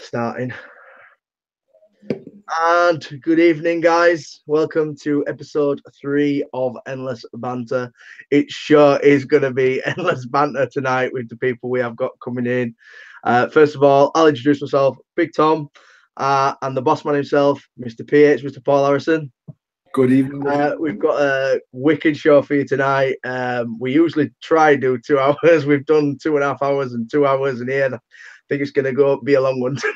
Starting. And good evening, guys. Welcome to episode 3 of Endless Banter. It sure is going to be endless banter tonight with the people we have got coming in. First of all, I'll introduce myself, Big Tom, and the boss man himself, Mr. PH, Mr. Paul Harrison. Good evening. We've got a wicked show for you tonight. We usually try to do 2 hours. We've done 2.5 hours and 2 hours, and here I think it's going to be a long one tonight.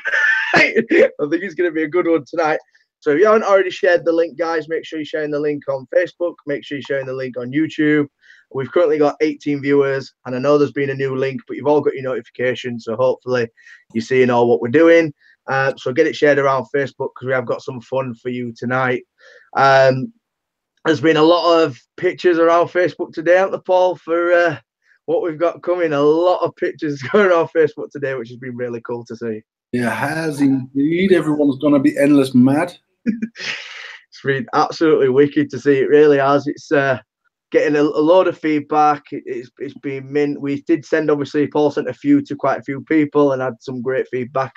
I think it's going to be a good one tonight. So if you haven't already shared the link, guys, make sure you're sharing the link on Facebook. Make sure you're sharing the link on YouTube. We've currently got 18 viewers, and I know there's been a new link, but you've all got your notifications, so hopefully you're seeing all what we're doing. So get it shared around Facebook because we have got some fun for you tonight. There's been a lot of pictures around Facebook today, haven't there, Paul, for what we've got coming. A lot of pictures going on Facebook today, which has been really cool to see. Yeah, has indeed. Everyone's going to be endless mad. It's been absolutely wicked to see. It really has. It's getting a load of feedback. It's been mint. We did send, obviously, Paul sent a few to quite a few people and had some great feedback,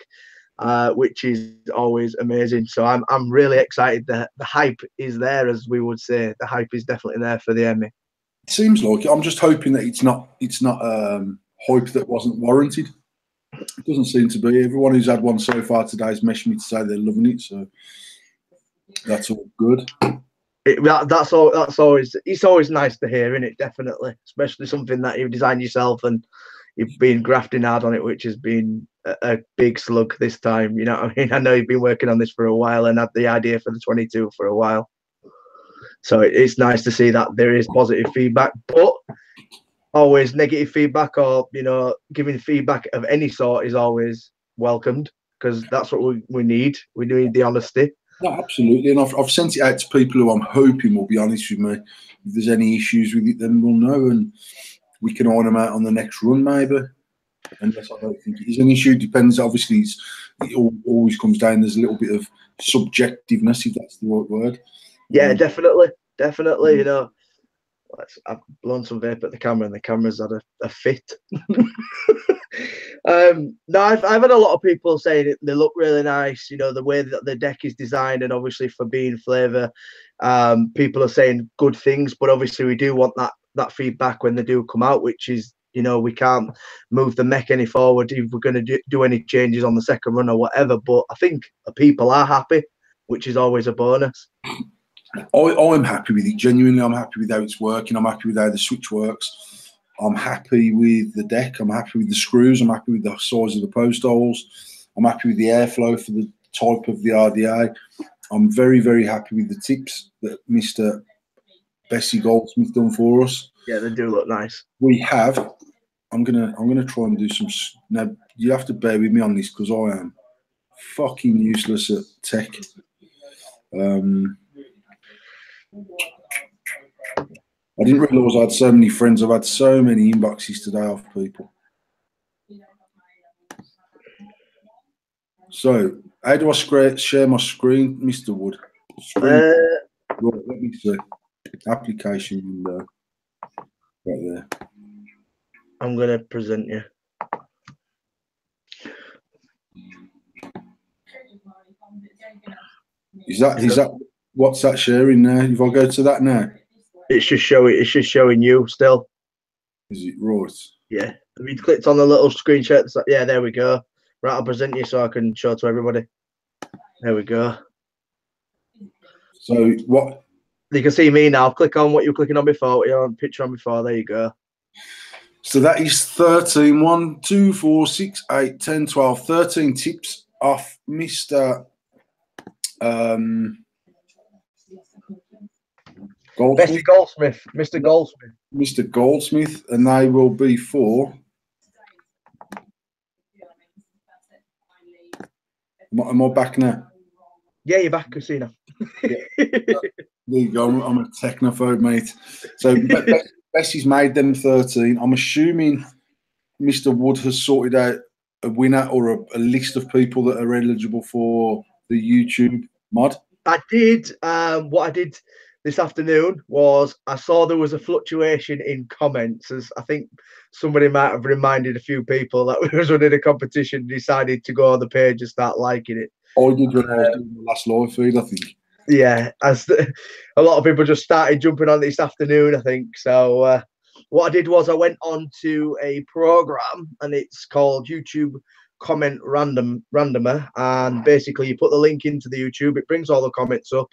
which is always amazing. So I'm really excited that the hype is there, as we would say. The hype is definitely there for the Emmy. It seems like it. I'm just hoping that it's not hype that wasn't warranted. It doesn't seem to be. Everyone who's had one so far today has messaged me to say they're loving it, so that's all good. That's always, it's always nice to hear, isn't it? Definitely, especially something that you've designed yourself and you've been grafting hard on it, which has been a big slug this time. You know what I mean? I know you've been working on this for a while and had the idea for the 22 for a while, so it's nice to see that there is positive feedback, but always negative feedback or, you know, giving feedback of any sort is always welcomed because that's what we need. We need the honesty. No, absolutely. And I've sent it out to people who I'm hoping will be honest with me. If there's any issues with it, then we'll know and we can iron them out on the next run, maybe. Unless I don't think it is an issue. Depends. Obviously, it always comes down. There's a little bit of subjectiveness, if that's the right word. Yeah, definitely. You know, I've blown some vape at the camera and the camera's had a fit. No, I've had a lot of people saying they look really nice. You know, the way that the deck is designed, and obviously for being flavour, people are saying good things. But obviously, we do want that feedback when they do come out, which is, you know, we can't move the mech any forward if we're going to do any changes on the second run or whatever. But I think the people are happy, which is always a bonus. I'm happy with it. Genuinely, I'm happy with how it's working. I'm happy with how the switch works. I'm happy with the deck. I'm happy with the screws. I'm happy with the size of the post holes. I'm happy with the airflow for the type of the RDA. I'm very, very happy with the tips that Mr. Bessie Goldsmith done for us. Yeah, they do look nice. We have. I'm gonna try and do some. Now you have to bear with me on this because I am fucking useless at tech. I didn't realise I had so many friends. I've had so many inboxes today off people. So, how do I share my screen, Mr. Wood? Right, let me see. Application window. Right there. I'm going to present you. Is that what's that sharing now? If I go to that now, it's just showing you still. Is it right? Yeah. Have you clicked on the little screenshot? Yeah, there we go. Right, I'll present you so I can show to everybody. There we go. So what? You can see me now. Click on what you were clicking on before. What you're on picture on before. There you go. So that is 13. 1, 2, 4, 6, 8, 10, 12, 13 tips off Mr. Goldsmith. Mr. Goldsmith. Mr. Goldsmith, and they will be for. Am I back now? Yeah, you're back, Casino. Yeah. There you go. I'm a technophobe, mate. So Bessie's made them 13. I'm assuming Mr. Wood has sorted out a winner or a list of people that are eligible for the YouTube mod. I did. What I did this afternoon was I saw there was a fluctuation in comments, as I think somebody might have reminded a few people that we was running a competition and decided to go on the page and start liking it. I did when I was doing the last live feed, I think. Yeah, a lot of people just started jumping on this afternoon, I think. So what I did was I went on to a program, and it's called YouTube Comment Randomer, and basically you put the link into the YouTube, it brings all the comments up,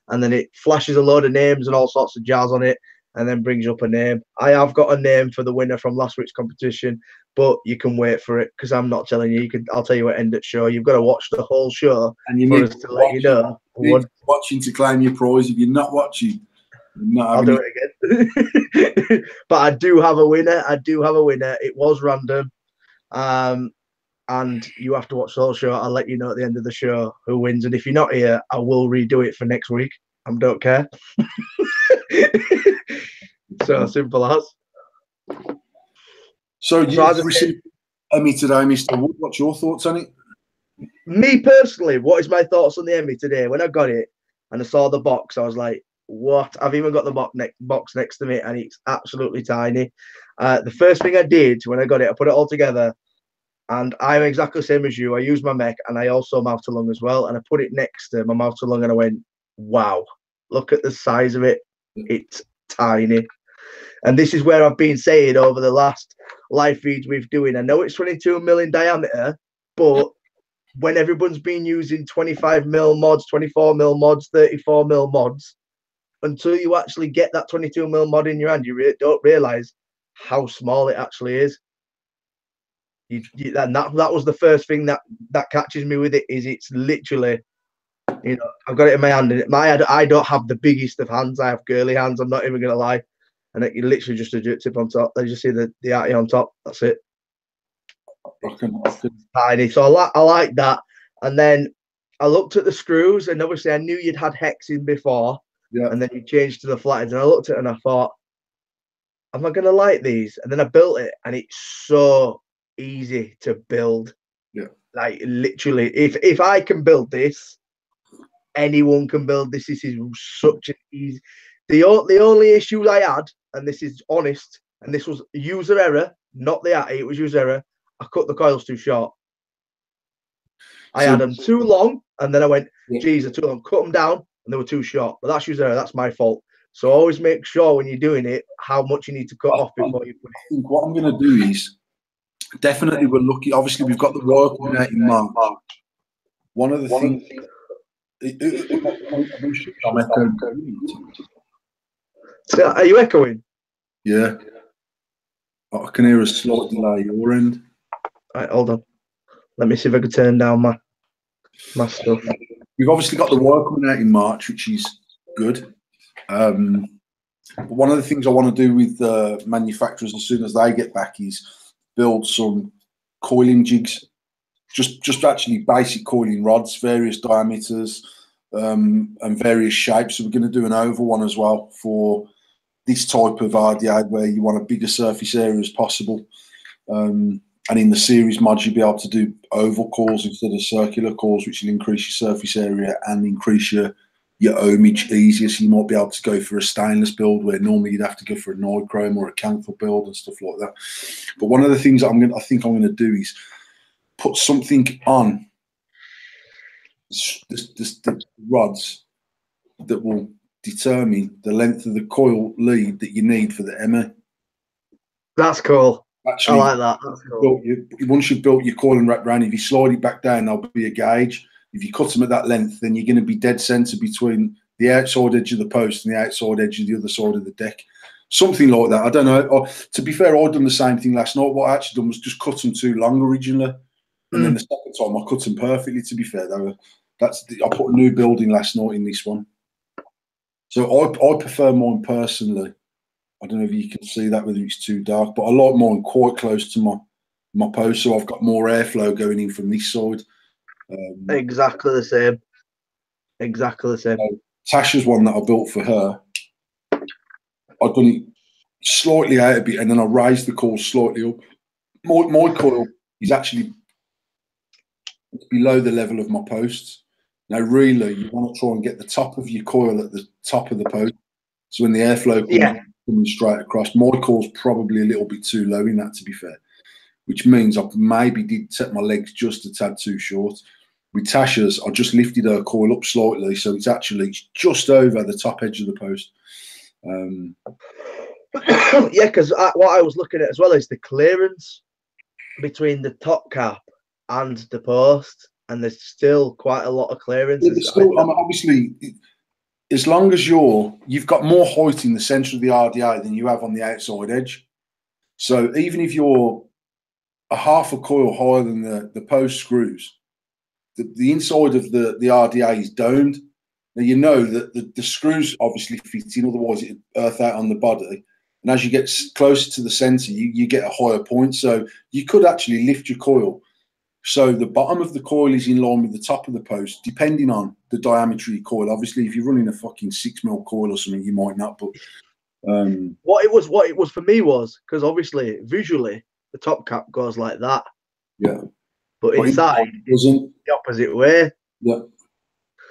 and then it flashes a load of names and all sorts of jazz on it, and then brings up a name. I have got a name for the winner from last week's competition, but you can wait for it because I'm not telling you. I'll tell you at end of show. You've got to watch the whole show and you for need us to let you know. Watching to claim your prize. If you're not watching, I'll do it again. But I do have a winner. It was random. And you have to watch the whole show. I'll let you know at the end of the show who wins. And if you're not here, I will redo it for next week. I don't care. So simple as. So you've received Emmy today, Mr. Wood. What's your thoughts on it? Me personally, what is my thoughts on the Emmy today? When I got it and I saw the box, I was like, what? I've even got the box next to me, and it's absolutely tiny. The first thing I did when I got it, I put it all together, and I'm exactly the same as you. I use my mech, and I also mouth to lung as well, and I put it next to my mouth to lung, and I went, wow, look at the size of it. It's tiny. And this is where I've been saying over the last live feeds we've doing. I know it's 22 mil in diameter, but when everyone's been using 25 mil mods, 24 mil mods, 34 mil mods, until you actually get that 22 mil mod in your hand, you don't realize how small it actually is. And that was the first thing that catches me with it. Is it's literally, I've got it in my hand, and I don't have the biggest of hands. I have girly hands. I'm not even gonna lie, and it literally just a drip tip on top. They just see the arty on top. That's it. Tiny. So I like that. And then I looked at the screws, and obviously I knew you'd had hex in before. Yeah. And then you changed to the flatheads, and I looked at it and I thought, am I gonna like these? And then I built it, and it's so easy to build. Yeah. Like literally, if I can build this, anyone can build this. This is such an easy. The only issue I had, and this is honest, and this was user error, not the arty, it was user error. I cut the coils too short. I had them too long, and then I went, geez, they're too long. Cut them down, and they were too short. But that's user error. That's my fault. So always make sure when you're doing it how much you need to cut off before you put it. I think what I'm going to do is definitely we're lucky. Obviously, we've got the work coming out in March. One of the things. Are you echoing? Yeah. I can hear a slight delay at your end. Right, hold on. Let me see if I can turn down my stuff. We've obviously got the work coming out in March, which is good. But one of the things I want to do with manufacturers as soon as they get back is build some coiling jigs, just actually basic coiling rods, various diameters and various shapes. So we're going to do an oval one as well for this type of RDA where you want a bigger surface area as possible. And in the series mods, you'll be able to do oval cores instead of circular cores, which will increase your surface area and increase your ohmage easier. So you might be able to go for a stainless build where normally you'd have to go for a nichrome or a canthal build and stuff like that. But one of the things that I think I'm going to do is put something on the rods that will determine the length of the coil lead that you need for the Emma. That's cool. Actually, I like that. That's cool. Once you've built your coil and wrapped around, if you slide it back down, there'll be a gauge. If you cut them at that length, then you're going to be dead centre between the outside edge of the post and the outside edge of the other side of the deck. Something like that. I don't know. To be fair, I'd done the same thing last night. What I actually done was just cut them too long originally. And then the second time I cut them perfectly, to be fair. I put a new building last night in this one. So I prefer mine personally. I don't know if you can see that, whether it's too dark, but I like mine quite close to my post, so I've got more airflow going in from this side. Exactly the same. Exactly the same. Tasha's one that I built for her, I've done it slightly out a bit, and then I raised the coil slightly up. My coil is actually below the level of my posts. Now, really, you want to try and get the top of your coil at the top of the post. So when the airflow Yeah. coming straight across, my coil's probably a little bit too low in that, to be fair, which means I maybe did set my legs just a tad too short. With Tasha's, I just lifted her coil up slightly, so it's actually just over the top edge of the post. Yeah, because what I was looking at as well is the clearance between the top cap and the post, and there's still quite a lot of clearance. Yeah, still, obviously, as long as you've got more height in the centre of the RDA than you have on the outside edge. So even if you're a half a coil higher than the post screws, the inside of the RDA is domed. Now, you know that the screws obviously fit in, otherwise it'd earth out on the body. And as you get closer to the centre, you get a higher point. So you could actually lift your coil. So the bottom of the coil is in line with the top of the post, depending on the diameter of your coil. Obviously, if you're running a fucking 6mm coil or something, you might not. But what it was for me was, because obviously visually the top cap goes like that. Yeah. But inside it's the opposite way. Yeah.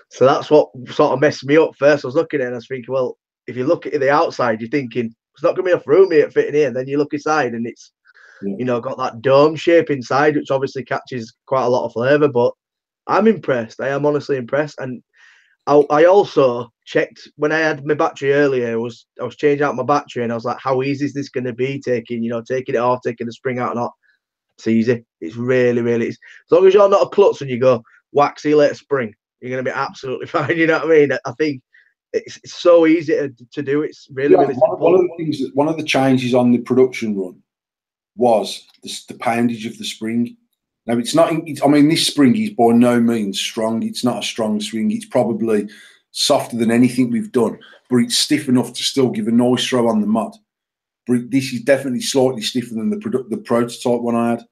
So that's what sort of messed me up first. I was looking at it and I was thinking, well, if you look at the outside, you're thinking it's not going to be enough room here fitting here. And then you look inside and it's, got that dome shape inside, which obviously catches quite a lot of flavour. But I'm impressed. I am honestly impressed. And I also checked when I had my battery earlier. I was changing out my battery and I was like, how easy is this going to be taking it off, taking the spring out or not? It's easy. It's really, really easy. As long as you're not a klutz and you go, whack, see you later, spring, you're going to be absolutely fine. You know what I mean? I think it's so easy to do. It's really, really simple. One of the changes on the production run was the poundage of the spring. Now, it's not, I mean, this spring is by no means strong. It's not a strong swing. It's probably softer than anything we've done, but it's stiff enough to still give a nice throw on the mud. But this is definitely slightly stiffer than the prototype one I had.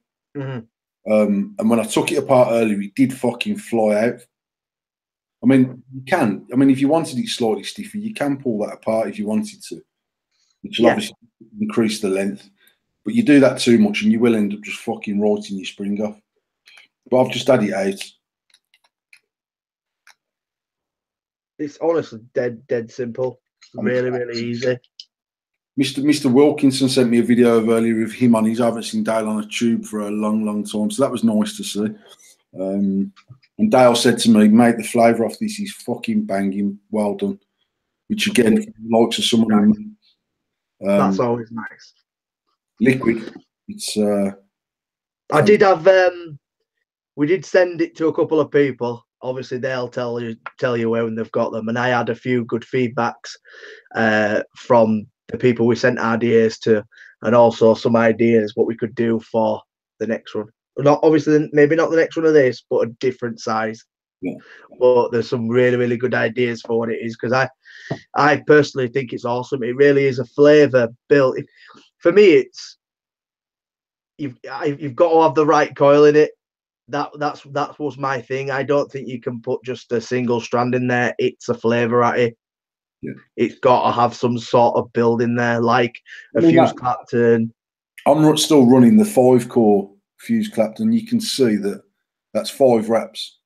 And when I took it apart earlier, it did fucking fly out. I mean, if you wanted it slightly stiffer, you can pull that apart if you wanted to, which will obviously increase the length. But you do that too much and you will end up just fucking writing your spring off. But I've just had it out. It's honestly dead simple. Really, really easy. Mr. Wilkinson sent me a video earlier of him on his. I haven't seen Dale on a tube for a long, long time, so that was nice to see. And Dale said to me, mate, the flavour off this is fucking banging. Well done. Which again, likes of someone. That's always nice. Liquid. It's. I did have. We did send it to a couple of people. Obviously, they'll tell you when they've got them, and I had a few good feedbacks from the people we sent ideas to, and also some ideas what we could do for the next one. Not obviously, maybe not the next one of this, but a different size. Yeah. But there's some really, really good ideas for what it is, because I personally think it's awesome. It really is a flavour built. For me, it's you've got to have the right coil in it. That was my thing. I don't think you can put just a single strand in there. It's a flavour at it. Yeah. It's got to have some sort of build in there, like a fuse Clapton. I'm still running the 5-core fuse Clapton. You can see that's 5 reps.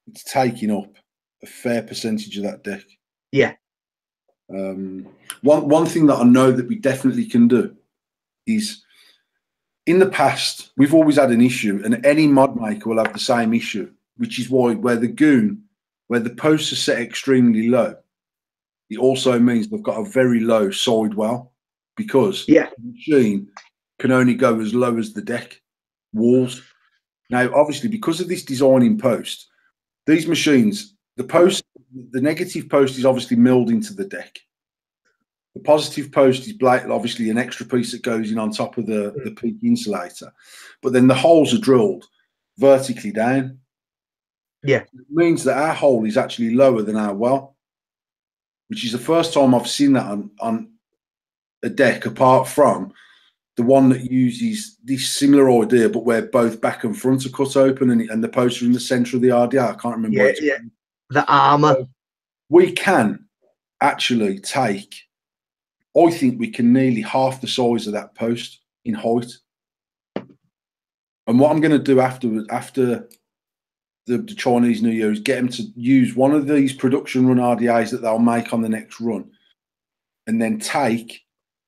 It's taking up a fair percentage of that deck. Yeah. One thing that I know that we definitely can do is, in the past, we've always had an issue, and any mod maker will have the same issue, which is why where the posts are set extremely low, it also means they've got a very low sidewell, because the machine can only go as low as the deck walls. Now, obviously, because of this design in post, these machines, the negative post is obviously milled into the deck. The positive post is obviously an extra piece that goes in on top of the peak insulator, but then the holes are drilled vertically down. Yeah. It means that our hole is actually lower than our well, which is the first time I've seen that on a deck, apart from the one that uses this similar idea, but where both back and front are cut open and the posts are in the centre of the RDR. I can't remember. Yeah. The armour. So we can actually take, I think we can nearly half the size of that post in height. And what I'm going to do after the Chinese New Year is get them to use one of these production run RDAs that they'll make on the next run and then take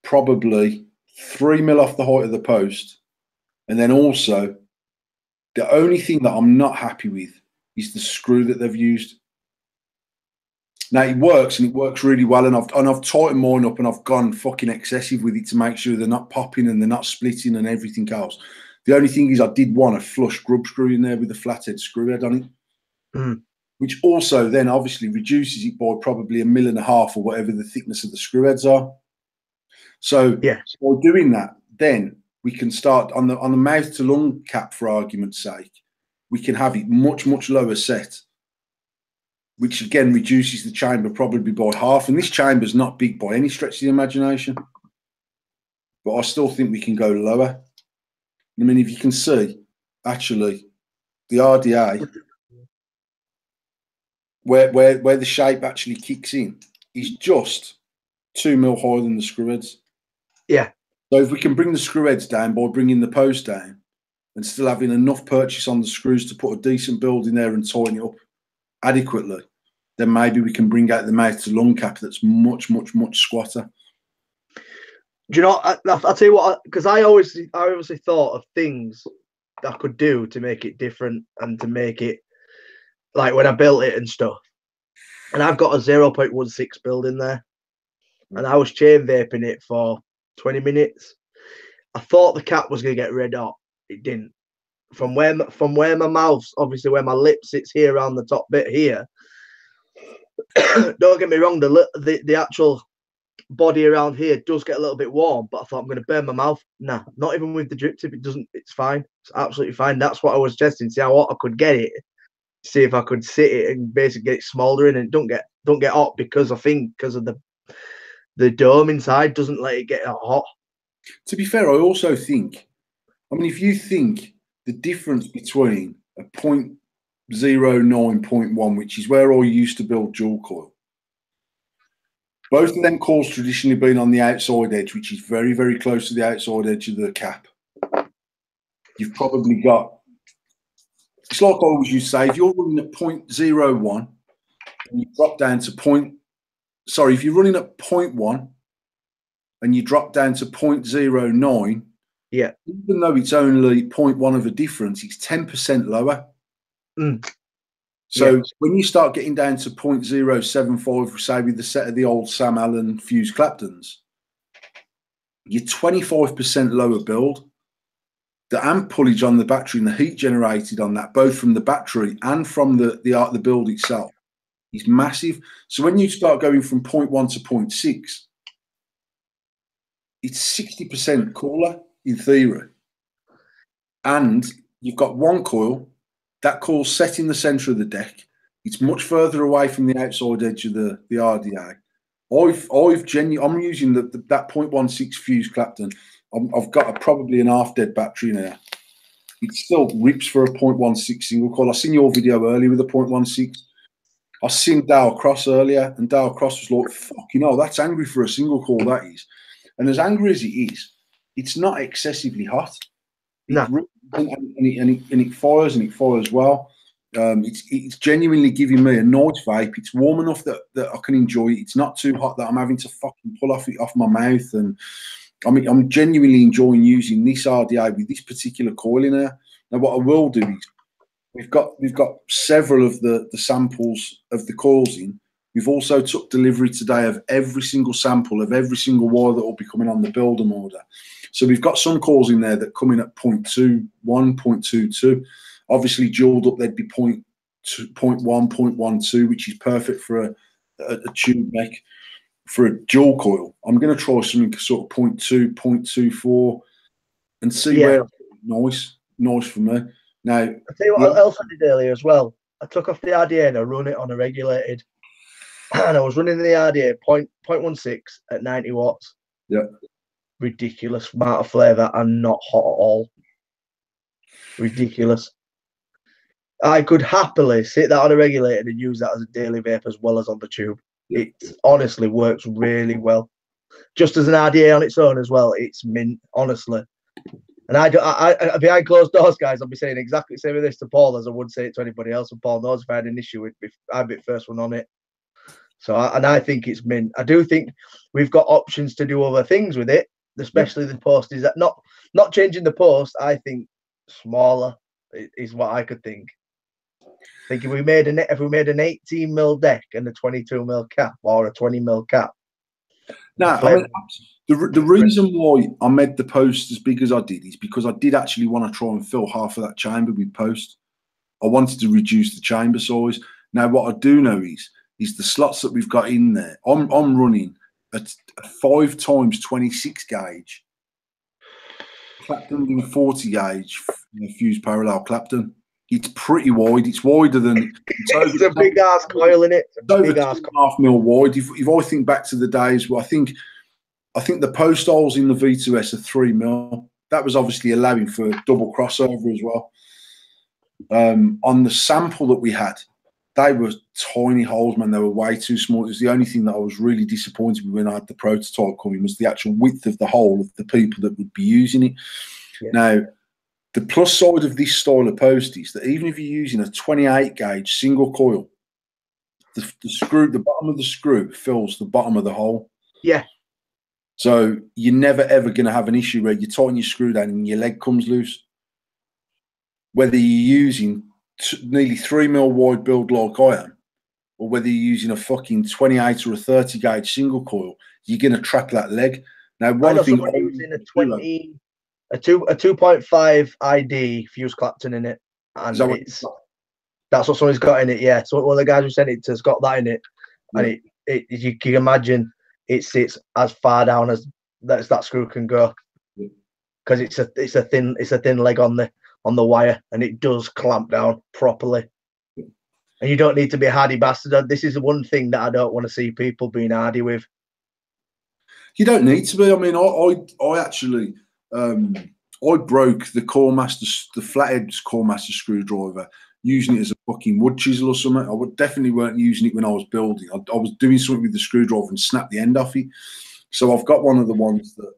probably 3 mil off the height of the post. And then also, the only thing that I'm not happy with is the screw that they've used. Now it works, and it works really well, and I've tightened mine up, and I've gone fucking excessive with it to make sure they're not popping and they're not splitting and everything else. The only thing is I did want a flush grub screw in there with a flathead screw head on it, which also then obviously reduces it by probably 1.5 mil or whatever the thickness of the screw heads are. So by doing that, then we can start on the mouth to lung cap, for argument's sake. We can have it much lower set, which again reduces the chamber probably by half. And this chamber's not big by any stretch of the imagination, but I still think we can go lower. I mean, if you can see, actually, the RDA, where the shape actually kicks in, is just 2 mil higher than the screw heads. Yeah. So if we can bring the screw heads down by bringing the post down and still having enough purchase on the screws to put a decent build in there and tighten it up adequately, then maybe we can bring out the mouth to lung cap that's much squatter. Do you know? I'll tell you what, because I obviously thought of things that I could do to make it different and to make it like when I built it and stuff. And I've got a 0.16 build in there, and I was chain vaping it for 20 minutes. I thought the cap was going to get red hot. It didn't. From where my mouth, obviously where my lip sits here around the top bit here. Don't get me wrong, the actual body around here does get a little bit warm, but I thought I'm going to burn my mouth. Nah, not even with the drip tip. It doesn't. It's fine. It's absolutely fine. That's what I was testing. See how hot I could get it. See if I could sit it and basically get it smouldering and don't get hot, because I think because of the dome inside doesn't let it get hot. To be fair, I also think, I mean, if you think the difference between a 0.09, 0.1, which is where I used to build dual coil, both of them coils traditionally been on the outside edge, which is very close to the outside edge of the cap. You've probably got, it's like I always used to say, if you're running at 0.01 and you drop down to if you're running at 0.1 and you drop down to 0.09, yeah, even though it's only 0.1 of a difference, it's 10% lower. So when you start getting down to 0.075, say with the set of the old Sam Allen fused Claptons, you're 25% lower build. The amp pullage on the battery and the heat generated on that, both from the battery and from the build itself, is massive. So when you start going from 0.1 to 0.6, it's 60% cooler in theory. And you've got one coil. That coil's set in the center of the deck. It's much further away from the outside edge of the RDA. I'm using that 0.16 fused Clapton. I've got probably an half-dead battery now. It still rips for a 0.16 single coil. I seen your video earlier with a 0.16. I seen Dale Cross earlier, and Dale Cross was like, fuck, that's angry for a single coil, that is. And as angry as it is, it's not excessively hot. No. And it fires well. It's genuinely giving me a nice vape. It's warm enough that I can enjoy it. It's not too hot that I'm having to fucking pull off my mouth. And I mean, I'm genuinely enjoying using this RDA with this particular coil in there. Now, what I will do is we've got several of the samples of the coils in. We've also took delivery today of every single sample of every single wire that will be coming on the build them order. So we've got some coils in there that come in at 0.21, 0.22. Obviously, dualed up, they'd be 0.1, 0.12, which is perfect for a tube neck. For a dual coil, I'm going to try something sort of 0.2, 0.24 and see where nice for me. Now, I'll tell you what else I did earlier as well. I took off the RDA and I run it on a regulated. And I was running the RDA 0.16 at 90 watts. Yeah. Ridiculous amount of flavour and not hot at all. Ridiculous. I could happily sit that on a regulated and use that as a daily vape as well as on the tube. It honestly works really well. Just as an RDA on its own as well, it's mint, honestly. And I behind closed doors, guys, I'll be saying exactly the same with this to Paul as I would say it to anybody else. And Paul knows if I had an issue, I'd be the first one on it. So, and I think it's mint. I do think we've got options to do other things with it, especially the post. Is that not changing the post? I think smaller is what I could think. Thinking if we made an 18 mil deck and a 22 mil cap or a 20 mil cap. No, I mean, the reason why I made the post as big as I did is because I did actually want to try and fill half of that chamber with post. I wanted to reduce the chamber size. Now, what I do know is the slots that we've got in there. I'm running a 5 times 26 gauge Clapton in 40 gauge fused parallel Clapton. It's pretty wide. It's wider than it's a big ass coil in it. It's over 2.5 mil wide. If I think back to the days where I think the post holes in the V2S are 3 mil. That was obviously allowing for double crossover as well. On the sample that we had, they were tiny holes, man. They were way too small. It was the only thing that I was really disappointed with when I had the prototype coming was the actual width of the hole of the people that would be using it. Yeah. Now, the plus side of this style of post is that even if you're using a 28 gauge single coil, the bottom of the screw fills the bottom of the hole. Yeah. So you're never ever going to have an issue where you tighten your screw down and your leg comes loose. Whether you're using nearly 3 mil wide build like I am, or whether you're using a fucking 28 or a 30 gauge single coil, you're going to trap that leg. Now, one thing someone using a 2.5 ID fuse Clapton in it, and that's what someone's got in it. Yeah, so one of the guys who sent it to has got that in it, and you can imagine it sits as far down as that screw can go, because it's a thin leg on the wire, and it does clamp down properly. And you don't need to be a hardy bastard. This is the one thing that I don't want to see people being hardy with. You don't need to be. I mean, I actually I broke the flathead core master screwdriver using it as a fucking wood chisel or something. I definitely weren't using it when I was building. I was doing something with the screwdriver and snapped the end off it. So I've got one of the ones that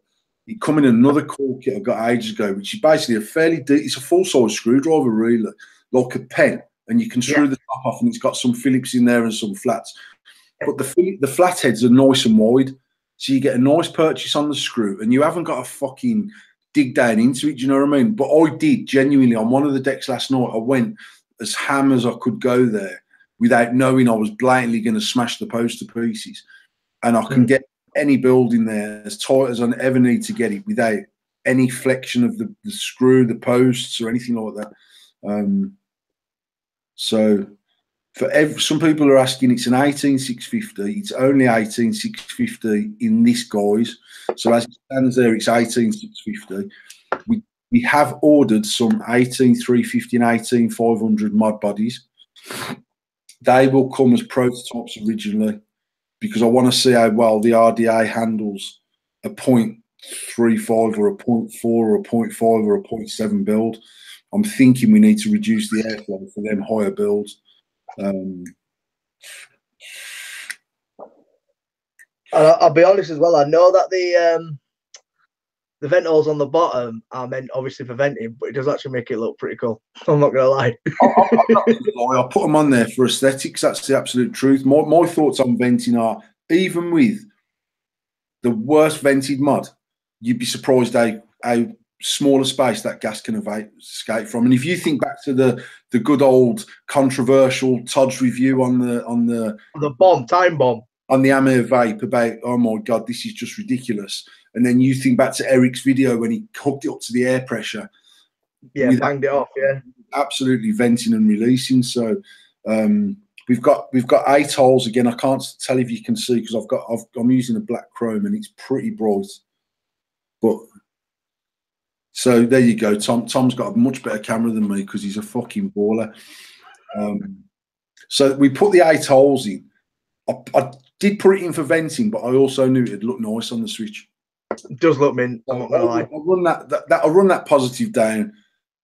it come in another core kit I got ages ago, which is basically it's a full size screwdriver, really, like a pen, and you can screw the top off, and it's got some Phillips in there and some flats. But the flatheads are nice and wide, so you get a nice purchase on the screw, and you haven't got to fucking dig down into it. Do you know what I mean? But I did genuinely on one of the decks last night. I went as ham as I could go there without knowing I was blatantly going to smash the post to pieces, and I can get any build in there as tight as I ever need to get it without any flexion of the screw, the posts, or anything like that. So some people are asking, it's an 18650. It's only 18650 in this guise. So as it stands there, it's 18650. We have ordered some 18350 and 18500 mod bodies. They will come as prototypes originally, because I want to see how well the RDA handles a 0.35 or a 0.4 or a 0.5 or a 0.7 build. I'm thinking we need to reduce the airflow for them higher builds. I'll be honest as well. I know that the vent holes on the bottom are meant obviously for venting, but it does actually make it look pretty cool. I'm not gonna lie. I put them on there for aesthetics. That's the absolute truth. My thoughts on venting are, even with the worst vented mod, you'd be surprised how smaller space that gas can escape from. And if you think back to the good old controversial Todd's review on the time bomb on the Amir vape about, oh my god, this is just ridiculous. And then you think back to Eric's video when he hooked it up to the air pressure. Yeah, banged it off, yeah. Absolutely venting and releasing. So we've got 8 holes again. I can't tell if you can see because I'm using a black chrome and it's pretty bright. But so there you go. Tom's got a much better camera than me because he's a fucking baller. So we put the 8 holes in. I did put it in for venting, but I also knew it'd look nice on the switch. It does look mint. I'm not gonna lie. I'll run that positive down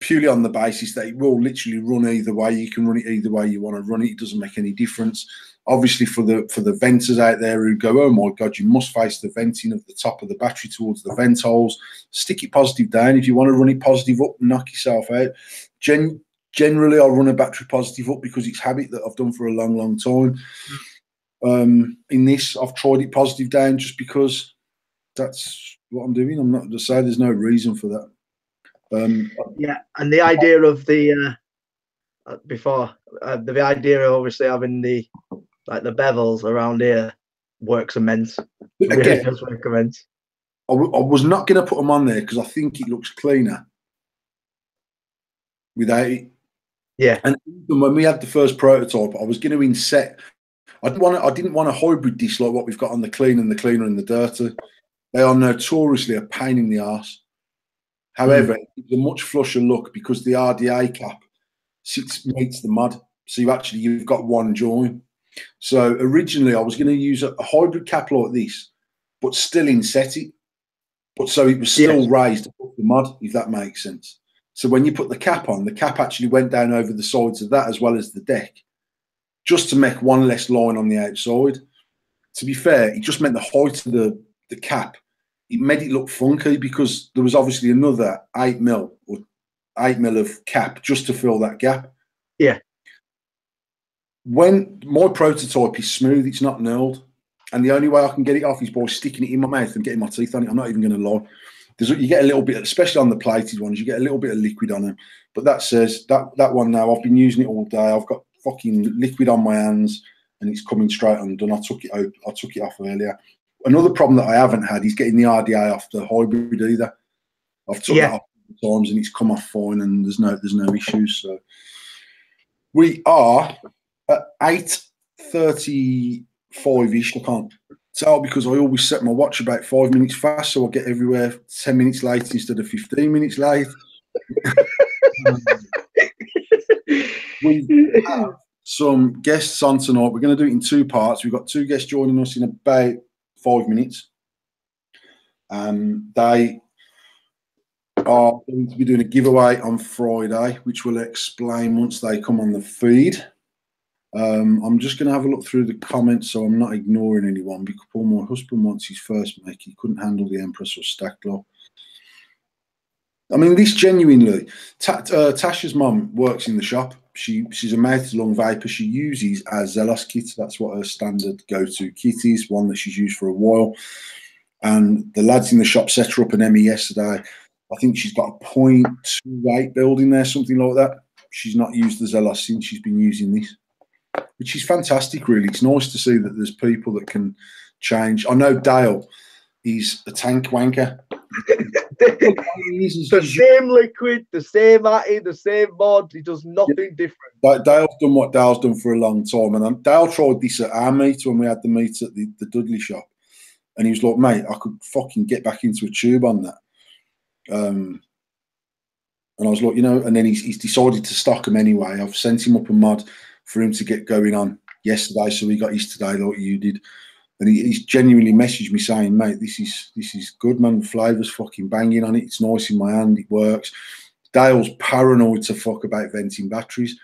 purely on the basis that it will literally run either way. You can run it either way you want to run it. It doesn't make any difference. Obviously, for the venters out there who go, oh my god, you must face the venting of the top of the battery towards the vent holes. Stick it positive down. If you want to run it positive up, knock yourself out. Generally, I'll run a battery positive up because it's a habit that I've done for a long, long time. In this, I've tried it positive down just because that's what I'm doing. I'm not to say there's no reason for that. Yeah, and the idea of the the idea of obviously having the bevels around here works immense. It really Again, does work immense. I was not going to put them on there because I think it looks cleaner without it. Yeah. And when we had the first prototype, I was going to inset. I didn't want a hybrid disc like what we've got on the clean and the cleaner and the dirty. They are notoriously a pain in the arse. However, it's a much flusher look because the RDA cap meets the mud. So you've got one join. So originally I was going to use a hybrid cap like this, but still inset it. But so it was still raised above the mud, if that makes sense. So when you put the cap on, the cap actually went down over the sides of that as well as the deck, just to make one less line on the outside. To be fair, it just meant the height of the cap, it made it look funky because there was obviously another 8mm or 8mm of cap just to fill that gap. Yeah. When my prototype is smooth, it's not knurled. And the only way I can get it off is by sticking it in my mouth and getting my teeth on it. I'm not even going to lie. You get a little bit, especially on the plated ones, you get a little bit of liquid on them. But that says, that one now, I've been using it all day. I've got fucking liquid on my hands and it's coming straight undone. I took it off earlier. Another problem that I haven't had is getting the RDA off the hybrid either. I've took that off times and it's come off fine and there's no issues. So we are at 8:35-ish. I can't tell because I always set my watch about 5 minutes fast, so I get everywhere 10 minutes late instead of 15 minutes late. We have some guests on tonight. We're going to do it in two parts. We've got two guests joining us in about 5 minutes. They are going to be doing a giveaway on Friday, which we'll explain once they come on the feed. I'm just going to have a look through the comments so I'm not ignoring anyone because my husband wants his first make. He couldn't handle the Empress or Stacklow. I mean, this genuinely, Tasha's mum works in the shop. She's a mouth-to-lung vapor. She uses a Zelos kit. That's what her standard go-to kit is, one that she's used for a while. And the lads in the shop set her up an Emmy yesterday. I think she's got a 0.28 build in there, something like that. She's not used the Zelos since she's been using this, which is fantastic, really. It's nice to see that there's people that can change. I know Dale, he's a tank wanker. The same liquid, the same atty, the same mod. He does nothing different. Dale's done what Dale's done for a long time. And Dale tried this at our meet when we had the meet at the Dudley shop. And he was like, mate, I could fucking get back into a tube on that. And I was like, and then he's decided to stock them anyway. I've sent him up a mod for him to get going on yesterday, so he got his today like you did. And he's genuinely messaged me saying, mate, this is good, man. The flavour's fucking banging on it. It's nice in my hand. It works. Dale's paranoid to fuck about venting batteries.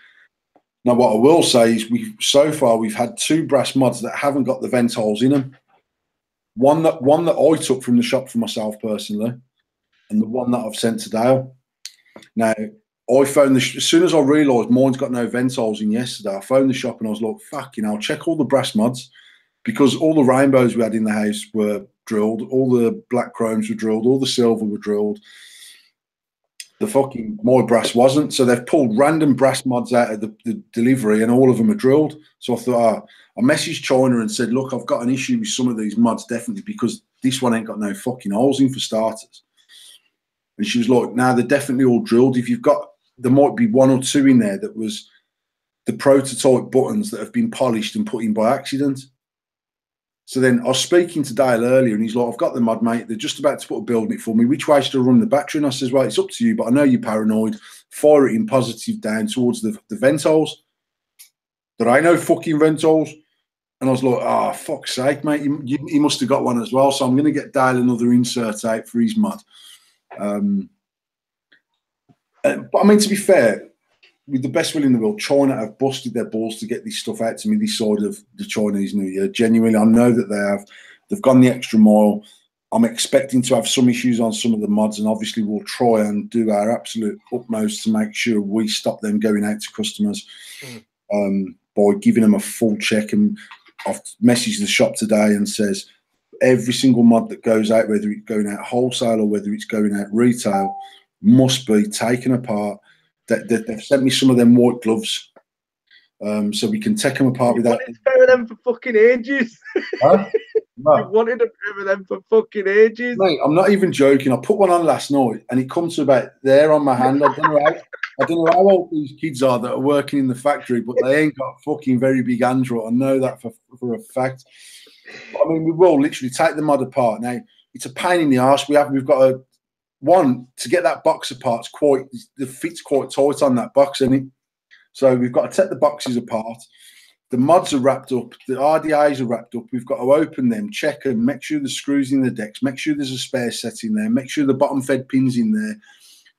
Now, what I will say is we've had two brass mods that haven't got the vent holes in them. One that I took from the shop for myself personally, and the one that I've sent to Dale. Now, I phoned as soon as I realised mine's got no vent holes in yesterday, I phoned the shop and I was like, fucking hell, check all the brass mods. Because all the rainbows we had in the house were drilled, all the black chromes were drilled, all the silver were drilled. My brass wasn't. So they've pulled random brass mods out of the delivery and all of them are drilled. So I thought, I messaged China and said, look, I've got an issue with some of these mods, definitely, because this one ain't got no fucking holes in for starters. And she was like, no, they're definitely all drilled. There might be one or two in there that was the prototype buttons that have been polished and put in by accident. So then I was speaking to Dale earlier and he's like, I've got the mod, mate. They're just about to put a build in it for me. Which way should I run the battery? And I says, well, it's up to you, but I know you're paranoid. Fire it in positive down towards the vent holes. There ain't no fucking vent holes. And I was like, fuck's sake, mate. He must have got one as well. So I'm going to get Dale another insert out for his mod. But I mean, to be fair, with the best will in the world, China have busted their balls to get this stuff out to me this side of the Chinese New Year. Genuinely, I know that they have. They've gone the extra mile. I'm expecting to have some issues on some of the mods, and obviously we'll try and do our absolute utmost to make sure we stop them going out to customers by giving them a full check. And I've messaged the shop today and says every single mod that goes out, whether it's going out wholesale or whether it's going out retail, must be taken apart. They've sent me some of them white gloves, so we can take them apart without. You've wanted a pair of them for fucking ages. Huh? No. You've wanted a pair of them for fucking ages. Mate, I'm not even joking. I put one on last night and it comes to about there on my hand. I don't know how old these kids are that are working in the factory, but they ain't got fucking very big hands, right? I know that for a fact. But, I mean, we will literally take the mod apart. Now, it's a pain in the arse. We've got to get that box apart. The fit's quite tight on that box, isn't it? So we've got to take the boxes apart. The mods are wrapped up. The RDAs are wrapped up. We've got to open them, check them, make sure the screws in the decks, make sure there's a spare set in there, make sure the bottom fed pins in there,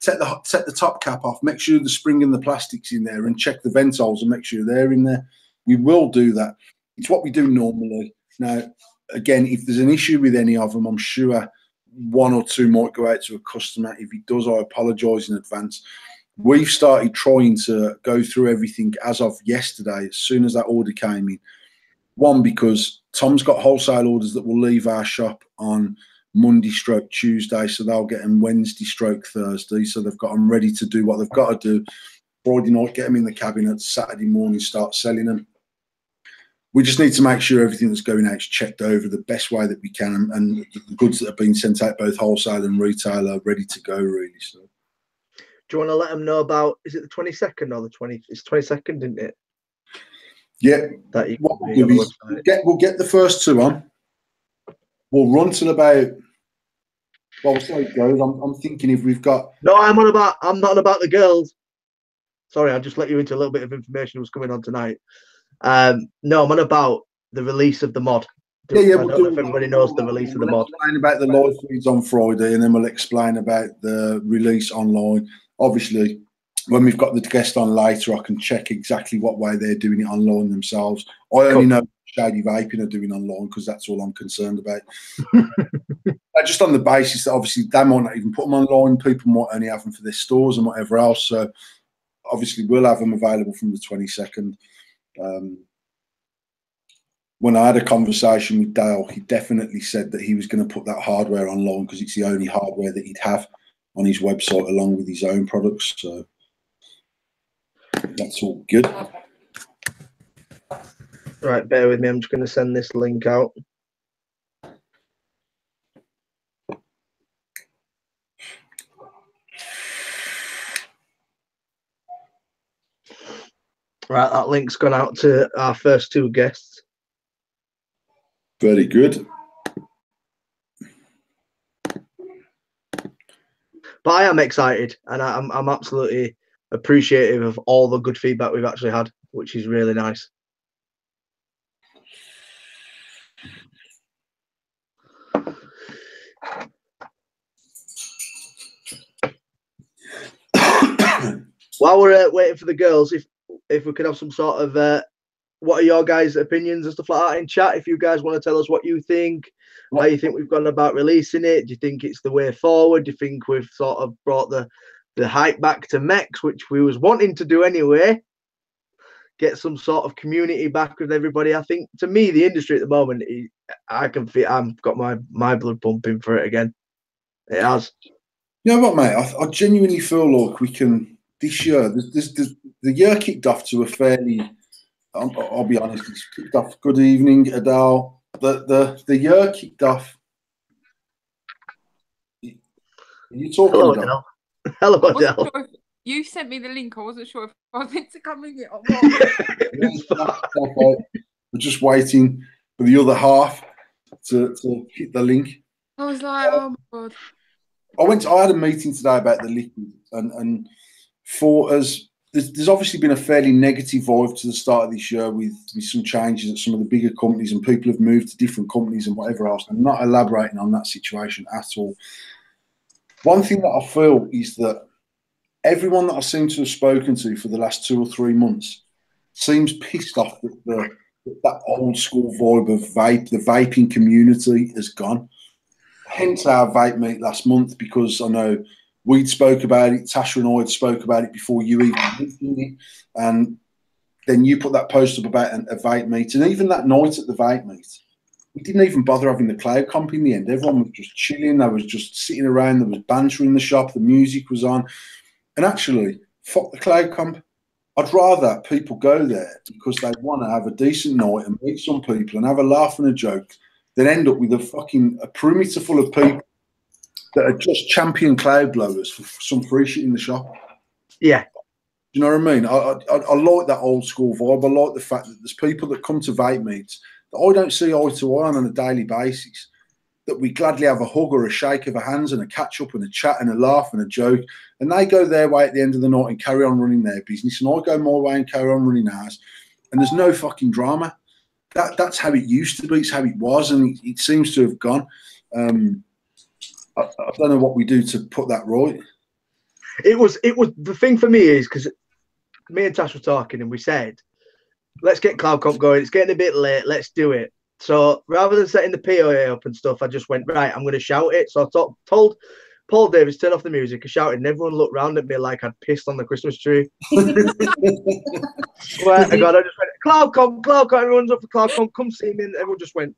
take the top cap off, make sure the spring and the plastic's in there, and check the vent holes and make sure they're in there. We will do that. It's what we do normally. Now, again, if there's an issue with any of them, I'm sure one or two might go out to a customer. If it does, I apologise in advance. We've started trying to go through everything as of yesterday, as soon as that order came in. One, because Tom's got wholesale orders that will leave our shop on Monday/Tuesday, so they'll get them Wednesday/Thursday. So they've got them ready to do what they've got to do. Friday night, get them in the cabinet. Saturday morning, start selling them. We just need to make sure everything that's going out is checked over the best way that we can, and the goods that have been sent out, both wholesale and retail, are ready to go, really. So. Do you want to let them know about, is it the 22nd or the 20th? It's 22nd, isn't it? Yeah. That what we'll do is we'll get the first two on. We'll run till about, well, we'll see how it goes. I'm thinking if we've got... No, I'm not about the girls. Sorry, I just let you into a little bit of information that was coming on tonight. No, I'm on about the release of the mod. Yeah, we'll do if everybody knows the release of the mod. We'll explain about the live feeds on Friday, and then we'll explain about the release online. Obviously, when we've got the guest on later, I can check exactly what way they're doing it online themselves. I only know Shady Vaping are doing online because that's all I'm concerned about. Just on the basis that obviously they might not even put them online. People might only have them for their stores and whatever else. So obviously we'll have them available from the 22nd. When I had a conversation with Dale, he definitely said that he was going to put that hardware online because it's the only hardware that he'd have on his website along with his own products. So that's all good. Right, bear with me. I'm just going to send this link out. Right, that link's gone out to our first two guests. Very good. But I am excited, and I'm absolutely appreciative of all the good feedback we've actually had, which is really nice. While we're waiting for the girls, if we could have some sort of what are your guys' opinions and stuff like that in chat? If you guys want to tell us what you think, how you think we've gone about releasing it, do you think it's the way forward? Do you think we've sort of brought the hype back to Mex, which we was wanting to do anyway? Get some sort of community back with everybody. I think, to me, the industry at the moment, I can feel I've got my blood pumping for it again. It has. You know what, mate? I genuinely feel like we can this year. The year kicked off to a fairly. I'll be honest. It's kicked off. Good evening, Adele. The year kicked off. Are you talking? Hello, Adele. Hello, Adele. Sure you sent me the link. I wasn't sure if I was meant to come in it or not. We're just waiting for the other half to hit the link. I was like, oh my god. I had a meeting today about the liquid, and for us, there's obviously been a fairly negative vibe to the start of this year with some changes at some of the bigger companies, and people have moved to different companies and whatever else. I'm not elaborating on that situation at all. One thing that I feel is that everyone that I seem to have spoken to for the last 2 or 3 months seems pissed off that that old school vibe of the vaping community has gone. Hence our vape meet last month, because I know we'd spoke about it, Tasha and I had spoke about it before you even mentioned it. And then you put that post up about a vape meet, and even that night at the vape meet, we didn't even bother having the cloud comp in the end. Everyone was just chilling. They was just sitting around. There was banter in the shop. The music was on. And actually, fuck the cloud comp. I'd rather people go there because they want to have a decent night and meet some people and have a laugh and a joke than end up with a perimeter full of people that are just champion cloud blowers for some free shit in the shop. Yeah. You know what I mean? I like that old school vibe. I like the fact that there's people that come to vape meets that I don't see eye to eye on a daily basis, that we gladly have a hug or a shake of a hands and a catch up and a chat and a laugh and a joke. And they go their way at the end of the night and carry on running their business. And I go my way and carry on running ours. And there's no fucking drama. That's how it used to be. It's how it was. And it seems to have gone. I don't know what we do to put that right. It was the thing for me is because me and Tash were talking and we said, let's get Cloud Comp going. It's getting a bit late. Let's do it. So rather than setting the POA up and stuff, I just went, right, I'm going to shout it. So I told Paul Davis, turn off the music. I shouted, and everyone looked round at me like I'd pissed on the Christmas tree. Swear to God, I just went, Cloud Comp, everyone's up for Cloud Comp, come see me. And everyone just went,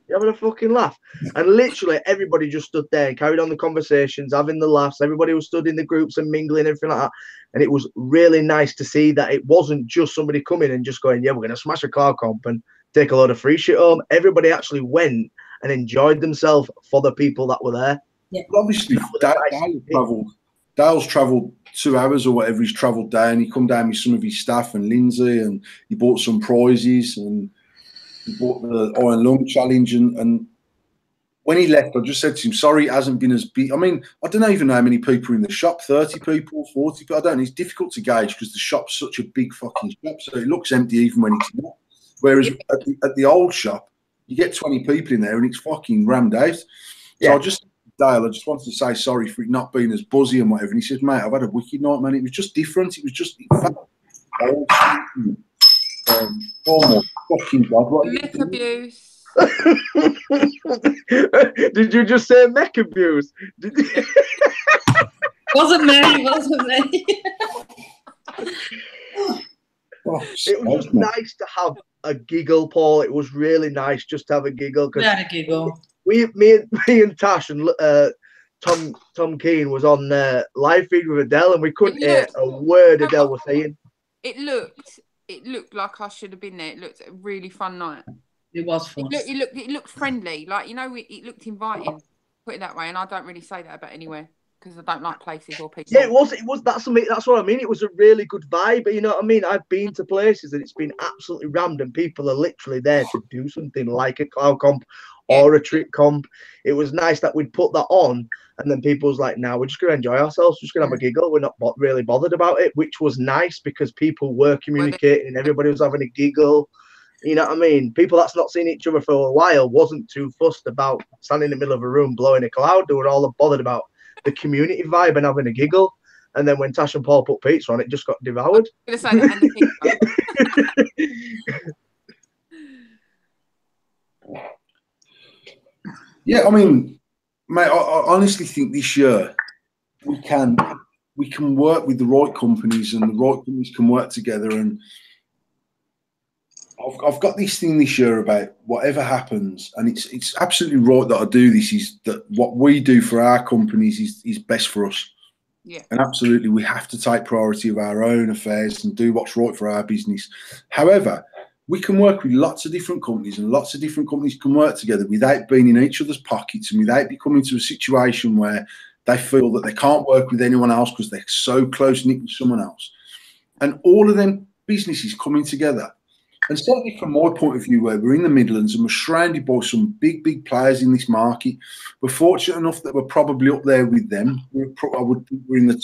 you're having a fucking laugh. And literally everybody just stood there and carried on the conversations, having the laughs. Everybody was stood in the groups and mingling, everything like that. And it was really nice to see that it wasn't just somebody coming and just going, yeah, we're going to smash a Cloud Comp and take a load of free shit home. Everybody actually went and enjoyed themselves for the people that were there. Yeah. Obviously, Dale's travelled 2 hours or whatever. He's travelled down. He come down with some of his staff and Lindsay, and he bought some prizes and he bought the Iron Lung Challenge. And when he left, I just said to him, sorry, it hasn't been as big. I mean, I don't even know how many people are in the shop, 30 people, 40 people. I don't know. It's difficult to gauge because the shop's such a big fucking shop, so it looks empty even when it's not. Whereas at the old shop, you get 20 people in there and it's fucking rammed out. So Dale, I just wanted to say sorry for it not being as buzzy and whatever. And he said, mate, I've had a wicked night, man. It was just different. It was just, in fact, oh my fucking God. Mech abuse. Did you just say mech abuse? Wasn't me. It was just nice to have a giggle, Paul. It was really nice just to have a giggle. We had a giggle. Me and Tash and Tom Keane was on live feed with Adele, and we couldn't hear a word Adele was saying. It looked like I should have been there. It looked a really fun night. It was fun. It looked friendly. Like, you know, it looked inviting. Put it that way. And I don't really say that about anywhere because I don't like places or people. Yeah, it was. That's what I mean. It was a really good vibe. You know what I mean? I've been to places and it's been absolutely rammed, and people are literally there to do something like a Cloud Comp or a trick comp. It was nice that we'd put that on, and then people was like, "Now we're just gonna enjoy ourselves. We're just gonna have a giggle. We're not really bothered about it," which was nice because people were communicating and everybody was having a giggle. You know what I mean? People that's not seen each other for a while wasn't too fussed about standing in the middle of a room blowing a cloud. They were all bothered about the community vibe and having a giggle. And then when Tash and Paul put pizza on, it just got devoured. I'm gonna say that and the pizza. Yeah, I mean, mate, I honestly think this year we can work with the right companies, and the right companies can work together. And I've got this thing this year about whatever happens, and it's absolutely right that I do this, is that what we do for our companies is best for us. Yeah. And absolutely, we have to take priority of our own affairs and do what's right for our business. However, we can work with lots of different companies, and lots of different companies can work together without being in each other's pockets and without becoming to a situation where they feel that they can't work with anyone else because they're so close-knit with someone else. And all of them businesses coming together. And certainly from my point of view, where we're in the Midlands and we're surrounded by some big players in this market, we're fortunate enough that we're probably up there with them. We're in the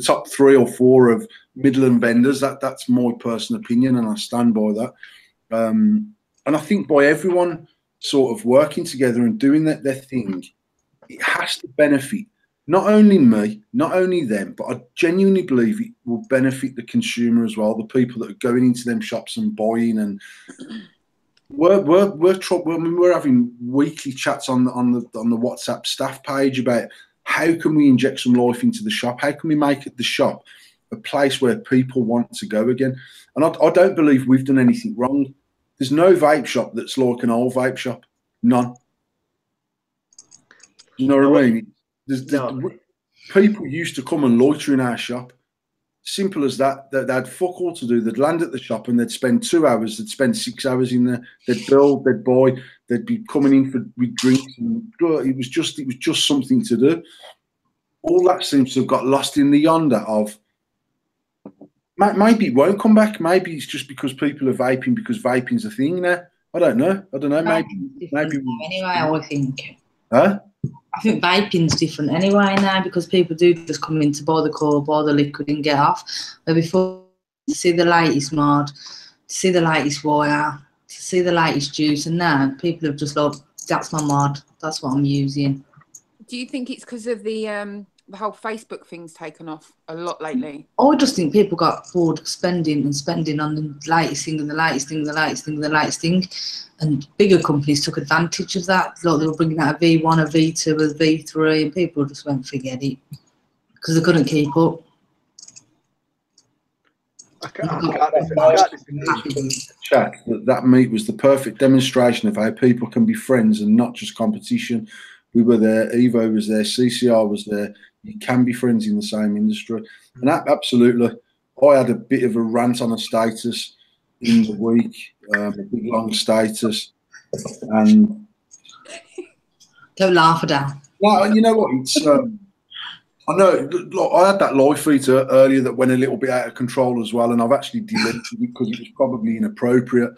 top 3 or 4 of Midland vendors. That's my personal opinion, and I stand by that. And I think by everyone sort of working together and doing their thing, it has to benefit not only me, not only them, but I genuinely believe it will benefit the consumer as well, the people that are going into them shops and buying. And we're having weekly chats on the WhatsApp staff page about how can we inject some life into the shop, how can we make the shop a place where people want to go again. And I don't believe we've done anything wrong. There's no vape shop that's like an old vape shop. None. You know what I mean? People used to come and loiter in our shop. Simple as that. They had fuck all to do. They'd land at the shop and they'd spend 2 hours. They'd spend 6 hours in there. They'd build. They'd buy. They'd be coming in with drinks. And it was just something to do. All that seems to have got lost in the yonder of. Maybe it won't come back. Maybe it's just because people are vaping because vaping's a thing now. I don't know. Maybe anyway, I think. Huh? I think vaping's different anyway now because people do just come in to buy the core, buy the liquid and get off. But before, to see the latest mod, to see the latest wire, to see the latest juice, and now people have just like, that's my mod, that's what I'm using. Do you think it's because of the whole Facebook thing's taken off a lot lately? I just think people got bored of spending on the latest thing and the latest thing and the latest thing and the latest thing. And bigger companies took advantage of that. Like they were bringing out a V1, a V2, a V3, and people just went, forget it. Because they couldn't keep up. Chat that meet was the perfect demonstration of how people can be friends and not just competition. We were there, Evo was there, CCR was there. You can be friends in the same industry. And absolutely, I had a bit of a rant on a status in the week, a big long status. And don't laugh at that. Well, you know what? It's I know. Look, I had that live feed earlier that went a little bit out of control as well, and I've actually deleted it because it was probably inappropriate.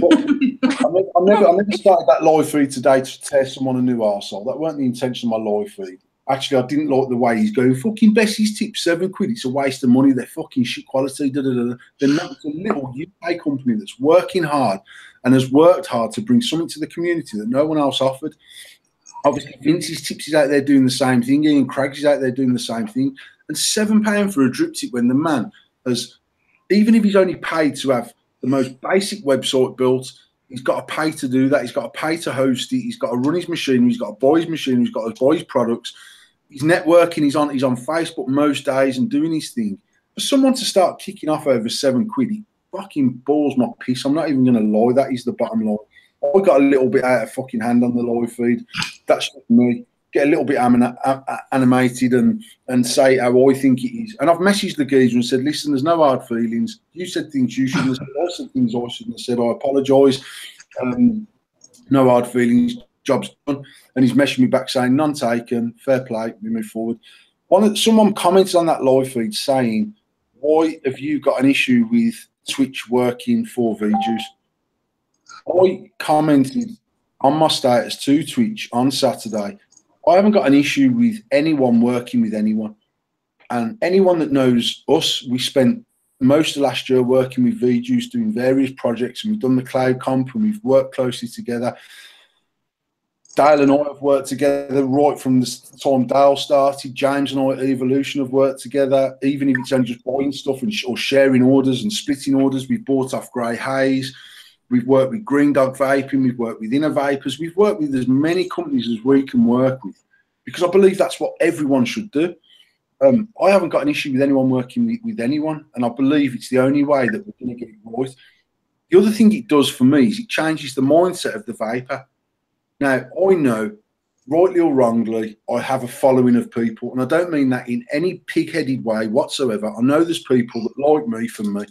But I never started that live feed today to tear someone a new arsehole. That weren't the intention of my live feed. Actually, I didn't like the way he's going. Fucking Bessie's tips £7. It's a waste of money. They're fucking shit quality. They're not. It's a little UK company that's working hard and has worked hard to bring something to the community that no one else offered. Obviously, Vince's tips is out there doing the same thing. Ian Craig's is out there doing the same thing. And £7 for a drip tip when the man has, even if he's only paid to have the most basic website built, he's got to pay to do that. He's got to pay to host it. He's got to run his machine. He's got to buy his machine. He's got to buy his products. He's networking. He's on Facebook most days and doing his thing. For someone to start kicking off over £7, it fucking balls my piss. I'm not even going to lie. That is the bottom line. I got a little bit out of fucking hand on the live feed. That's just me. Get a little bit animated and say how I think it is. And I've messaged the geezer and said, listen, there's no hard feelings. You said things you shouldn't have said. I said things I shouldn't have said. I apologise. No hard feelings. Job's done. And he's messaged me back saying, none taken. Fair play. We move forward. Someone commented on that live feed saying, why have you got an issue with Twitch working for VJs? I commented on my status to Twitch on Saturday. I haven't got an issue with anyone working with anyone. And anyone that knows us, we spent most of last year working with VJs, doing various projects, and we've done the cloud comp and we've worked closely together. Dale and I have worked together right from the time Dale started. James and I at Evolution have worked together, even if it's only just buying stuff or sharing orders and splitting orders. We've bought off Grey Haze. We've worked with Green Dog Vaping. We've worked with Innovapors. We've worked with as many companies as we can work with because I believe that's what everyone should do. I haven't got an issue with anyone working with anyone, and I believe it's the only way that we're going to get it right. The other thing it does for me is it changes the mindset of the vapor. Now, I know, rightly or wrongly, I have a following of people, and I don't mean that in any pig-headed way whatsoever. I know there's people that like me for me.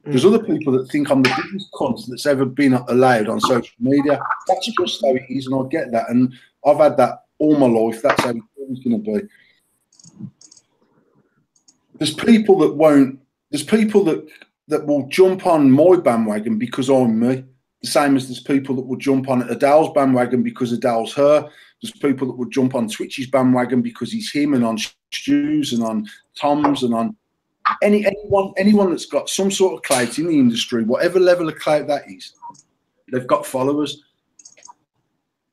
There's other people that think I'm the biggest cunt that's ever been allowed on social media. That's just how it is, and I get that. And I've had that all my life. That's how it's always going to be. There's people that won't. There's people that will jump on my bandwagon because I'm me. The same as there's people that will jump on Adele's bandwagon because Adele's her. There's people that will jump on Twitch's bandwagon because he's him, and on Stu's and on Tom's and on anyone that's got some sort of clout in the industry, whatever level of clout that is, they've got followers.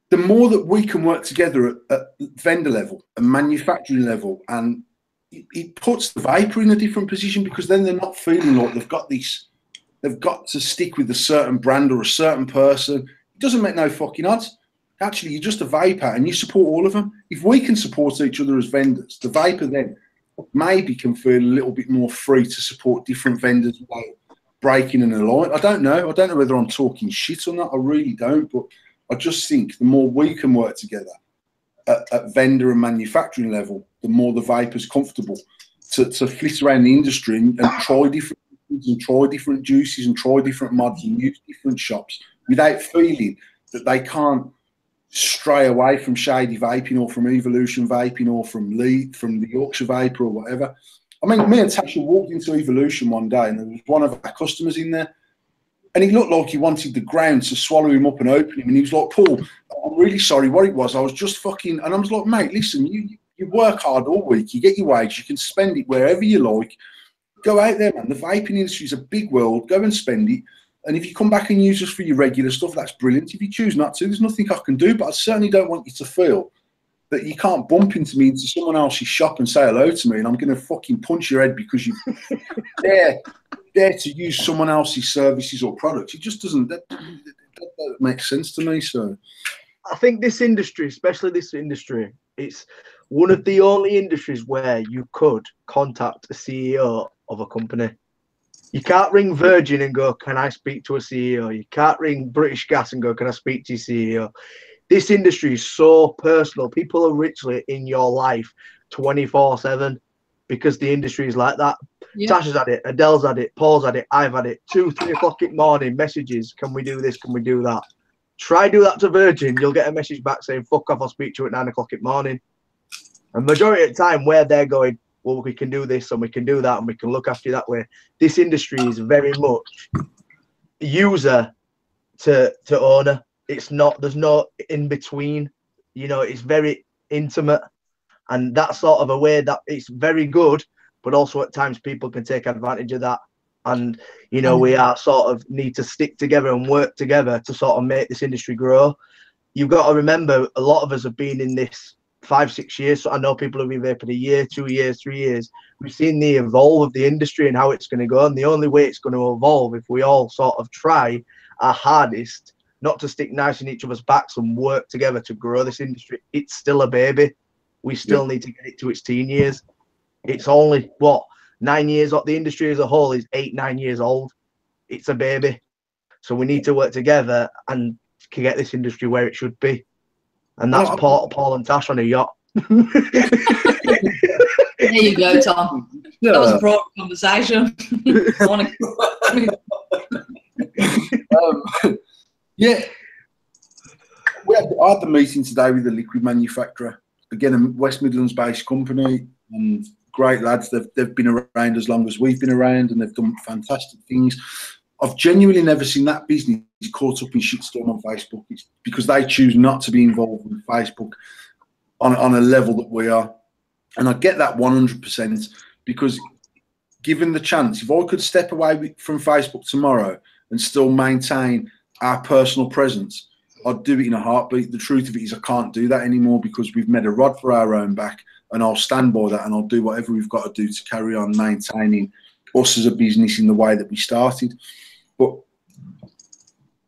The more that we can work together at vendor level and manufacturing level, and it puts the vapor in a different position because then they're not feeling like they've got to stick with a certain brand or a certain person. It doesn't make no fucking odds. Actually, you're just a vapor and you support all of them. If we can support each other as vendors, the vapor then maybe can feel a little bit more free to support different vendors without breaking an alliance. I don't know. I don't know whether I'm talking shit or not. I really don't. But I just think the more we can work together at vendor and manufacturing level, the more the vapor's comfortable to flit around the industry and try different foods and try different juices and try different mods and use different shops without feeling that they can't stray away from Shady Vaping or from Evolution Vaping or from the Yorkshire Vapor or whatever. I mean, me and Tasha walked into Evolution one day and there was one of our customers in there and he looked like he wanted the ground to swallow him up and open him. And he was like, Paul, I'm really sorry what it was. I was just fucking... And I was like, mate, listen, you work hard all week. You get your wage. You can spend it wherever you like. Go out there, man. The vaping industry is a big world. Go and spend it. And if you come back and use us for your regular stuff, that's brilliant. If you choose not to, there's nothing I can do. But I certainly don't want you to feel that you can't bump into me into someone else's shop and say hello to me and I'm going to fucking punch your head because you dare to use someone else's services or products. It just doesn't that make sense to me. So I think this industry, especially this industry, it's one of the only industries where you could contact a CEO of a company. You can't ring Virgin and go, can I speak to a CEO? You can't ring British Gas and go, can I speak to your CEO? This industry is so personal. People are literally in your life 24/7 because the industry is like that. Yeah. Tasha's had it, Adele's had it, Paul's had it, I've had it. 2, 3 o'clock in the morning, messages, can we do this, can we do that? Try do that to Virgin, you'll get a message back saying, fuck off, I'll speak to you at 9 o'clock in the morning. And majority of the time where they're going, well, we can do this and we can do that and we can look after you that way. This industry is very much user to owner. It's not, there's no in between, you know, it's very intimate. And that's sort of a way that it's very good, but also at times people can take advantage of that. And, you know, we are sort of need to stick together and work together to sort of make this industry grow. You've got to remember, a lot of us have been in this 5, 6 years. So I know people have been vaping a year, 2 years, 3 years. We've seen the evolve of the industry and how it's going to go. And the only way it's going to evolve, if we all sort of try our hardest not to stick nice in each other's backs and work together to grow this industry. It's still a baby. We still need to get it to its teen years. It's only, what, 9 years old. The industry as a whole is 8, 9 years old. It's a baby. So we need to work together and get this industry where it should be. And that's Paul and Tash on a yacht. There you go, Tom. Yeah. That was a broad conversation. Yeah. I had the meeting today with the liquid manufacturer. Again, a West Midlands-based company, and great lads. They've been around as long as we've been around, and they've done fantastic things. I've genuinely never seen that business caught up in shitstorm on Facebook. It's because they choose not to be involved with Facebook on a level that we are. And I get that 100%, because given the chance, if I could step away from Facebook tomorrow and still maintain our personal presence, I'd do it in a heartbeat. The truth of it is I can't do that anymore, because we've made a rod for our own back, and I'll stand by that, and I'll do whatever we've got to do to carry on maintaining us as a business in the way that we started. But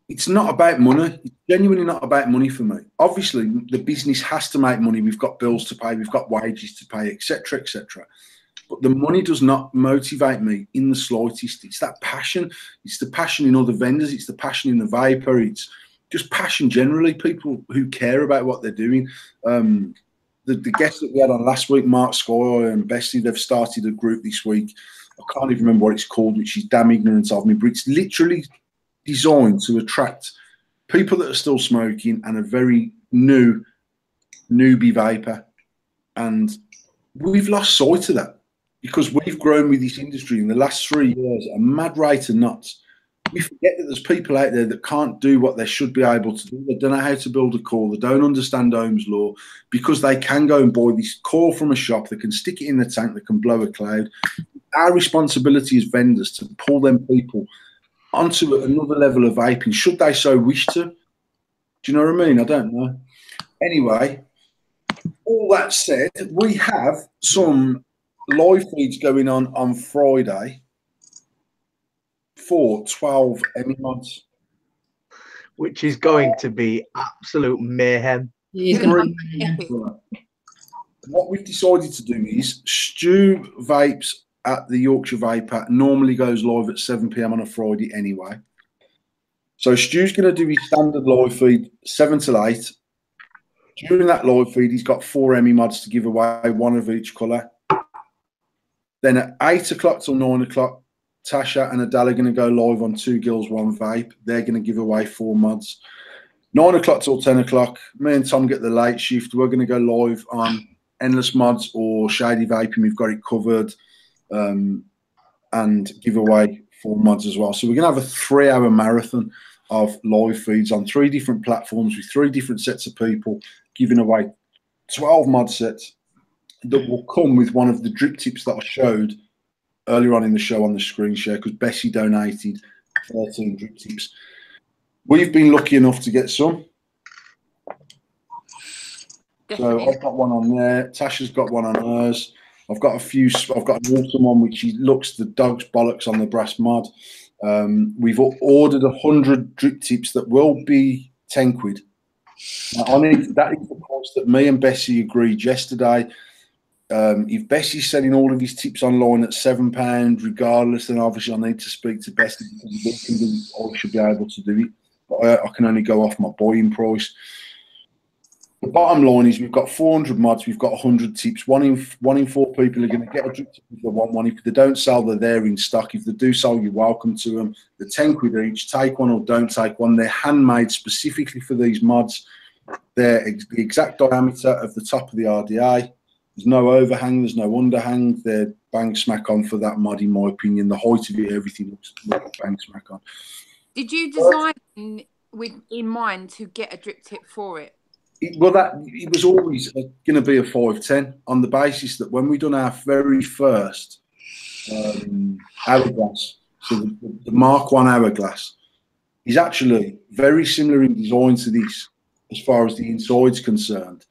it's not about money. It's genuinely not about money for me. Obviously, the business has to make money. We've got bills to pay. We've got wages to pay, etc., etc. But the money does not motivate me in the slightest. It's that passion. It's the passion in other vendors. It's the passion in the vapor. It's just passion generally. People who care about what they're doing. The guests that we had on last week, Mark Squire and Bessie, they've started a group this week. I can't even remember what it's called, which is damn ignorant of me, but it's literally designed to attract people that are still smoking and a very newbie vapor. And we've lost sight of that, because we've grown with this industry in the last 3 years at a mad rate of knots. We forget that there's people out there that can't do what they should be able to do. They don't know how to build a core. They don't understand Ohm's law, because they can go and buy this core from a shop. They can stick it in the tank. They can blow a cloud. Our responsibility as vendors to pull them people onto another level of vaping, should they so wish to. Do you know what I mean? I don't know. Anyway, all that said, we have some live feeds going on Friday for 12 Emmy mods, which is going to be absolute mayhem. what we've decided to do is Stu vapes at the Yorkshire Vapor normally goes live at 7 p.m. on a Friday anyway. So Stu's going to do his standard live feed 7 till 8. During that live feed, he's got 4 Emmy mods to give away, one of each colour. Then at 8 o'clock till 9 o'clock, Tasha and Adele are going to go live on 2 Gills, 1 Vape. They're going to give away 4 mods. 9 o'clock till 10 o'clock, me and Tom get the late shift. We're going to go live on Endless Mods or Shady Vaping. We've got it covered, and give away 4 mods as well. So we're going to have a 3-hour marathon of live feeds on 3 different platforms with 3 different sets of people giving away 12 mod sets that will come with one of the drip tips that I showed earlier on in the show on the screen share, because Bessie donated 13 drip tips. We've been lucky enough to get some. Definitely. So I've got one on there. Tasha's got one on hers. I've got a few. I've got an autumn one which looks the dog's bollocks on the brass mod. We've ordered 100 drip tips that will be 10 quid. Now, that is the price that me and Bessie agreed yesterday. If Bessie's selling all of his tips online at £7, regardless, then obviously I need to speak to Bessie because I should be able to do it. But I can only go off my buying price. The bottom line is we've got 400 mods, we've got 100 tips. One in 4 people are going to get a drip tip if they want one. If they don't sell, they're there in stock. If they do sell, you're welcome to them. They're 10 quid each. Take one or don't take one. They're handmade specifically for these mods. They're the exact diameter of the top of the RDA. There's no overhang, there's no underhang. They're bang smack on for that mod, in my opinion. The height of it, everything looks bang smack on. Did you design with in mind to get a drip tip for it? It was always going to be a 510 on the basis that when we done our very first hourglass, so the Mark 1 hourglass is actually very similar in design to this as far as the inside's concerned.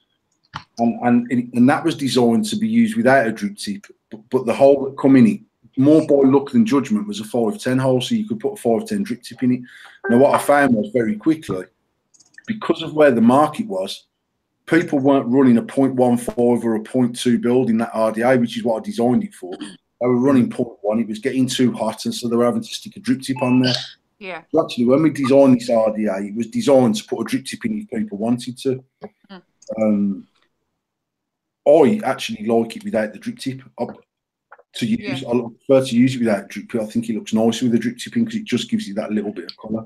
And that was designed to be used without a drip tip, but the hole that come in it, more by luck than judgment, was a 510 hole, so you could put a 510 drip tip in it. Now, what I found was very quickly, because of where the market was, people weren't running a 0.15 or a 0.2 build in that RDA, which is what I designed it for. They were running 0.1. It was getting too hot, and so they were having to stick a drip tip on there. Yeah. So actually, when we designed this RDA, it was designed to put a drip tip in if people wanted to. I actually like it without the drip tip. I prefer to use it without drip tip. I think it looks nicer with the drip tip in because it just gives you that little bit of colour.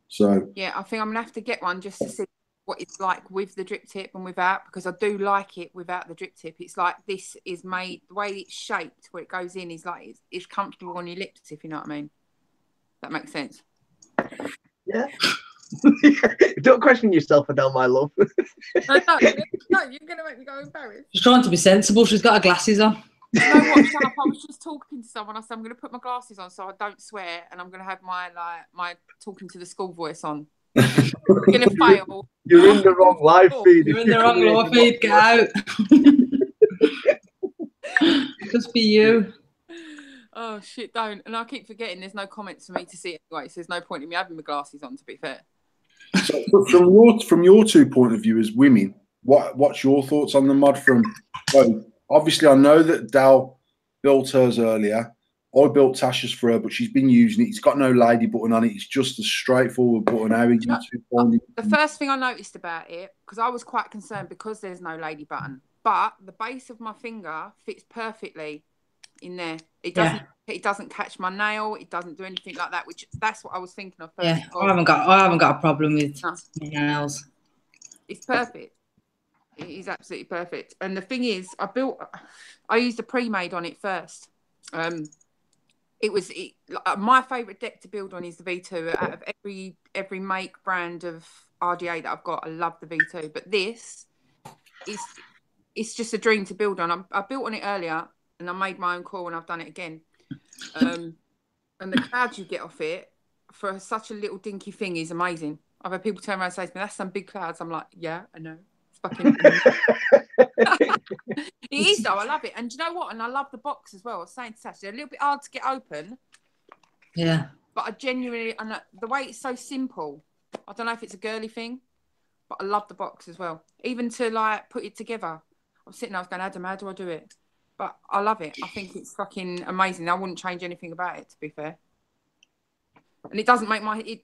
So yeah, I think I'm gonna have to get one just to see what it's like with the drip tip and without, because I do like it without the drip tip. It's like this is made, the way it's shaped, where it goes in is like it's comfortable on your lips, if you know what I mean. That makes sense. Yeah. Don't question yourself, Adele, my love. No, you're gonna make me go embarrassed. She's trying to be sensible. She's got her glasses on. You know what, shut up. I was just talking to someone. I said I'm going to put my glasses on so I don't swear, and I'm going to have my talking to the school voice on. I'm going to fail. You're in the wrong live feed. You're in the wrong live feed. Get out. Just be you. Oh shit! Don't. And I keep forgetting. There's no comments for me to see it anyway, so there's no point in me having my glasses on. To be fair. So from your 2 point of view as women, what's your thoughts on the mod? So obviously, I know that Dal built hers earlier. I built Tasha's for her, but she's been using it. It's got no lady button on it. It's just a straightforward button. How would you find it? The first thing I noticed about it, because I was quite concerned because there's no lady button, but the base of my finger fits perfectly in there. It doesn't. Yeah. It doesn't catch my nail. It doesn't do anything like that. That's what I was thinking of first. Yeah, I haven't got a problem with nails. It's perfect. It is absolutely perfect. And the thing is, I used a pre-made on it first. My favourite deck to build on is the V2. Out of every make brand of RDA that I've got, I love the V2. But this it's just a dream to build on. I built on it earlier and I made my own coil and I've done it again. And the clouds you get off it for such a little dinky thing is amazing. I've had people turn around and say to me, "That's some big clouds." I'm like, "Yeah, I know. It's fucking." It is though. I love it, and do you know what? And I love the box as well. I was saying to Sash, they're a little bit hard to get open. Yeah. But I genuinely, and the way it's so simple. I don't know if it's a girly thing, but I love the box as well. Even to like put it together. was sitting there, I was going, Adam, how do I do it? But I love it. I think it's fucking amazing. I wouldn't change anything about it, to be fair. And it doesn't make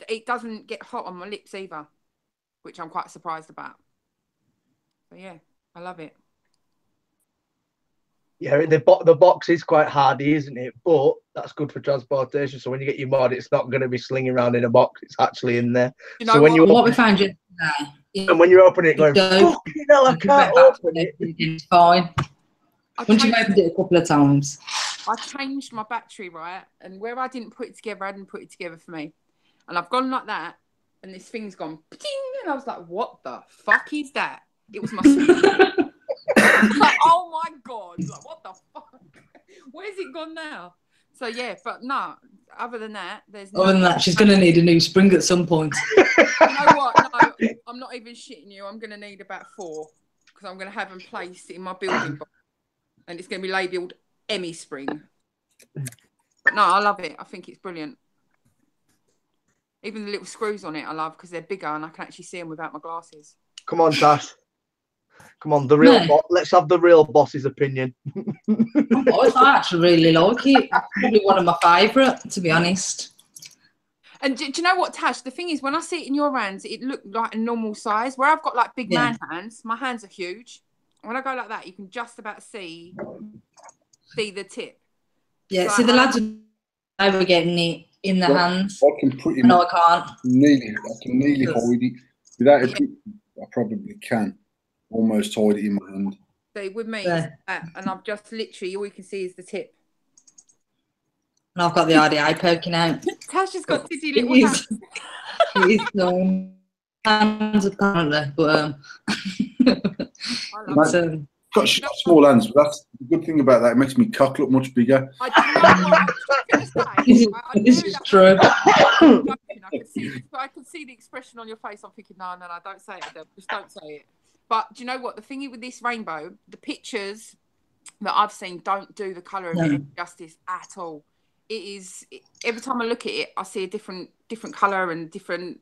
it doesn't get hot on my lips either, which I'm quite surprised about. So yeah, I love it. Yeah, the box is quite hardy, isn't it? But that's good for transportation. So when you get your mod, it's not going to be slinging around in a box. It's actually in there. You know so when what we found yesterday, and when you're opening it, going, fucking hell, I can't open it. It's fine. Once you've opened it a couple of times. I changed my battery, right? And where I didn't put it together, I didn't put it together for me. And I've gone like that, and this thing's gone, ding, and I was like, what the fuck is that? It was my I was like, oh my God, like, what the fuck? Where's it gone now? So yeah, but no, other than that, other than that, she's going to need a new spring at some point. You know what? No, I'm not even shitting you. I'm going to need about 4 because I'm going to have them placed in my building box. And it's going to be labelled Emmy Spring. But no, I love it. I think it's brilliant. Even the little screws on it I love because they're bigger and I can actually see them without my glasses. Come on, Tash. Come on, the real let's have the real boss's opinion. I actually really like it. It's probably one of my favourite, to be honest. And do you know what, Tash? The thing is, when I see it in your hands, it looked like a normal size. Where I've got like big man hands, my hands are huge. When I go like that, you can just about see the tip. Yeah, so the lads were getting it in the hands. I can pretty much I can nearly hold it. Without a grip, I probably can almost hold it in my hand. So with me, it's that, and I've just literally, all you can see is the tip. And I've got the RDA poking out. Tash has got titty little hands. It is hands apparently, but got small hands, but that's the good thing about that. It makes me cock look much bigger. This is true. I can see the expression on your face. I'm thinking, no, don't say it. Just don't say it. But do you know what? The thing with this rainbow, the pictures that I've seen don't do the colour of it justice at all. It is, every time I look at it, I see a different colour and different.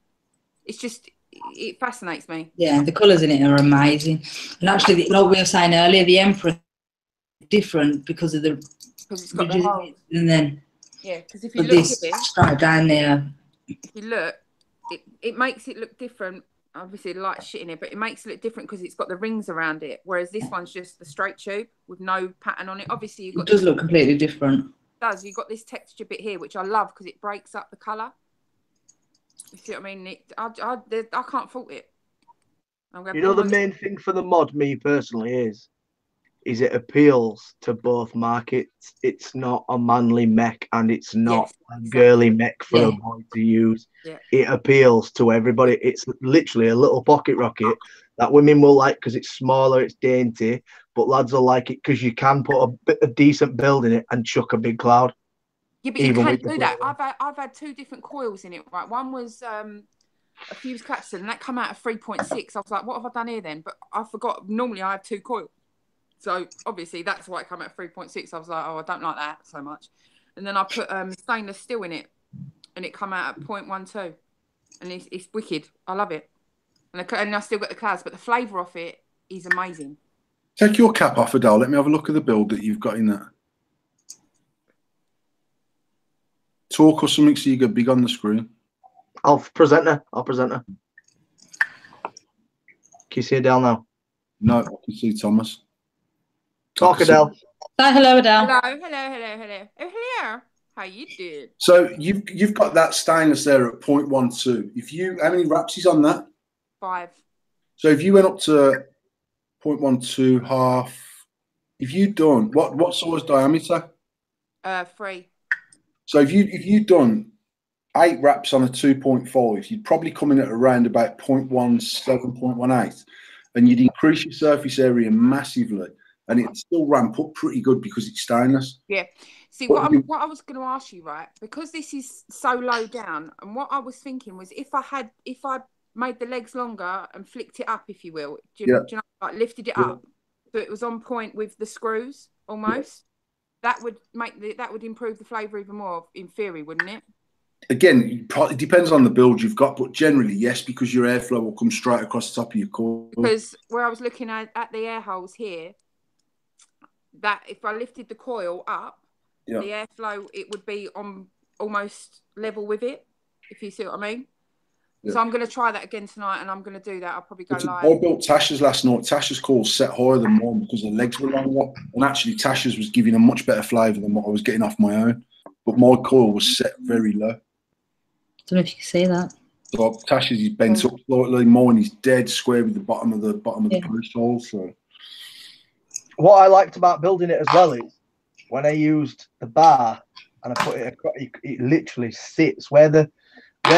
It's just, it fascinates me. Yeah, the colours in it are amazing. And actually, like we were saying earlier, the Emperor is different because of it's got the holes. And then because if you look at it, straight down there. If you look, it makes it look different. Obviously, the light's shit in it, but it makes it look different because it's got the rings around it. Whereas this one's just the straight tube with no pattern on it. Obviously, you've got. It does look completely different. It does. You've got this texture bit here, which I love because it breaks up the colour. You see what I mean? I can't fault it. You know, the main thing for the mod, me personally, is it appeals to both markets. It's not a manly mech and it's not a girly mech for a boy to use. Yeah. It appeals to everybody. It's literally a little pocket rocket that women will like because it's smaller, it's dainty, but lads will like it because you can put a decent build in it and chuck a big cloud. Yeah, but you can't do that. I've had 2 different coils in it, right? One was a fused Claxton and that come out at 3.6. I was like, what have I done here then? But I forgot, normally I have 2 coils. So obviously that's why it came out at 3.6. I was like, oh, I don't like that so much. And then I put stainless steel in it and it come out at 0.12. And it's wicked. I love it. And I still got the clouds, but the flavour of it is amazing. Take your cap off, Adele. Let me have a look at the build that you've got in there. Talk or something so you go big on the screen. I'll present her. Can you see Adele now? No, I can see Thomas. Talk, Adele. Say hello, Adele. Hello. Oh, hello. How you doing? So you've got that stainless there at 0.12. How many wraps is on that? 5. So if you went up to 0.12 half, if you done what size diameter? 3. So if you'd done 8 wraps on a 2.5, you'd probably come in at around about 0.17, 0.18, and you'd increase your surface area massively, and it'd still ramp up pretty good because it's stainless. Yeah. See, what I was going to ask you, right? Because this is so low down, and what I was thinking was if I made the legs longer and flicked it up, if you will, do you know, like lifted it up, so it was on point with the screws almost. That would improve the flavour even more, in theory, wouldn't it? Again, it depends on the build you've got, but generally, yes, because your airflow will come straight across the top of your coil. Because where I was looking at the air holes here, that if I lifted the coil up, Yeah. the airflow, it would be on almost level with it, if you see what I mean. Yeah. So I'm going to try that again tonight, and I'm going to do that. I'll probably go live. I built Tasha's last night. Tasha's coil set higher than mine because the legs were longer, and actually Tasha's was giving a much better flavour than what I was getting off my own. But my coil was set very low. Don't know if you can see that. So Tasha's is bent up slightly. Mine is dead square with the bottom of the post hole. So what I liked about building it as well is when I used the bar and I put it across, it literally sits where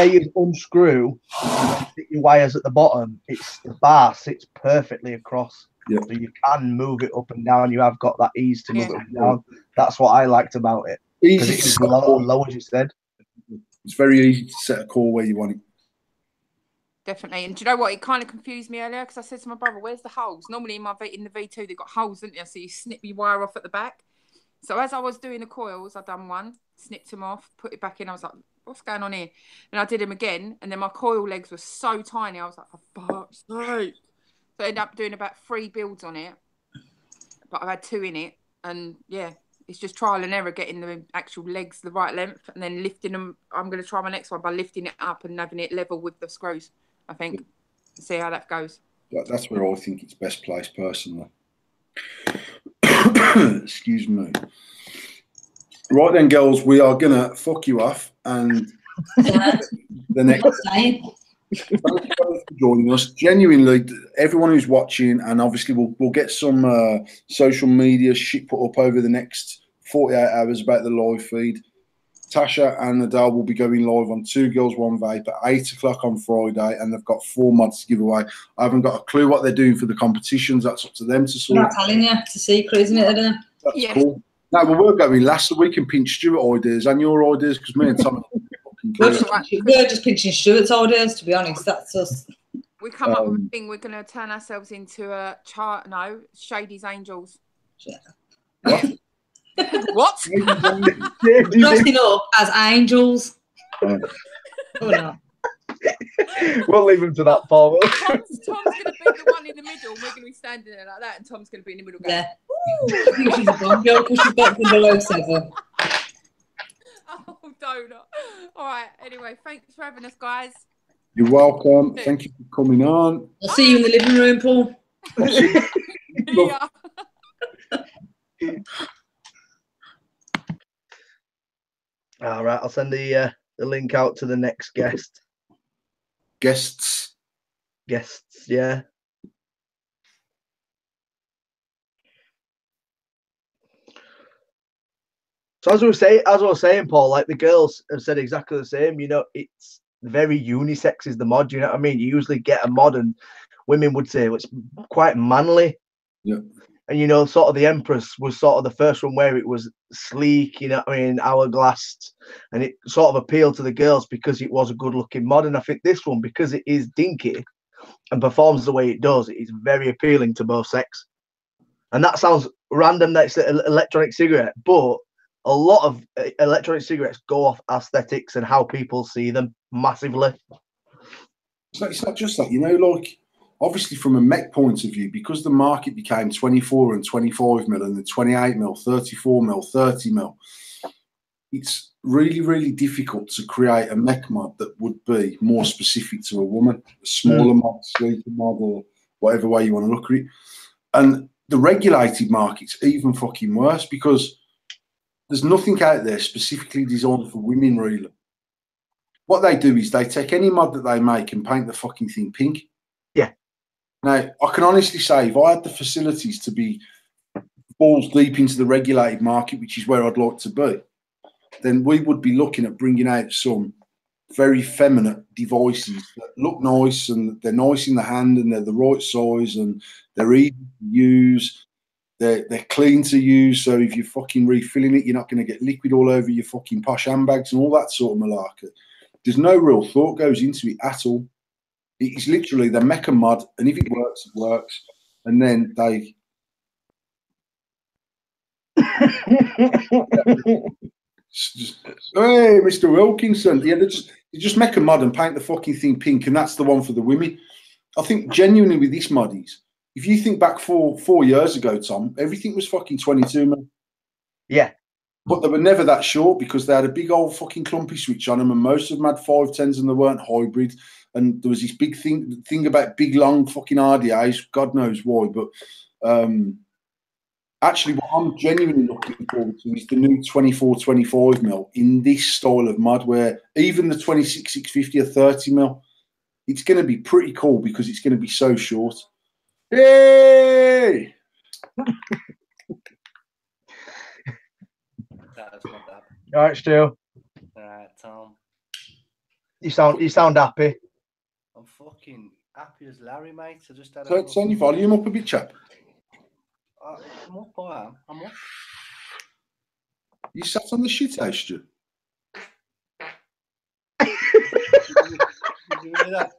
you unscrew and stick your wires at the bottom. It's the bar sits perfectly across, yeah. so you can move it up and down. You have got that ease to move it up and down. That's what I liked about it. Easy it's low, as you said. It's very easy to set a coil where you want it. Definitely. And do you know what? It kind of confused me earlier because I said to my brother, where's the holes? Normally in the V2, they've got holes, don't you? So you snip your wire off at the back. So as I was doing the coils, I done one, snipped them off, put it back in. I was like, what's going on here? And I did them again. And then my coil legs were so tiny. I was like, for fuck's sake. So I ended up doing about 3 builds on it. But I had 2 in it. And yeah, it's just trial and error getting the actual legs the right length and then lifting them. I'm going to try my next one by lifting it up and having it level with the screws, I think. See how that goes. That's where I think it's best placed personally. Excuse me. Right then, girls, we are going to fuck you off. And the next... Thank you for joining us. Genuinely, everyone who's watching, and obviously we'll get some social media shit put up over the next 48 hours about the live feed. Tasha and Adele will be going live on 2 Girls One Vape at 8 o'clock on Friday, and they've got 4 mods to give away. I haven't got a clue what they're doing for the competitions. That's up to them to sort. I'm not telling you. It's a secret, isn't it? That's cool. No, we were going last week and pinch Stuart ideas and your ideas because me and Tom. We're just pinching Stuart's ideas, to be honest. That's us. We come up with a thing. We're going to turn ourselves into a Shady's Angels. Yeah. What? Dressing up as angels. Oh no. We'll leave him to that, Paul. Tom's going to be the one in the middle. We're going to be standing there like that, and Tom's going to be in the middle. Going, yeah. I think she's a bomb girl because she's got from below 7. Oh, donut. All right. Anyway, thanks for having us, guys. You're welcome. Thank you for coming on. I'll see you in the living room, Paul. Yeah. All right, I'll send the link out to the next guest. Guests, yeah. So as I was saying, Paul, like the girls have said exactly the same. You know, it's very unisex is the mod. You know what I mean? You usually get a mod, and women would say it's quite manly. Yeah. And you know, sort of the Empress was sort of the first one where it was sleek. You know what I mean? Hourglassed, and it sort of appealed to the girls because it was a good-looking mod. And I think this one, because it is dinky and performs the way it does, it is very appealing to both sex. And that sounds random. That's an electronic cigarette, but a lot of electronic cigarettes go off aesthetics and how people see them massively. It's not just that, you know, like obviously from a mech point of view, because the market became 24 and 25 mil and then 28 mil, 34 mil, 30 mil, it's really, really difficult to create a mech mod that would be more specific to a woman, a smaller mod, sleeker mod, or whatever way you want to look at it. And the regulated market's even fucking worse because there's nothing out there specifically designed for women, really. What they do is they take any mod that they make and paint the fucking thing pink. Yeah. Now, I can honestly say, if I had the facilities to be balls deep into the regulated market, which is where I'd like to be, then we would be looking at bringing out some very feminine devices that look nice and they're nice in the hand and they're the right size and they're easy to use. They're clean to use, so if you're fucking refilling it, you're not going to get liquid all over your fucking posh handbags and all that sort of malarkey. There's no real thought goes into it at all. It's literally the mecha mod, and if it works, it works. And then they... hey, Mr. Wilkinson. Yeah, they just make a mod and paint the fucking thing pink, and that's the one for the women. I think genuinely with this mod is if you think back 4 years ago, Tom, everything was fucking 22 mil. Yeah. But they were never that short because they had a big old fucking clumpy switch on them, and most of them had 510s and they weren't hybrid. And there was this big thing about big long fucking RDAs. God knows why, but actually, what I'm genuinely looking forward to is the new 24-25 mil in this style of mod, where even the 26-650 or 30 mil, it's going to be pretty cool because it's going to be so short. Hey! That's not that. All right, Stu. All right, Tom. You sound happy. I'm fucking happy as Larry, mate. I just had Turn your volume up a bit, chap. I'm up, I am. I'm up. You sat on the shit house, Stu. Did you hear that?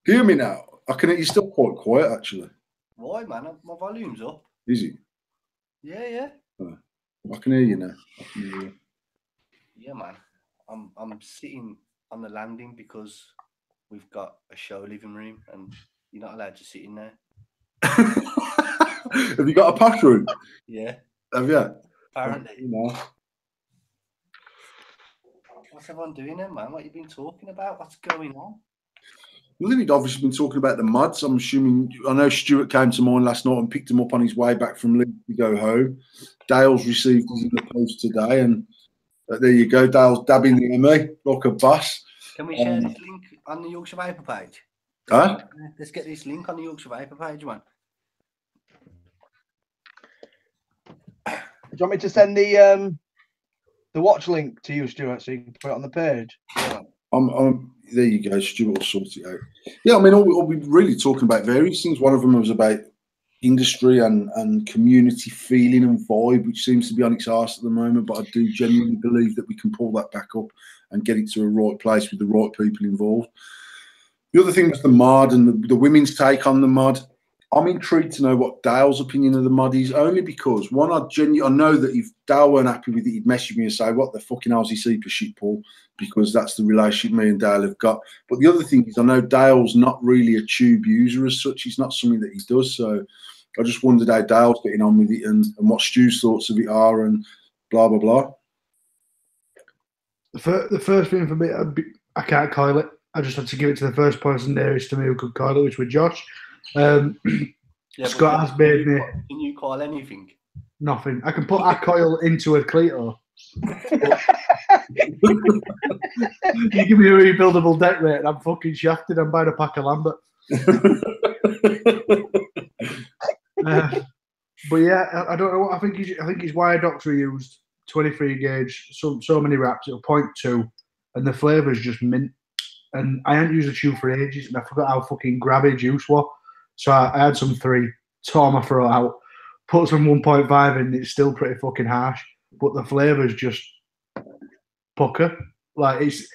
Hear me now. I can hear you still quite quiet, actually. Why, man? My volume's up. Is it? Yeah. Oh, I can hear you now. I can hear you. Yeah, man. I'm sitting on the landing because we've got a show living room and you're not allowed to sit in there. Have you got a pack room? Yeah. Have you? Apparently. No. What's everyone doing then, man? What you been talking about? What's going on? Well, we've obviously been talking about the mods. I'm assuming, I know Stuart came to mine last night and picked him up on his way back from Leeds to go home. Dale's received his in the post today, and there you go. Dale's dabbing the ME like a boss. Can we share this link on the Yorkshire Vapor page? Huh? Let's get this link on the Yorkshire Vapor page, man. Do you want me to send the watch link to you, Stuart, so you can put it on the page? Yeah. There you go. Stuart will sort it out. Yeah, I mean, all we're really talking about various things. One of them was about industry and community feeling and vibe, which seems to be on its arse at the moment. But I do genuinely believe that we can pull that back up and get it to a right place with the right people involved. The other thing was the mod and the women's take on the mod. I'm intrigued to know what Dale's opinion of the mod is, only because, one, I know that if Dale weren't happy with it, he'd message me and say, what the fucking hell's he see for shit, Paul? Because that's the relationship me and Dale have got. But the other thing is, I know Dale's not really a tube user as such. It's not something that he does. So I just wondered how Dale's getting on with it and what Stu's thoughts of it are and blah, blah, blah. The first thing for me, I can't coil it. I just had to give it to the first person nearest to me who could coil it, which was Josh. Yeah, Scott has made me. Can you coil anything? Nothing. I can put a coil into a Cleto. You give me a rebuildable deck rate, and I'm fucking shafted. I'm buying a pack of Lambert. But yeah, I don't know what I think. I think his wire doctor used 23 gauge, so many wraps. It'll 0.2, and the flavour's just mint. And I hadn't used a tube for ages, and I forgot how fucking grabby juice was. So I had some 3, tore my throat out, put some 1.5 in. It's still pretty fucking harsh, but the flavour's just pucker. Like, it's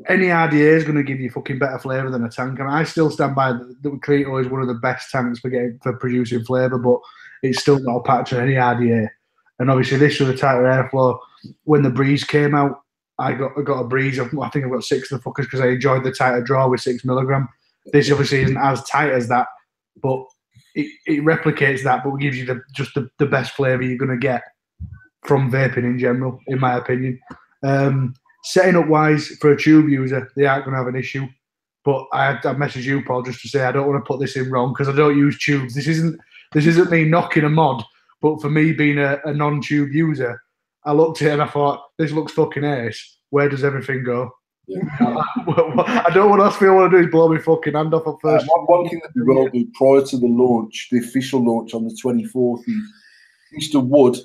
any RDA is going to give you fucking better flavour than a tank. And I still stand by that Cleto is one of the best tanks for producing flavour, but it's still not a patch on any RDA. And obviously this with the tighter airflow, when the breeze came out, I got a breeze. I think I've got 6 of the fuckers because I enjoyed the tighter draw with 6 milligram. This obviously isn't as tight as that, but it replicates that, but gives you the best flavour you're going to get from vaping in general, in my opinion. Setting up wise for a tube user, they aren't going to have an issue. But I messaged you, Paul, just to say I don't want to put this in wrong because I don't use tubes. This isn't me knocking a mod, but for me being a non-tube user, I looked at it and I thought, this looks fucking ace. Where does everything go? Yeah. I don't want us to want to do is blow my fucking hand off at first. One thing that we will do prior to the launch, the official launch on the 24th, is Mr. Wood.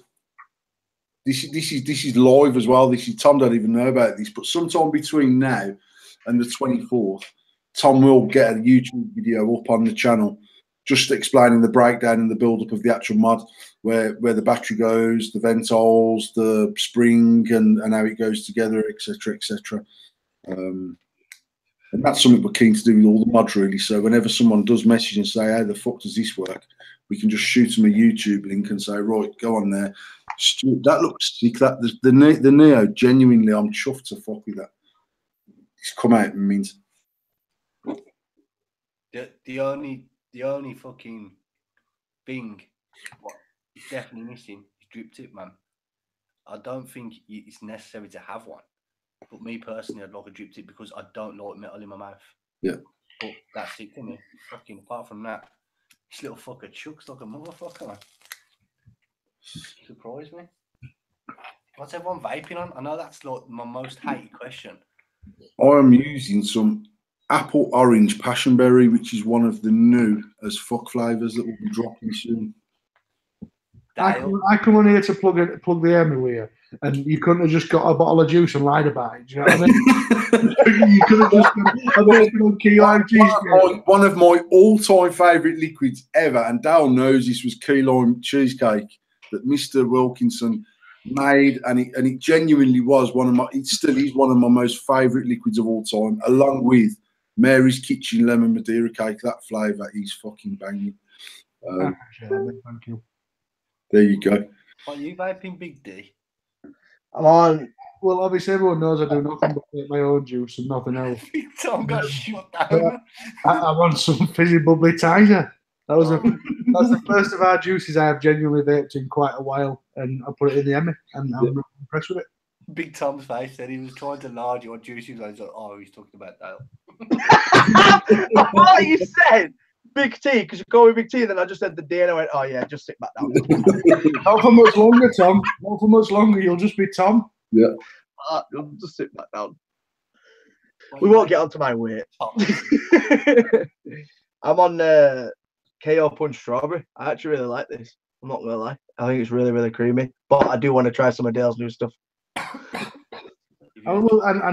This is live as well. Tom don't even know about this, but sometime between now and the 24th, Tom will get a YouTube video up on the channel just explaining the breakdown and the build-up of the actual mod, where the battery goes, the vent holes, the spring, and how it goes together, etc., etc. And that's something we're keen to do with all the mods, really. So whenever someone does message and say, how the fuck does this work, we can just shoot them a YouTube link and say, right, go on there. That looks sick. That the Neo, genuinely, I'm chuffed to fuck with that. It's come out and means the only fucking thing, what is definitely missing is drip tip, man. I don't think it's necessary to have one. But me personally, I'd like a drip tip because I don't like metal in my mouth. Yeah. But that's it for me. Fucking apart from that, this little fucker chucks like a motherfucker, man. Surprise me. What's everyone vaping on? I know that's like my most hated question. I'm using some apple orange passionberry, which is one of the new as fuck flavours that will be dropping soon. I come on here to plug the air with you, and you couldn't have just got a bottle of juice and lied about it. Do you know what I mean? You could have just got key lime cheesecake. One of my all-time favourite liquids ever, and Dale knows this, was key lime cheesecake that Mr. Wilkinson made, and it genuinely was it still is one of my most favourite liquids of all time, along with Mary's Kitchen lemon Madeira cake. That flavour is fucking banging. Thank you. There you go. Are you vaping, Big D? I'm on. Well, obviously everyone knows I do nothing but make my own juice and nothing else. Big Tom got shut down. I'm on some fizzy bubbly tiger. That's the first of our juices I have genuinely vaped in quite a while, and I put it in the Emmy, and I'm really impressed with it. Big Tom's face said he was trying to large your juices. I was like, oh, he's talking about Dale. I thought you said Big T, because you called me Big T, and then I just said the D, and I went, oh yeah, just sit back down. Not for much longer, Tom. Not for much longer. You'll just be Tom. Yeah. You'll just sit back down. We won't get onto my weight. I'm on KO Punch Strawberry. I actually really like this. I'm not gonna lie. I think it's really, really creamy. But I do want to try some of Dale's new stuff. I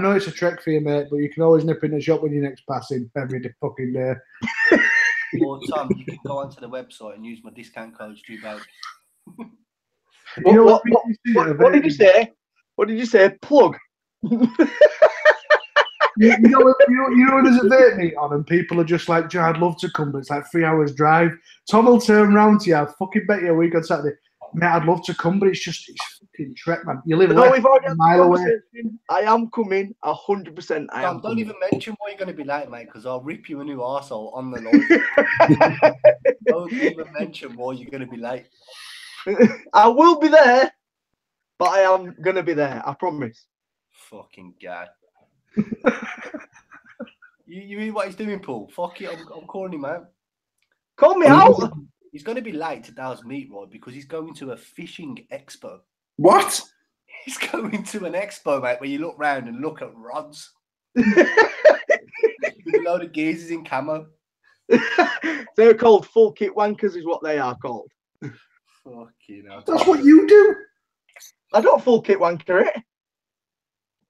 know it's a trek for you, mate, but you can always nip in the shop when you're next passing every fucking day. Or Tom, you can go onto the website and use my discount code StewBag. What did you say? What did you say? Plug. You know when there's a vape meet on and people are just like, I'd love to come, but it's like 3 hours drive. Tom will turn round to you. I fucking bet you a week on Saturday, mate, I'd love to come, but it's fucking trek, man. You live a mile away. I am coming 100%. Tom, don't even mention why you're going to be late, mate, because I'll rip you a new arsehole on the line. Don't even mention why you're going to be late. I will be there, but I am going to be there. I promise. Fucking guy. You hear what he's doing, Paul? Fuck it, I'm calling him out. Call me out. He's going to be late to Dale's meet, right? Because he's going to a fishing expo. What? He's going to an expo, mate, where you look round and look at rods. With a load of geezers in camo. They're called full kit wankers, is what they are called. Fucking hell. That's what you do. I don't full kit wanker it.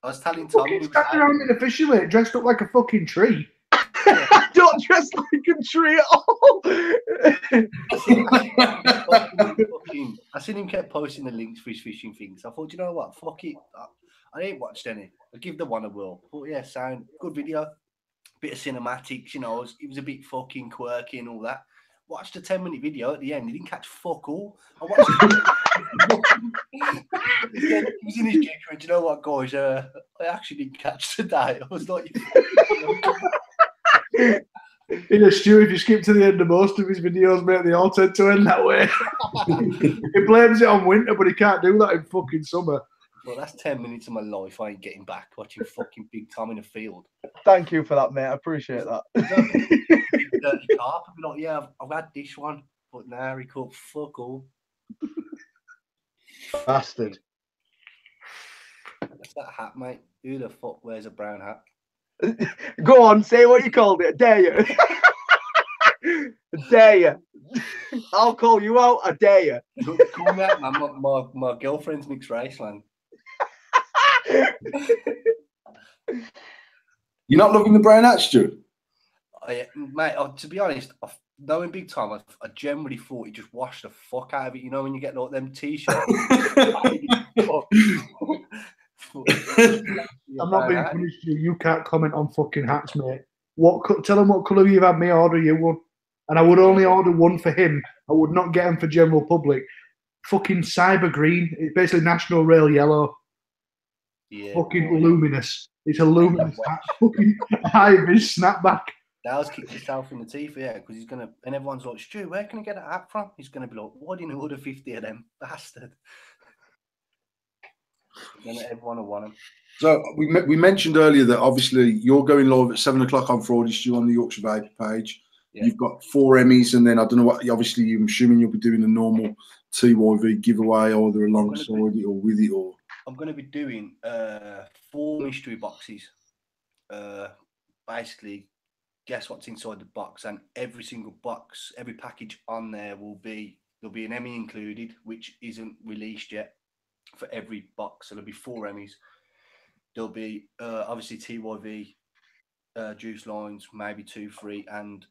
I was telling Tom. Fucking standing around in a fishing lake dressed up like a fucking tree. I don't dress like a tree at all. I seen him kept posting the links for his fishing things. I thought, you know what? Fuck it. I ain't watched any. I'll give the one a whirl. But yeah, sound good video. Bit of cinematics, you know. It was a bit fucking quirky and all that. Watched a 10-minute video at the end. He didn't catch fuck all. I watched it. He was in his gig and, you know what, guys? I actually didn't catch today. I was like, Stu, if you skip to the end of most of his videos, mate, they all tend to end that way. He blames it on winter, but he can't do that in fucking summer. Well, that's 10 minutes of my life. I ain't getting back watching fucking Big Tom in a field. Thank you for that, mate. I appreciate that. Dirty carp. I'd be like, yeah, I've had this one, but now he caught fuck all. Bastard. That's that hat, mate. Who the fuck wears a brown hat? Go on, say what you called it. I dare you. I dare you. I'll call you out. I dare you. Call me out, man. My girlfriend's mixed race, man. You're not loving the brown hat, Stu? Mate, to be honest, knowing Big Tom, I generally thought he just washed the fuck out of it. You know when you get like them t-shirts. I'm not being punished. You can't comment on fucking hats, mate. Tell him what colour you've had me order you one, and I would only order one for him. I would not get them for general public. Fucking cyber green. It's basically National Rail yellow. Yeah. Fucking luminous. It's a luminous hat. Fucking high vis snapback. Dale's kicked himself in the teeth, yeah, because he's gonna, and everyone's like, Stu, where can I get that hat from? He's gonna be like, why didn't you order 50 of them, bastard? Then everyone will want them. So we mentioned earlier that obviously you're going live at 7 o'clock on Friday, Stu, on the Yorkshire Vapor page. Yeah. You've got 4 Emmys, and then I don't know what. Obviously, I'm assuming you'll be doing a normal TYV giveaway, either alongside it or with it, or. I'm going to be doing 4 mystery boxes. Basically, guess what's inside the box, and every single box, every package on there there'll be an Emmy included, which isn't released yet for every box. So there'll be 4 Emmys. There'll be obviously TYV juice lines, maybe 2, 3, and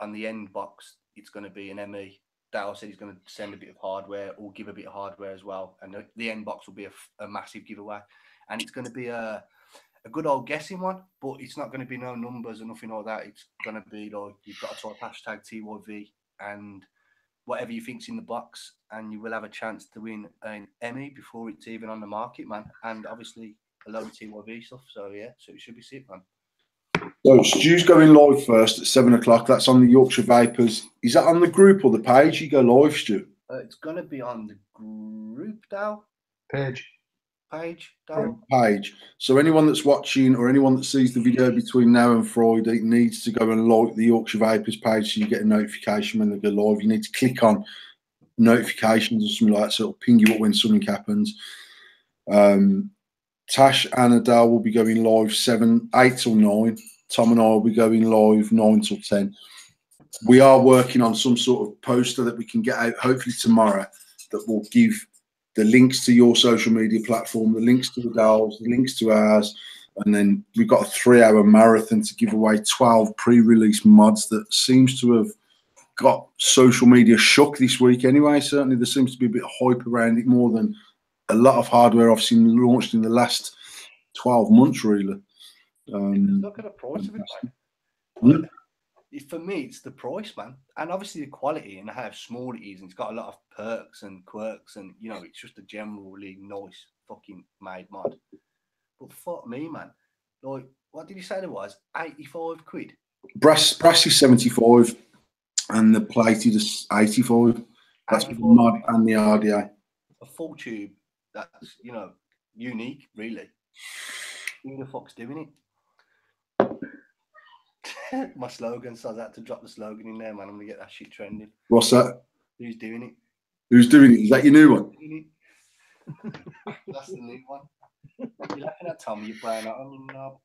on the end box it's going to be an Emmy. Dale said he's going to send a bit of hardware or give a bit of hardware as well, and the end box will be a massive giveaway, and it's going to be a good old guessing one, but it's not going to be no numbers or nothing like that. It's going to be like you've got to type hashtag TYV and whatever you think's in the box, and you will have a chance to win an Emmy before it's even on the market, man. And obviously a load of TYV stuff. So yeah, so it should be sick, man. So Stu's going live first at 7 o'clock. That's on the Yorkshire Vapors. Is that on the group or the page? You go live, Stu? It's going to be on the group, Dale. Page. Dale. Page. So anyone that's watching or anyone that sees the video between now and Friday needs to go and like the Yorkshire Vapors page so you get a notification when they go live. You need to click on notifications or something like that so it'll ping you up when something happens. Tash and Adele will be going live 8 till 9. Tom and I will be going live 9 till 10. We are working on some sort of poster that we can get out hopefully tomorrow that will give the links to your social media platform, the links to Adele's, the links to ours, and then we've got a 3-hour marathon to give away 12 pre-release mods that seems to have got social media shook this week anyway. Certainly there seems to be a bit of hype around it, more than a lot of hardware I've seen launched in the last 12 months, really. Look at the price of it, man. For me, it's the price, man. And obviously the quality and how small it is. And it's got a lot of perks and quirks. And, you know, it's just a generally nice fucking made mod. But fuck me, man. Like, what did you say there was? 85 quid? Brass is 75 and the plated is 85. That's the mod and the RDA. A full tube that's, you know, unique, really. Who the fuck's doing it? My slogan, so I had to drop the slogan in there, man. I'm gonna get that shit trending. What's that? Who's doing it? Who's doing it? Is that your new one? That's the new one. You're laughing at Tommy, you're playing out on your knob.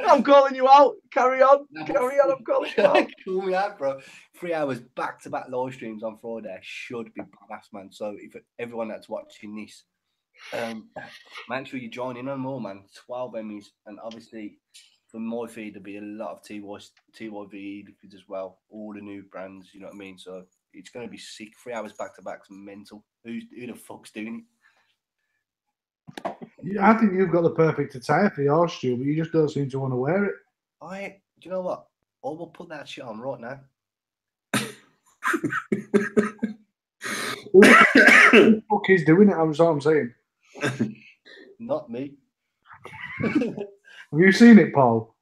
I'm calling you out. Carry on. Carry on. I'm calling you out. Call me out, bro. 3 hours back-to-back live streams on Friday should be badass, man. So if everyone that's watching this, make sure you join in on more, man. 12 Emmys, and obviously from my feed there'll be a lot of TYV liquids as well. All the new brands, you know what I mean? So it's going to be sick. 3 hours back-to-back's mental. Who the fuck's doing it? Yeah, I think you've got the perfect attire for your Stu, but you just don't seem to want to wear it. Do you know what? I will put that shit on right now. Who the fuck is doing it? That's what I'm saying. Not me. Have you seen it, Paul?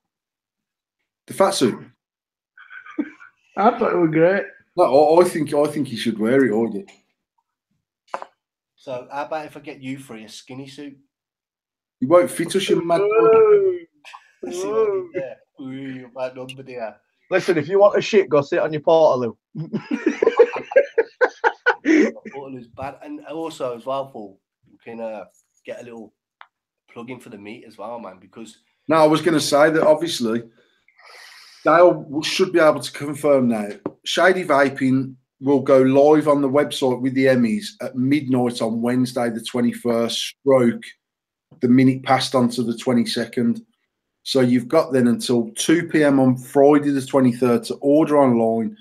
The fat suit. I thought it was great. No, I think you should wear it, or you? So how about if I get you for a skinny suit? You won't fit us, you mad. See what I did there? Ooh, you bad number there. Listen, if you want a shit, go sit on your Portaloo. Portaloo's bad, and also as well, Paul, you can get a little plug in for the meat as well, man. Because now I was going to say that obviously Dale should be able to confirm now. Shady Vaping will go live on the website with the Emmys at midnight on Wednesday, the 21st. Stroke the minute passed on to the 22nd. So you've got then until 2 p.m. on Friday the 23rd to order online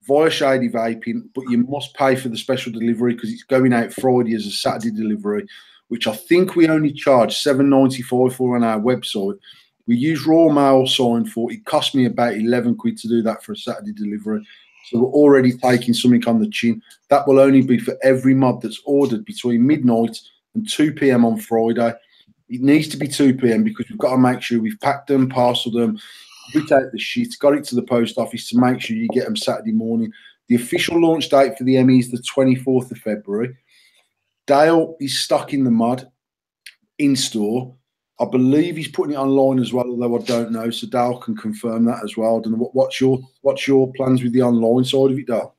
via Shady Vaping, but you must pay for the special delivery because it's going out Friday as a Saturday delivery, which I think we only charge $7.95 for on our website. We use raw mail sign for it. Cost me about 11 quid to do that for a Saturday delivery. So we're already taking something on the chin. That will only be for every mod that's ordered between midnight and 2 p.m. on Friday. It needs to be 2 p.m. because we've got to make sure we've packed them, parceled them, bit out the shit, got it to the post office to make sure you get them Saturday morning. The official launch date for the Emmy is the 24th of February. Dale is stuck in the mud in store. I believe he's putting it online as well, although I don't know. So Dale can confirm that as well. I don't know what's your plans with the online side of it, Dale?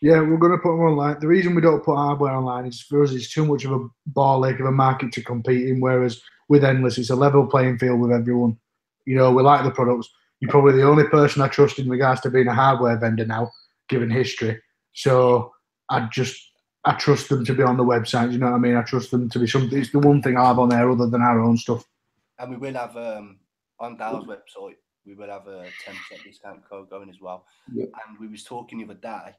Yeah, we're going to put them online. The reason we don't put hardware online is for us, it's too much of a ball ache of a market to compete in. Whereas with Endless, it's a level playing field with everyone. You know, we like the products. You're probably the only person I trust in regards to being a hardware vendor now, given history. So I trust them to be on the website. You know what I mean? I trust them to be something. It's the one thing I have on there other than our own stuff. And we will have on Dale's website, we will have a 10% discount code going as well. Yep. And we was talking the other day.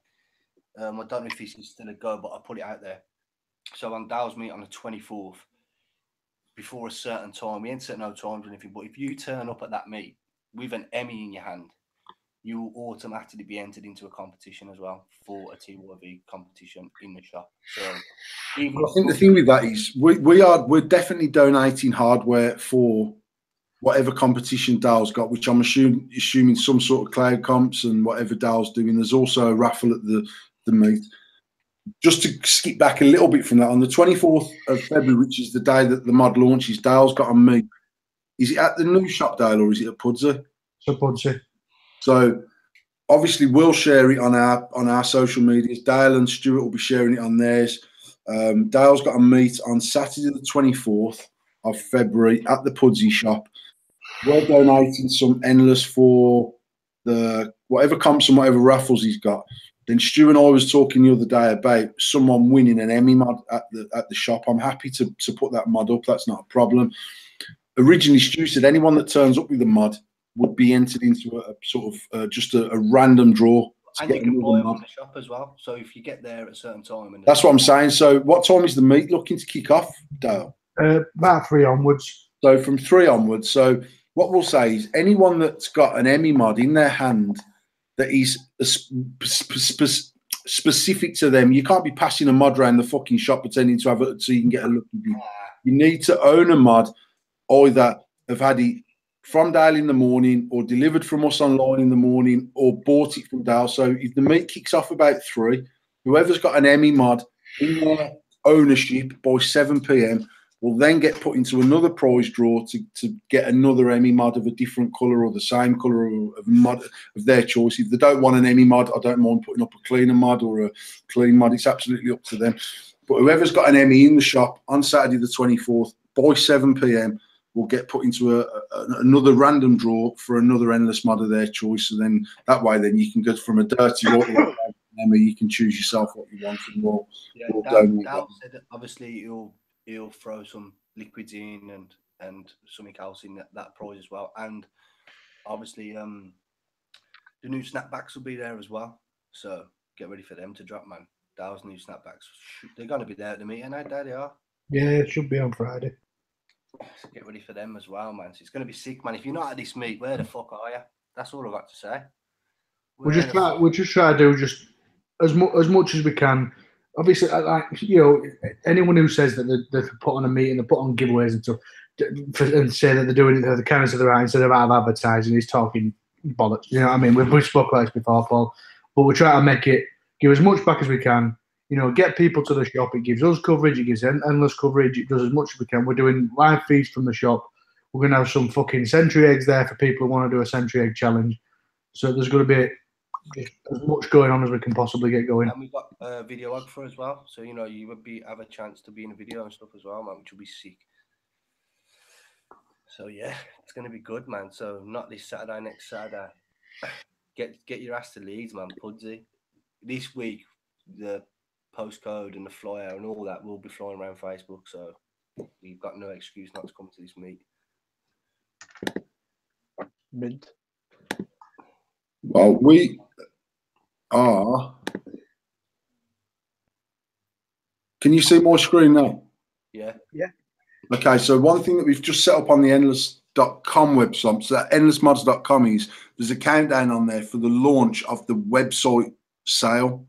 I don't know if this is still a go, but I put it out there. So on Dale's meet on the 24th, before a certain time, we ain't set no times or anything, but if you turn up at that meet with an Emmy in your hand, you will automatically be entered into a competition as well for a TYV competition in the shop. So I think the thing with that is we're definitely donating hardware for whatever competition Dale's got, which I'm assuming some sort of cloud comps and whatever Dale's doing. There's also a raffle at the meet. Just to skip back a little bit from that, on the 24th of February, which is the day that the mod launches, Dale's got a meet. Is it at the new shop, Dale, or is it at Pudsey? So Pudsey. So obviously we'll share it on our social medias. Dale and Stuart will be sharing it on theirs. Dale's got a meet on Saturday the 24th of February at the Pudsey shop. We're donating some Endless for the whatever comps and whatever raffles he's got. Then Stu and I was talking the other day about someone winning an Emmy mod at the shop. I'm happy to put that mod up. That's not a problem. Originally, Stu said anyone that turns up with a mod would be entered into a sort of just a random draw. And you can buy them on the shop as well. So if you get there at a certain time. And that's what I'm saying. So what time is the meet looking to kick off, Dale? About 3 onwards. So from 3 onwards. So what we'll say is anyone that's got an Emmy mod in their hand that is specific to them, you can't be passing a mod around the fucking shop pretending to have it so you can get a lucky view. You need to own a mod, either have had it from Dale in the morning or delivered from us online in the morning or bought it from Dale. So if the meet kicks off about 3, whoever's got an Emmy mod in their ownership by 7 p.m. will then get put into another prize draw to get another Emmy mod of a different colour or the same colour of mod of their choice. If they don't want an Emmy mod, I don't mind putting up a cleaner mod or a clean mod. It's absolutely up to them. But whoever's got an Emmy in the shop on Saturday the 24th by 7 p.m. will get put into another random draw for another Endless mod of their choice. And then that way, then you can go from a dirty water Emmy. You can choose yourself what you want, and we'll Dale said that obviously he'll throw some liquids in and something else in that prize as well. And obviously the new snapbacks will be there as well. So get ready for them to drop, man. Dale's new snapbacks. They're going to be there at the meeting. There they are. Yeah, it should be on Friday. So get ready for them as well, man. So it's going to be sick, man. If you're not at this meet, where the fuck are you? That's all I've got to say. We'll just try to do just as much as we can. Obviously, like, you know, anyone who says that they put on a meeting, they put on giveaways and stuff, and say that they're doing it, the kindness of the right instead of out of advertising, he's talking bollocks. You know what I mean? We've spoken about this before, Paul, but we try to make it, give as much back as we can. You know, get people to the shop. It gives us coverage. It gives Endless coverage. It does as much as we can. We're doing live feeds from the shop. We're going to have some fucking century eggs there for people who want to do a century egg challenge. So there's going to be as much going on as we can possibly get going. And we've got a videographer as well. So, you know, you would have a chance to be in a video and stuff as well, man, which will be sick. So, yeah, it's going to be good, man. So, not this Saturday, next Saturday. Get your ass to Leeds, man, Pudsey. This week, the postcode and the flyer and all that will be flying around Facebook. So, you've got no excuse not to come to this meet. Mint. Well, we are. Can you see my screen now? Yeah. Yeah. Okay, so one thing that we've just set up on the endless.com website, so that endlessmods.com is there's a countdown on there for the launch of the website sale.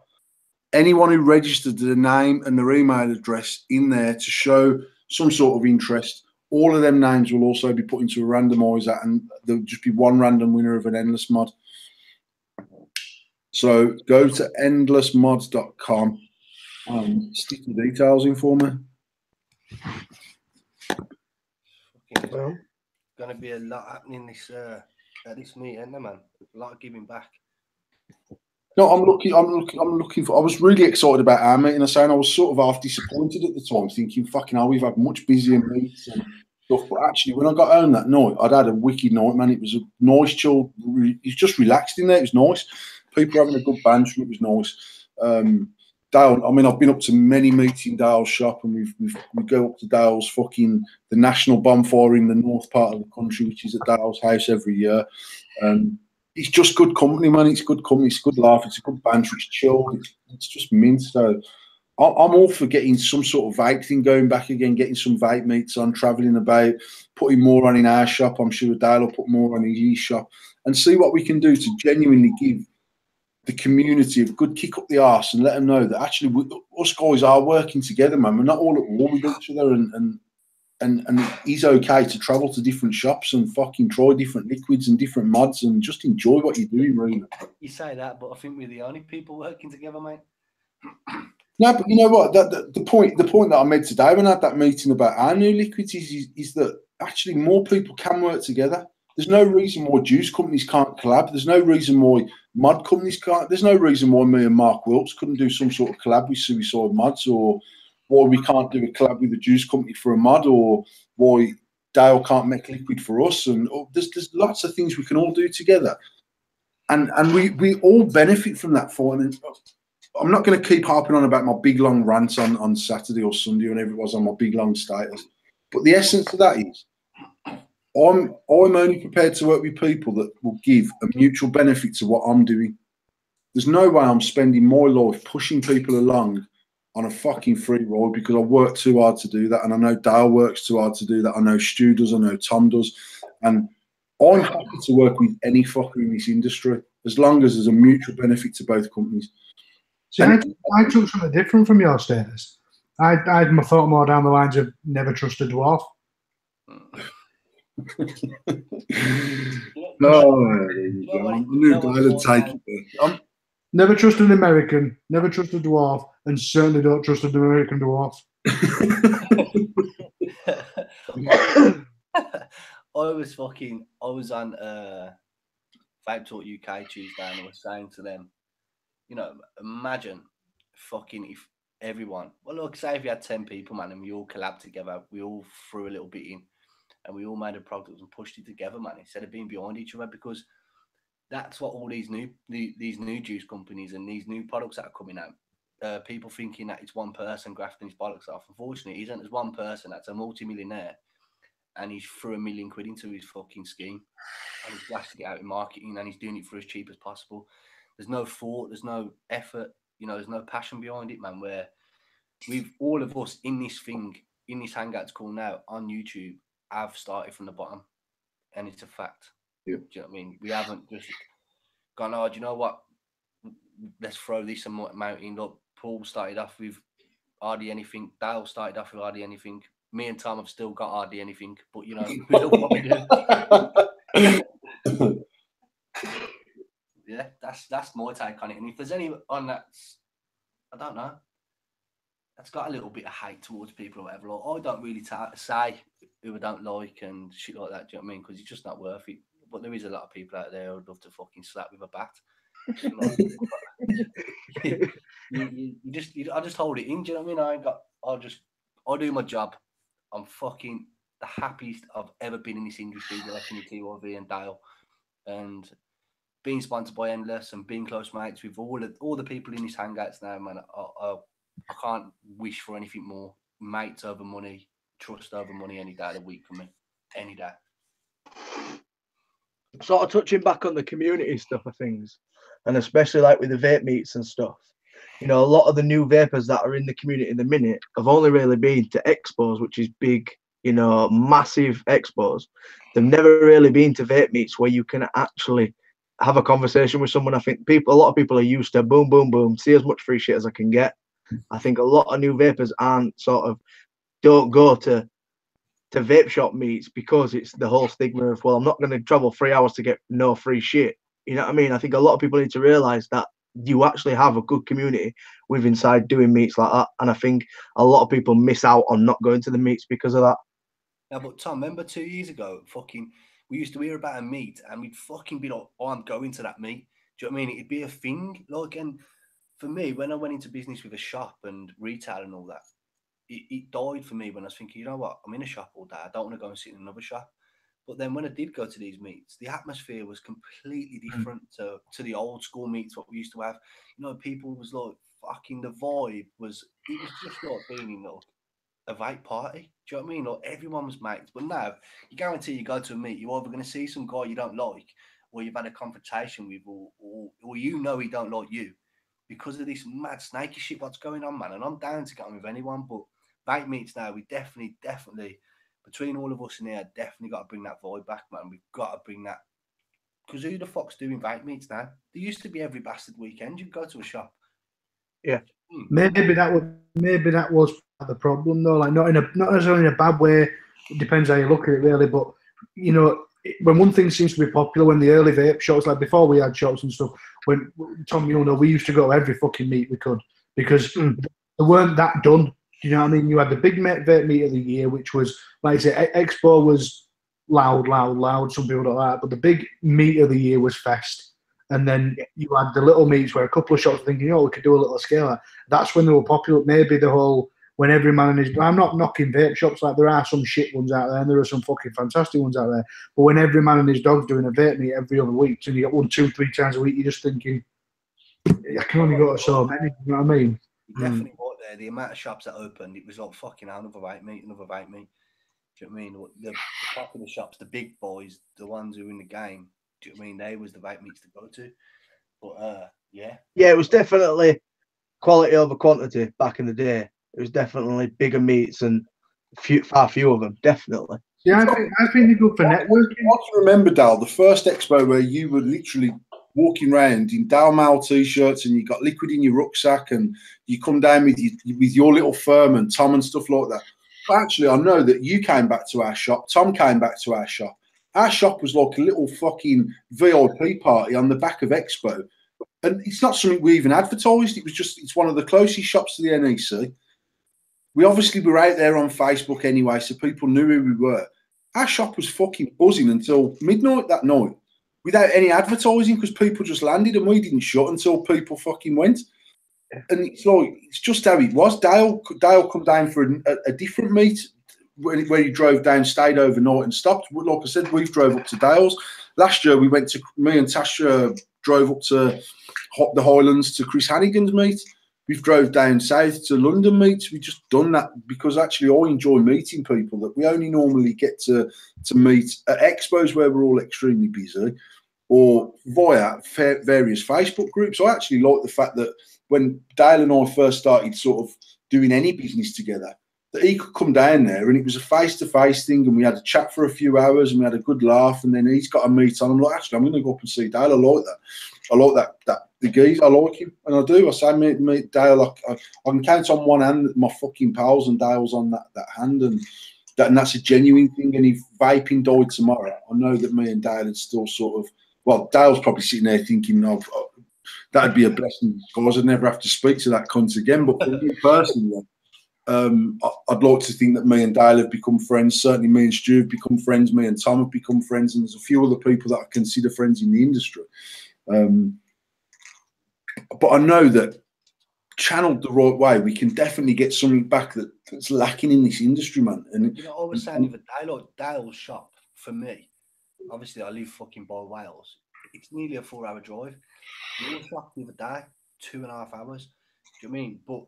Anyone who registered their name and their email address in there to show some sort of interest, all of them names will also be put into a randomizer, and there'll just be one random winner of an endless mod. So go to endlessmods.com and stick the details in for me. Well, gonna be a lot happening this at this meeting, isn't there, man? A lot of giving back. No, I'm looking for. I was really excited about our meeting. I saying I was sort of half disappointed at the time, thinking, "Fucking hell, we've had much busier meets and stuff." But actually, when I got home that night, I'd had a wicked night, man. It was a nice, chill. It was just relaxed in there. It was nice. People having a good banter. It was nice. Dale, I mean, I've been up to many meets in Dale's shop, and we go up to Dale's fucking the national bonfire in the north part of the country, which is at Dale's house every year. It's just good company, man. It's good company. It's good laugh. It's a good banter. It's chilled. It's just mint. So I'm all for getting some sort of vape thing going back again, getting some vape meets on, travelling about, putting more on in our shop. I'm sure Dale will put more on in his shop, and see what we can do to genuinely give the community a good kick up the arse and let them know that actually us guys are working together, man. We're not all at war with each other, and it's okay to travel to different shops and fucking try different liquids and different mods and just enjoy what you're doing, really. You say that, but I think we're the only people working together, mate. No, but you know what? The point that I made today when I had that meeting about our new liquids is that actually more people can work together. There's no reason why juice companies can't collab. There's no reason why mod companies can't. There's no reason why me and Mark Wilkes couldn't do some sort of collab with Suicide Mods, or why we can't do a collab with a juice company for a mod, or why Dale can't make liquid for us. And there's lots of things we can all do together, and we all benefit from that. And I'm not going to keep harping on about my big long rants on Saturday or Sunday, whenever it was on my big long status. But the essence of that is, I'm only prepared to work with people that will give a mutual benefit to what I'm doing. There's no way I'm spending my life pushing people along on a fucking free ride because I work too hard to do that. And I know Dale works too hard to do that. I know Stu does. I know Tom does. And I'm happy to work with any fucker in this industry as long as there's a mutual benefit to both companies. See, I took something different from your status. I had my thought more down the lines of never trust a dwarf. No, there you go. I knew Dale would take it. Never trust an American, never trust a dwarf, and certainly don't trust an American dwarf. I was on Vape Talk UK Tuesday, and I was saying to them, you know, imagine fucking if everyone, well, look, say if you had 10 people, man, and we all collabed together, we all threw a little bit in, and we all made a product and pushed it together, man, instead of being behind each other, because that's what all these new juice companies and these new products that are coming out, people thinking that it's one person grafting his products off. Unfortunately, it isn't. There's one person that's a multi-millionaire, and he's threw £1 million into his fucking scheme, and he's blasted it out in marketing, and he's doing it for as cheap as possible. There's no thought, there's no effort, you know, there's no passion behind it, man, where we've all of us in this thing, in this Hangouts call now on YouTube, have started from the bottom, and it's a fact. Yeah. Do you know what I mean? We haven't just gone, oh, do you know what? Let's throw this amount in. Look, Paul started off with hardly anything. Dale started off with hardly anything. Me and Tom have still got hardly anything, but you know, we don't what we do. Yeah, that's my take on it. And if there's any on that, I don't know, that's got a little bit of hate towards people or whatever. Like, I don't really say who I don't like and shit like that. Do you know what I mean? Because it's just not worth it. But there is a lot of people out there who'd love to fucking slap with a bat. I just hold it in. Do you know what I mean? I do my job. I'm fucking the happiest I've ever been in this industry, working with TYV and Dale, and being sponsored by Endless and being close mates with all the people in this Hangouts now, man. I can't wish for anything more. Mates over money, trust over money any day of the week for me. Any day. Sort of touching back on the community stuff of things, and especially like with the vape meets and stuff, you know, a lot of the new vapors that are in the community in the minute have only really been to expos, which is big, you know, massive expos. They've never really been to vape meets where you can actually have a conversation with someone. I think a lot of people are used to boom, boom, boom, see as much free shit as I can get. I think a lot of new vapors don't go to to vape shop meets because it's the whole stigma of, well, I'm not going to travel 3 hours to get no free shit. You know what I mean? I think a lot of people need to realize that you actually have a good community with inside doing meets like that. And I think a lot of people miss out on not going to the meets because of that. Yeah, but Tom, remember 2 years ago, we used to hear about a meet and we'd fucking be like, oh, I'm going to that meet. Do you know what I mean? It'd be a thing. Like, and for me, when I went into business with a shop and retail and all that, it died for me when I was thinking, you know what, I'm in a shop all day. I don't want to go and sit in another shop. But then when I did go to these meets, the atmosphere was completely different to the old school meets, what we used to have. You know, people was like, fucking the vibe was, it was just like being in like a vape party. Do you know what I mean? Like everyone was mates. But now, you guarantee you go to a meet, you're either going to see some guy you don't like, or you've had a confrontation with, or you know he don't like you because of this mad snaky shit what's going on, man. And I'm down to get on with anyone, but vape meets now, we definitely, between all of us in here, definitely got to bring that vibe back, man. We've got to bring that. Because who the fuck's doing vape meets now? There used to be every bastard weekend. You'd go to a shop. Yeah. Maybe that was the problem though. Like not necessarily in a bad way. It depends how you look at it, really. But you know, when one thing seems to be popular, when the early vape shops, like before we had shops and stuff, when Tom, you know, we used to go to every fucking meet we could because they weren't that done. Do you know what I mean? You had the big vape meet of the year, which was, like I say, Expo was loud. Some people don't like that, but the big meet of the year was Fest. And then you had the little meets where a couple of shops were thinking, oh, we could do a little scale. That's when they were popular. Maybe the whole, when every man in his, I'm not knocking vape shops, like there are some shit ones out there and there are some fucking fantastic ones out there. But when every man and his dog's doing a vape meet every other week, and you get 1, 2, 3 times a week, you're just thinking, I can only go to so many, you know what I mean? You definitely got there. The amount of shops that opened, it was like fucking hell, another vape meet. Do you know what I mean? The popular shops, the big boys, the ones who were in the game, do you know what I mean? They was the vape meets to go to. But yeah, it was definitely quality over quantity back in the day. It was definitely bigger meets and far fewer of them. Definitely. Yeah, I think they're good for networking. I can remember, Dal, the first expo where you were literally walking around in Dal Mal t-shirts and you got liquid in your rucksack and you come down with your little firm and Tom and stuff like that. But actually, I know that you came back to our shop. Tom came back to our shop. Our shop was like a little fucking VIP party on the back of Expo. And it's not something we even advertised. It's one of the closest shops to the NEC. We obviously were out there on Facebook anyway, so people knew who we were. Our shop was fucking buzzing until midnight that night without any advertising because people just landed and we didn't shut until people fucking went. And it's like, it's just how it was. Dale come down for a different meet where he drove down, stayed overnight and stopped. Like I said, we've drove up to Dale's. Last year, me and Tasha drove up to the Highlands to Chris Hannigan's meet. We've drove down south to London meets. We've just done that because actually I enjoy meeting people that we only normally get to meet at expos where we're all extremely busy or via various Facebook groups. I actually like the fact that when Dale and I first started sort of doing any business together, that he could come down there and it was a face-to-face thing and we had a chat for a few hours and we had a good laugh and then he's got a meet on. I'm like, actually, I'm going to go up and see Dale. I like that. I like that the geese. I like him and I do. I say, mate Dale, I can count on one hand my fucking pals and Dale's on that hand and that's a genuine thing. And if vaping died tomorrow, I know that me and Dale would still sort of, well, Dale's probably sitting there thinking, that'd be a blessing because I'd never have to speak to that cunt again. But for me personally, I'd like to think that me and Dale have become friends. Certainly me and Stu have become friends. Me and Tom have become friends. And there's a few other people that I consider friends in the industry. But I know that channeled the right way, we can definitely get something back that's lacking in this industry, man. And you know, I was saying with Dale's shop, for me, obviously I live fucking by Wales. It's nearly a 4-hour drive. Your shop the other day, 2.5 hours. Do you know what I mean? But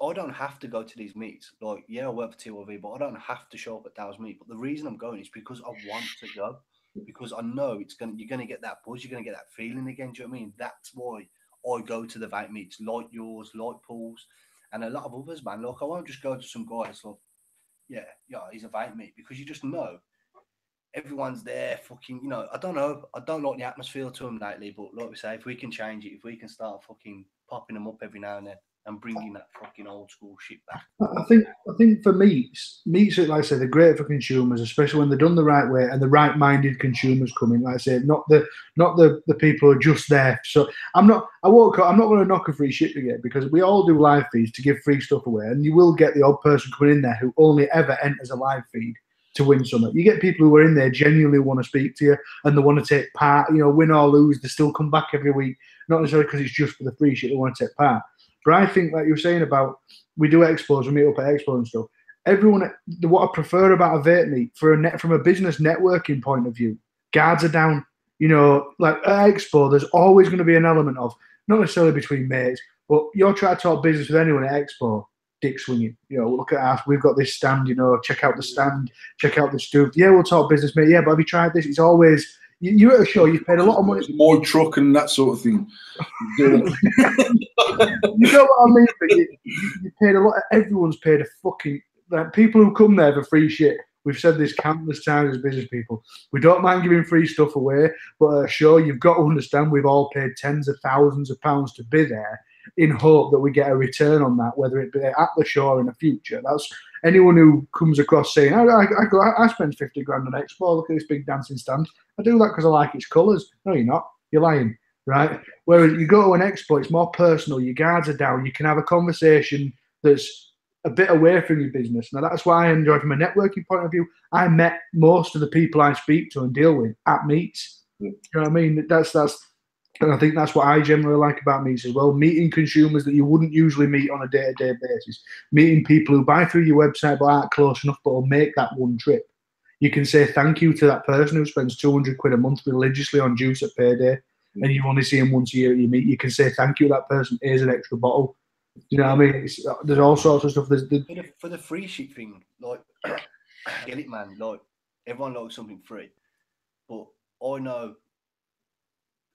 I don't have to go to these meets. Like, yeah, I work for TLV, but I don't have to show up at Dale's meet. But the reason I'm going is because I want to go. Because I know you're gonna get that buzz, you're gonna get that feeling again. Do you know what I mean? That's why I go to the vape meets, like yours, like Paul's, and a lot of others, man. Look, I won't just go to some guy that's like, yeah, he's a vape meet, because you just know everyone's there. Fucking, you know, I don't know. I don't like the atmosphere to them lately, but like we say, if we can change it, if we can start fucking popping them up every now and then, and bringing that fucking old school shit back. I think for meats, like I said, they're great for consumers, especially when they're done the right way and the right-minded consumers come in. Like I said, not the people who are just there. So I'm not going to knock a free ship again, because we all do live feeds to give free stuff away, and you will get the odd person coming in there who only ever enters a live feed to win something. You get people who are in there genuinely want to speak to you and they want to take part. You know, win or lose, they still come back every week. Not necessarily because it's just for the free shit, they want to take part. But I think, like you were saying about, we do expos, we meet up at expos and stuff. Everyone, what I prefer about a vape meet from a business networking point of view, guards are down. You know, like at expo, there's always going to be an element of, not necessarily between mates, but you're trying to talk business with anyone at expo, dick swinging. You know, look at us, we've got this stand, you know, check out the stand, check out the stuff. Yeah, we'll talk business, mate. Yeah, but have you tried this? It's always, you're at a show, you've paid a lot of money. My truck and that sort of thing. You know what I mean? But you paid a lot. Everyone's paid a fucking, like, people who come there for free shit. We've said this countless times as business people. We don't mind giving free stuff away, but at a show, you've got to understand we've all paid tens of thousands of pounds to be there in hope that we get a return on that, whether it be at the show or in the future. That's anyone who comes across saying, I spent 50 grand on Expo, look at this big dancing stand. I do that because I like its colours. No, you're not. You're lying, right? Whereas you go to an Expo, it's more personal. Your guards are down. You can have a conversation that's a bit away from your business. Now, that's why I enjoy from a networking point of view. I met most of the people I speak to and deal with at meets. You know what I mean? That's and I think that's what I generally like about meets as well. Meeting consumers that you wouldn't usually meet on a day-to-day basis. Meeting people who buy through your website but aren't close enough but will make that one trip. You can say thank you to that person who spends 200 quid a month religiously on juice at payday, and you only see him once a year at your meet. You can say thank you to that person. Here's an extra bottle. You know what I mean? There's all sorts of stuff. For the free shit thing, like, get it, man. Like, everyone likes something free, but I know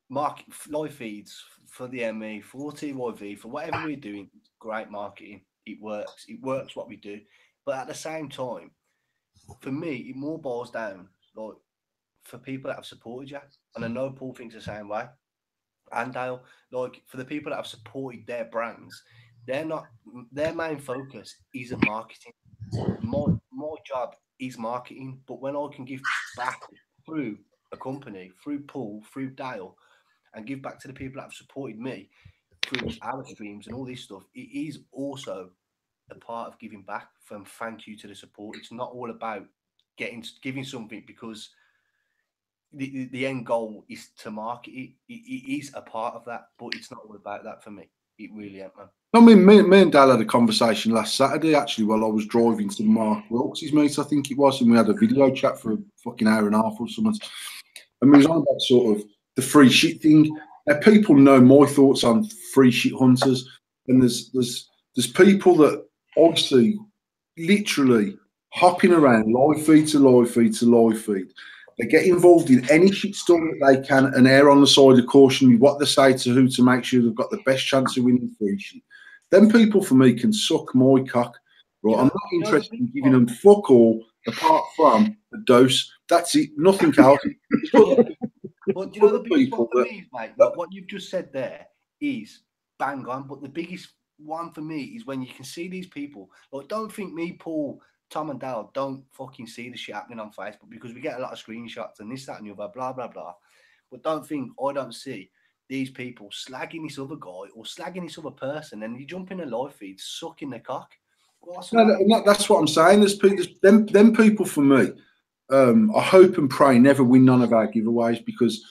live feeds for the ME, for TYV, for whatever we're doing, great marketing. It works. It works what we do. But at the same time, for me, it more boils down, like, for people that have supported you. And I know Paul thinks the same way. And Dale, like, for the people that have supported their brands, their main focus isn't marketing. My job is marketing, but when I can give back through a company, through Paul, through Dale, and give back to the people that have supported me through our streams and all this stuff, it is also a part of giving back from thank you to the support. It's not all about giving something because the end goal is to market it. It is a part of that, but it's not all about that for me. It really ain't, man. I mean, me and Dal had a conversation last Saturday, actually, while I was driving to Mark Wilkes' mate, I think it was, and we had a video chat for a fucking hour and a half or something. And we was on about sort of the free shit thing. Now, people know my thoughts on free shit hunters, and there's people that obviously literally hopping around live feed to live feed to live feed. They get involved in any shit story that they can and err on the side of caution with what they say to who to make sure they've got the best chance of winning free shit. Them people, for me, can suck my cock. Right? I'm not interested in giving them fuck all apart from a dose. That's it. Nothing else. But you know, the biggest one for me, mate, like what you've just said there is bang on. But the biggest one for me is when you can see these people. Like, don't think me, Paul, Tom and Dal don't fucking see the shit happening on Facebook, because we get a lot of screenshots and this, that, and the other, blah, blah, blah. But don't think I don't see these people slagging this other guy or slagging this other person, and you jump in a live feed, sucking the cock. That's what I'm saying. There's them people for me. I hope and pray never win none of our giveaways, because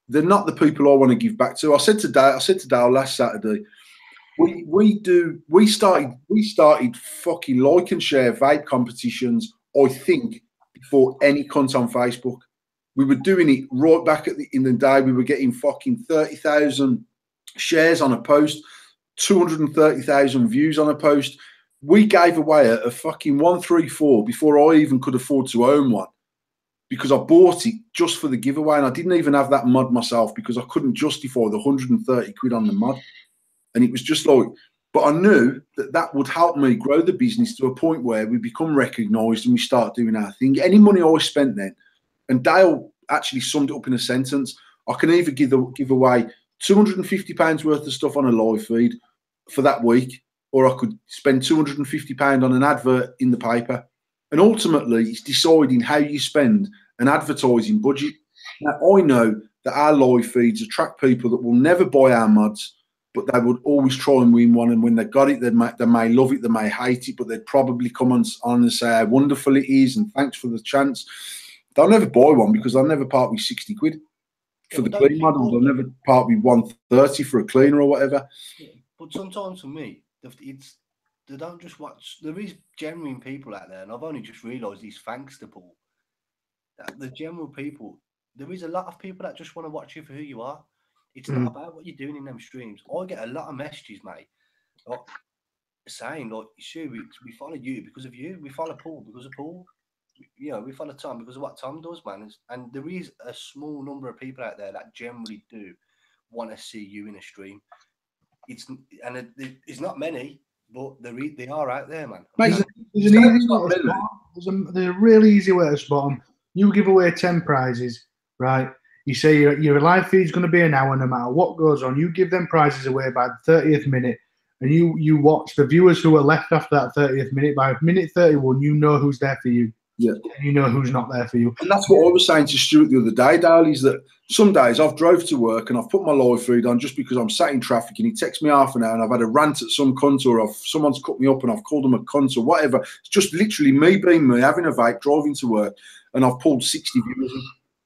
they're not the people I want to give back to. I said to Dale last Saturday, we started fucking like and share vape competitions, I think, before any cunt on Facebook. We were doing it right back in the day. We were getting fucking 30,000 shares on a post, 230,000 views on a post. We gave away a fucking 134 before I even could afford to own one, because I bought it just for the giveaway, and I didn't even have that mod myself because I couldn't justify the 130 quid on the mod. And it was just like, but I knew that would help me grow the business to a point where we become recognised and we start doing our thing. Any money I spent then, and Dale actually summed it up in a sentence, I can either give away £250 worth of stuff on a live feed, for that week, or I could spend £250 on an advert in the paper. And ultimately, it's deciding how you spend an advertising budget. Now, I know that our live feeds attract people that will never buy our mods, but they would always try and win one. And when they got it, they may love it, they may hate it, but they'd probably come on and say how wonderful it is and thanks for the chance. They'll never buy one because they'll never part with 60 quid for the clean model. They'll never part with 130 for a cleaner or whatever. Yeah, but sometimes for me, they don't just watch. There is genuine people out there, and I've only just realised this thanks to Paul. That the general people, there is a lot of people that just want to watch you for who you are. It's not about what you're doing in them streams. I get a lot of messages, mate, like, saying, like, Stu, we follow you because of you. We follow Paul because of Paul. You know, we follow Tom because of what Tom does, man. And there is a small number of people out there that generally do want to see you in a stream. It's not many, but they are out there, man. Mate, there's a really easy way to spot them. You give away 10 prizes, right? You say your live feed's going to be an hour no matter what goes on. You give them prizes away by the 30th minute, and you watch the viewers who are left after that 30th minute. By minute 31, you know who's there for you. Yeah. And you know who's not there for you. And that's what I was saying to Stuart the other day, Dale, is that some days I've drove to work and I've put my live feed on just because I'm sat in traffic and he texts me half an hour and I've had a rant at some cunt, or someone's cut me up and I've called them a cunt or whatever. It's just literally me being me, having a vape, driving to work, and I've pulled 60 viewers.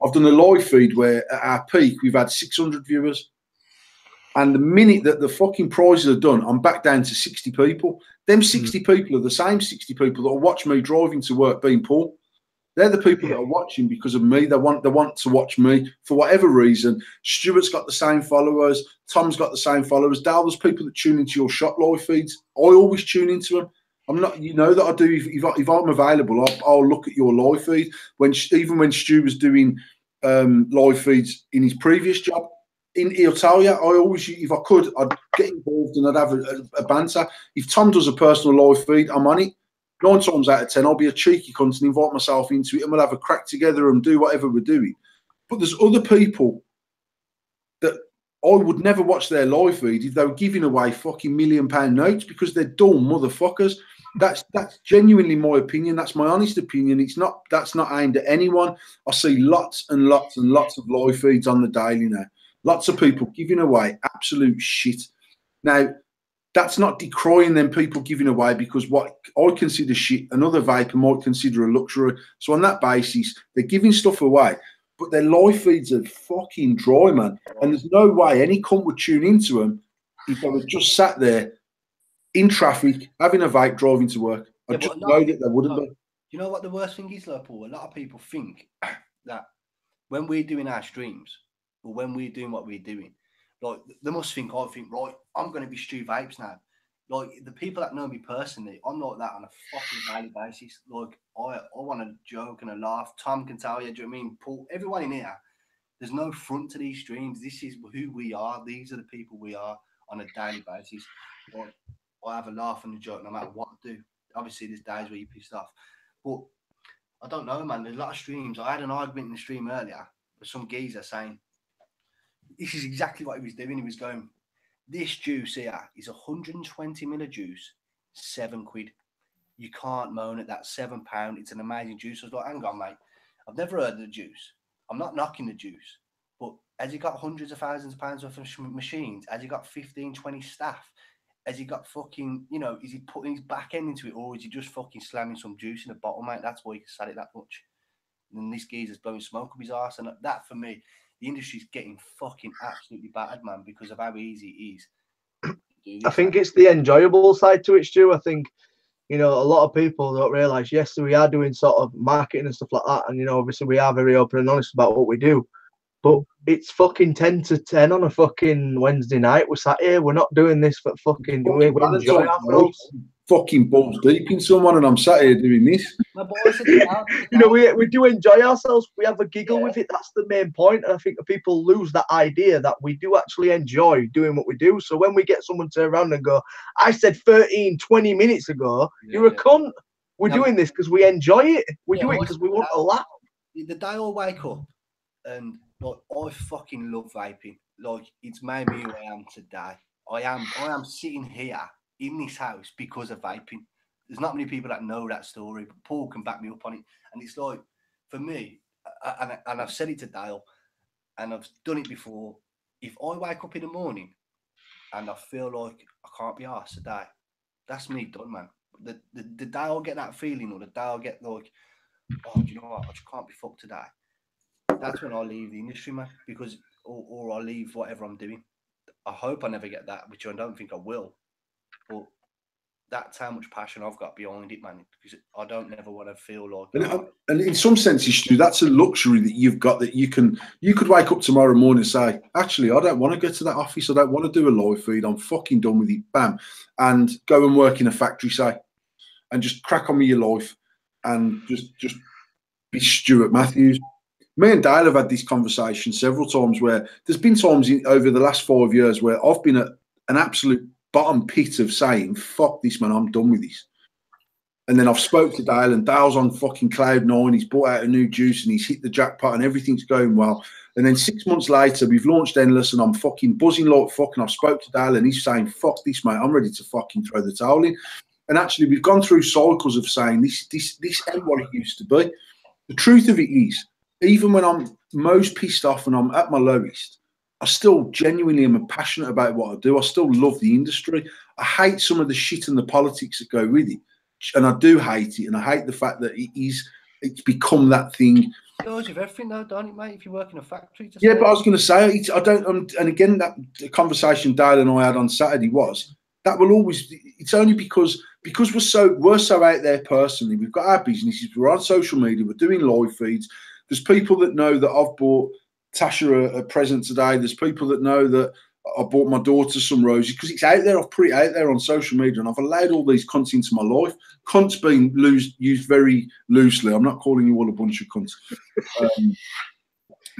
I've done a live feed where at our peak we've had 600 viewers. And the minute that the fucking prizes are done, I'm back down to 60 people. Them 60 people are the same 60 people that will watch me driving to work being Paul. They're the people that are watching because of me. They want to watch me for whatever reason. Stuart's got the same followers. Tom's got the same followers. Dale, there's people that tune into your shop live feeds. I always tune into them. I'm not, you know that I do. If I'm available, I'll look at your live feed. Even when Stu was doing live feeds in his previous job, he'll tell you. I always, if I could, I'd get involved and I'd have a banter. If Tom does a personal live feed, I'm on it. 9 times out of 10, I'll be a cheeky cunt and invite myself into it, and we'll have a crack together and do whatever we're doing. But there's other people that I would never watch their live feed if they were giving away fucking £1 million notes, because they're dull motherfuckers. That's genuinely my opinion. That's my honest opinion. That's not aimed at anyone. I see lots and lots and lots of live feeds on the daily now. Lots of people giving away absolute shit. Now, that's not decrying them people giving away, because what I consider shit, another vapor might consider a luxury. So on that basis, they're giving stuff away, but their live feeds are fucking dry, man. And there's no way any cunt would tune into them if they were just sat there in traffic, having a vape, driving to work. I just know that they wouldn't be. You know what the worst thing is, though, Paul? A lot of people think that when we're doing our streams, or when we're doing what we're doing, like, they must think, right, I'm going to be Stu Vapes now. Like, the people that know me personally, I'm like that on a fucking daily basis. Like, I want to joke and a laugh. Tom can tell you, do you know what I mean? Paul, everyone in here, there's no front to these streams. This is who we are. These are the people we are on a daily basis. Like, I have a laugh and a joke no matter what I do. Obviously, there's days where you're pissed off. But I don't know, man. There's a lot of streams. I had an argument in the stream earlier with some geezer saying, this is exactly what he was doing. He was going, this juice here is 120 ml of juice, £7. You can't moan at that, £7. It's an amazing juice. I was like, hang on, mate. I've never heard of the juice. I'm not knocking the juice. But has he got hundreds of thousands of pounds worth of machines? Has he got 15, 20 staff? Has he got fucking, you know, is he putting his back end into it, or is he just fucking slamming some juice in a bottle, mate? That's why he can sell it that much. And this geezer's blowing smoke up his arse. And that, for me, the industry's getting fucking absolutely battered, man, because of how easy it is. I think it's the enjoyable side to it, Stu. I think, you know, a lot of people don't realise, yes, we are doing sort of marketing and stuff like that. And, you know, obviously we are very open and honest about what we do. But it's fucking 10 to 10 on a fucking Wednesday night. We're sat here. We're not doing this for fucking. We enjoy ourselves. Fucking balls deep in someone, and I'm sat here doing this. You know, we do enjoy ourselves. We have a giggle with it. That's the main point. And I think people lose that idea that we do actually enjoy doing what we do. So when we get someone turn around and go, I said 13, 20 minutes ago, you're a cunt. We're doing this because we enjoy it. We do it because we want to laugh. The day I wake up and, like, I fucking love vaping. Like, it's made me who I am today. I am sitting here in this house because of vaping. There's not many people that know that story, but Paul can back me up on it. And it's like, for me, and I've said it to Dale, and I've done it before. If I wake up in the morning and I feel like I can't be arsed today, that's me done, man. The day I'll get that feeling, or the day I'll get like, oh, do you know what? I just can't be fucked today. That's when I'll leave the industry, man, because or I'll leave whatever I'm doing. I hope I never get that, which I don't think I will. But that's how much passion I've got behind it, man. Because I don't never want to feel like. And in some senses, Stu, that's a luxury that you've got, that you could wake up tomorrow morning and say, actually, I don't want to go to that office. I don't want to do a live feed. I'm fucking done with it. Bam. And go and work in a factory, say, and just crack on with your life and just be Stuart Matthews. Me and Dale have had this conversation several times, where there's been times over the last 5 years where I've been at an absolute bottom pit of saying, fuck this, man, I'm done with this. And then I've spoke to Dale, and Dale's on fucking cloud nine. He's bought out a new juice and he's hit the jackpot and everything's going well. And then 6 months later, we've launched Endless and I'm fucking buzzing like fuck. And I've spoke to Dale and he's saying, fuck this, mate, I'm ready to fucking throw the towel in. And actually, we've gone through cycles of saying this ain't what it used to be. The truth of it is, even when I'm most pissed off and I'm at my lowest, I still genuinely am passionate about what I do. I still love the industry. I hate some of the shit and the politics that go with it. And I do hate it. And I hate the fact that it's become that thing. It goes with everything though, don't it, mate? If you work in a factory. Yeah, but I was going to say, I don't, and again, that conversation Dale and I had on Saturday was, that will always, it's only because we're so out there personally. We've got our businesses, we're on social media, we're doing live feeds. There's people that know that I've bought Tasha a present today. There's people that know that I bought my daughter some roses, because it's out there. I've put it out there on social media, and I've allowed all these cunts into my life. Cunts being used very loosely. I'm not calling you all a bunch of cunts.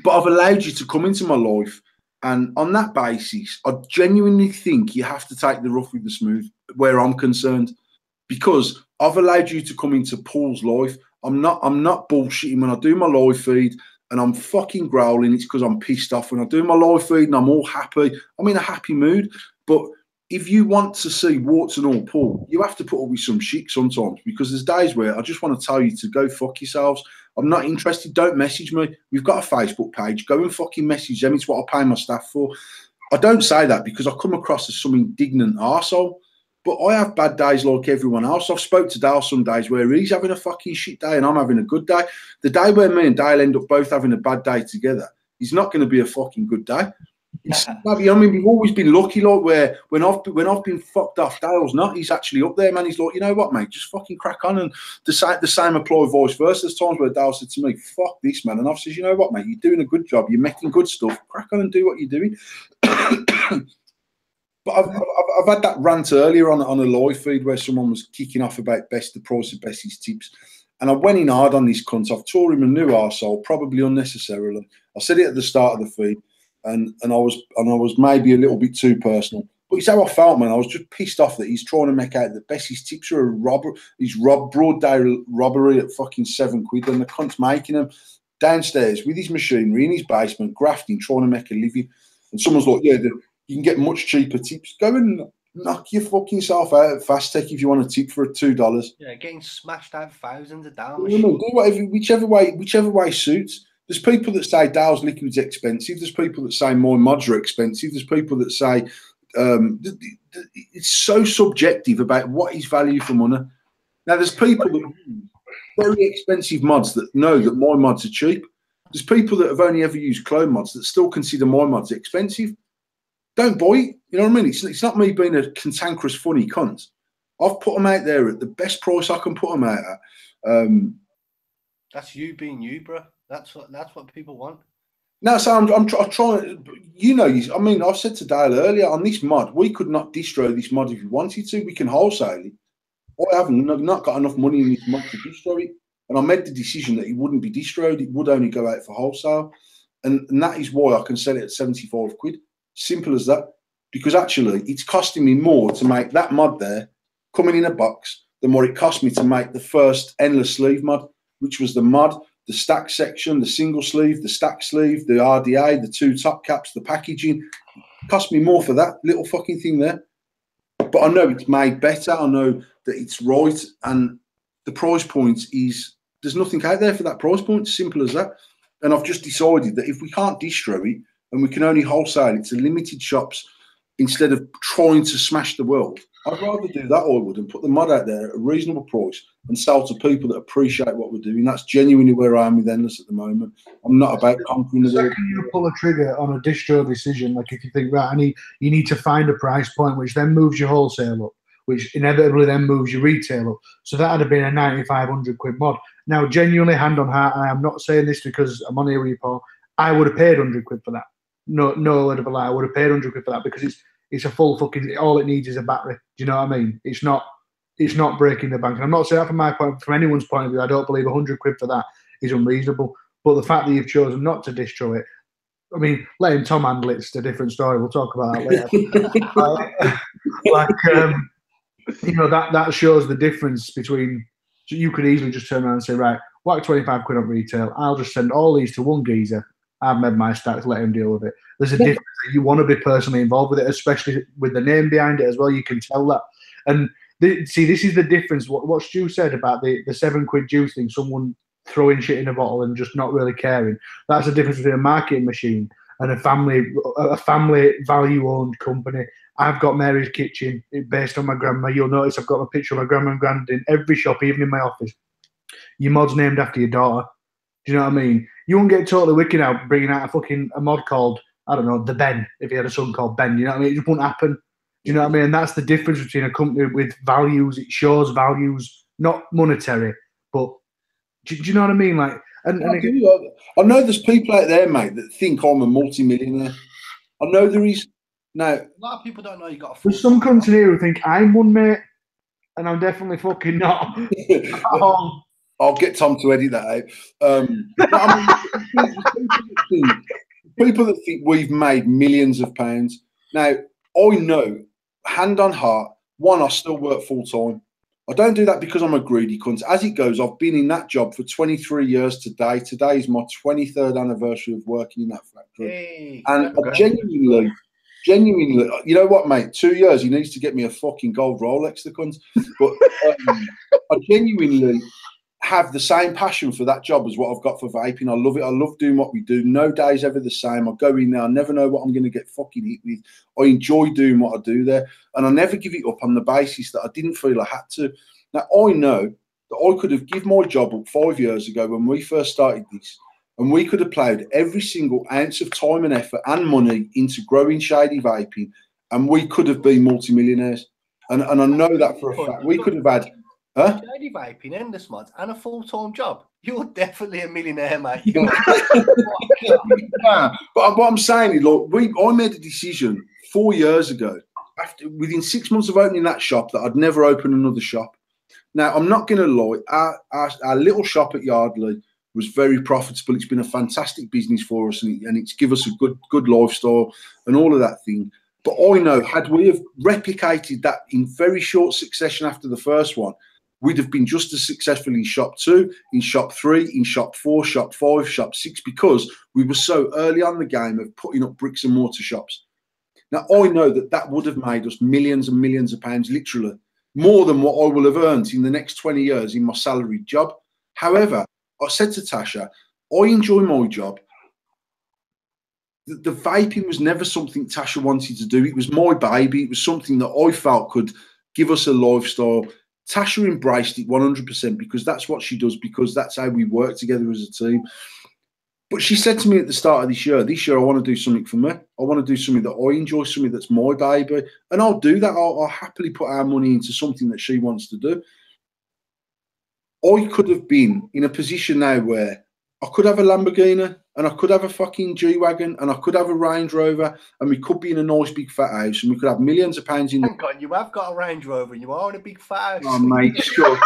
But I've allowed you to come into my life, and on that basis, I genuinely think you have to take the rough with the smooth where I'm concerned, because I've allowed you to come into Paul's life. I'm not bullshitting when I do my live feed and I'm fucking growling. It's because I'm pissed off. When I do my live feed and I'm all happy, I'm in a happy mood. But if you want to see warts and all Paul, you have to put up with some shit sometimes, because there's days where I just want to tell you to go fuck yourselves. I'm not interested. Don't message me. We've got a Facebook page. Go and fucking message them. It's what I pay my staff for. I don't say that because I come across as some indignant arsehole. But I have bad days like everyone else. I've spoke to Dale some days where he's having a fucking shit day and I'm having a good day. The day where me and Dale end up both having a bad day together, it's not going to be a fucking good day. I mean, we've always been lucky, like, where when I've been fucked off, Dale's not. He's actually up there, man. He's like, you know what, mate, just fucking crack on. And the same apply vice versa. There's times where Dale said to me, fuck this, man. And I've said, you know what, mate, you're doing a good job. You're making good stuff. Crack on and do what you're doing. But I've had that rant earlier on a live feed where someone was kicking off about the price of Bessie's tips. And I went in hard on this cunt. I've tore him a new arsehole, probably unnecessarily. I said it at the start of the feed, and I was maybe a little bit too personal. But it's how I felt, man. I was just pissed off that he's trying to make out that Bessie's tips are a robber. He's broad day robbery at fucking £7, and the cunt's making them downstairs with his machinery in his basement, grafting, trying to make a living. And someone's like, yeah, you can get much cheaper tips. Go and knock your fucking self out at Fast Tech if you want a tip for $2. Yeah, getting smashed out thousands of dollars. Do whatever, whichever way suits. There's people that say Dale's liquid's expensive. There's people that say my mods are expensive. There's people that say it's so subjective about what is value for money. Now, there's people that use very expensive mods that know that my mods are cheap. There's people that have only ever used clone mods that still consider my mods expensive. Don't buy it. You know what I mean? It's not me being a cantankerous, funny cunt. I've put them out there at the best price I can put them out at. That's you being you, bro. That's what people want. No, so I'm trying. You know, I mean, I've said to Dale earlier on this mod, we could not distro this mod if we wanted to. We can wholesale it. I haven't not got enough money in this mod to distro it, and I made the decision that it wouldn't be distroed. It would only go out for wholesale, and that is why I can sell it at £75. Simple as that. Because actually, it's costing me more to make that mod there coming in a box than what it cost me to make the first Endless sleeve mod, which was the mod, the stack section, the single sleeve, the stack sleeve, the RDA, the 2 top caps, the packaging. Cost me more for that little fucking thing there. But I know it's made better. I know that it's right. And the price point is, there's nothing out there for that price point. Simple as that. And I've just decided that if we can't distro it and we can only wholesale it to limited shops instead of trying to smash the world, I'd rather do that, I would, and put the mod out there at a reasonable price and sell to people that appreciate what we're doing. That's genuinely where I am with Endless at the moment. I'm not about conquering the world. Second you pull a trigger on a distro decision, like if you think, right, you need to find a price point which then moves your wholesale up, which inevitably then moves your retail up. So that would have been a 9,500 quid mod. Now, genuinely, hand on heart, and I'm not saying this because I'm on here with you, Paul, I would have paid 100 quid for that. No word of a lie. I would have paid 100 quid for that because it's a full fucking, all it needs is a battery. Do you know what I mean? It's not breaking the bank. And I'm not saying that from anyone's point of view. I don't believe 100 quid for that is unreasonable. But the fact that you've chosen not to distro it, I mean, letting Tom handle it's a different story. We'll talk about that later. That shows the difference between. So you could easily just turn around and say, right, whack 25 quid on retail. I'll just send all these to one geezer. I've made my stacks, let him deal with it. There's a difference. You want to be personally involved with it, especially with the name behind it as well. You can tell that. And this is the difference. What Stu said about the 7 quid juice thing, someone throwing shit in a bottle and just not really caring. That's the difference between a marketing machine and a family value-owned company. I've got Mary's Kitchen based on my grandma. You'll notice I've got a picture of my grandma and granddad in every shop, even in my office. Your mod's named after your daughter. Do you know what I mean? You won't get totally wicked out bringing out a mod called, I don't know, the Ben, if you had a son called Ben. You know what I mean? It just won't happen. Do you know what I mean? And that's the difference between a company with values. It shows values, not monetary, but do you know what I mean? Like, I know there's people out there, mate, that think I'm a multi-millionaire. I know there is. Now, a lot of people don't know you got a. There's some cunts in here who think I'm one, mate, and I'm definitely fucking not. I'll get Tom to edit that out. People that think we've made millions of pounds. Now, I know, hand on heart, one, I still work full time. I don't do that because I'm a greedy cunt. As it goes, I've been in that job for 23 years today. Today is my 23rd anniversary of working in that factory. Hey, and I genuinely, you know what, mate? 2 years, he needs to get me a fucking gold Rolex, the cunt. But I genuinely have the same passion for that job as what I've got for vaping. I love it. I love doing what we do. No day's ever the same. I go in there. I never know what I'm going to get fucking hit with. I enjoy doing what I do there. And I never give it up on the basis that I didn't feel I had to. Now, I know that I could have given my job up 5 years ago when we first started this, and we could have plowed every single ounce of time and effort and money into growing Shady Vaping, and we could have been multimillionaires. And I know that for a fact. We could have had... Shady Vaping, Endless Mods, and a full-time job. You're definitely a millionaire, mate. But what I'm saying is, look, I made a decision 4 years ago, within 6 months of opening that shop, that I'd never open another shop. Now, I'm not going to lie, our little shop at Yardley was very profitable. It's been a fantastic business for us, and it's given us a good lifestyle and all of that thing. But I know, had we have replicated that in very short succession after the first one, we'd have been just as successful in shop 2, in shop 3, in shop 4, shop 5, shop 6, because we were so early on the game of putting up bricks and mortar shops. Now, I know that would have made us millions and millions of pounds, literally, more than what I will have earned in the next 20 years in my salaried job. However, I said to Tasha, I enjoy my job. The vaping was never something Tasha wanted to do. It was my baby. It was something that I felt could give us a lifestyle. Tasha embraced it 100% because that's what she does, because that's how we work together as a team. But she said to me at the start of this year, I want to do something for me. I want to do something that I enjoy, something that's my baby. And I'll do that. I'll happily put our money into something that she wants to do. I could have been in a position now where I could have a Lamborghini, and I could have a fucking G-Wagon, and I could have a Range Rover, and we could be in a nice big fat house, and we could have millions of pounds in the... Hang on, you have got a Range Rover, and you are in a big fat house. Oh, mate, sure.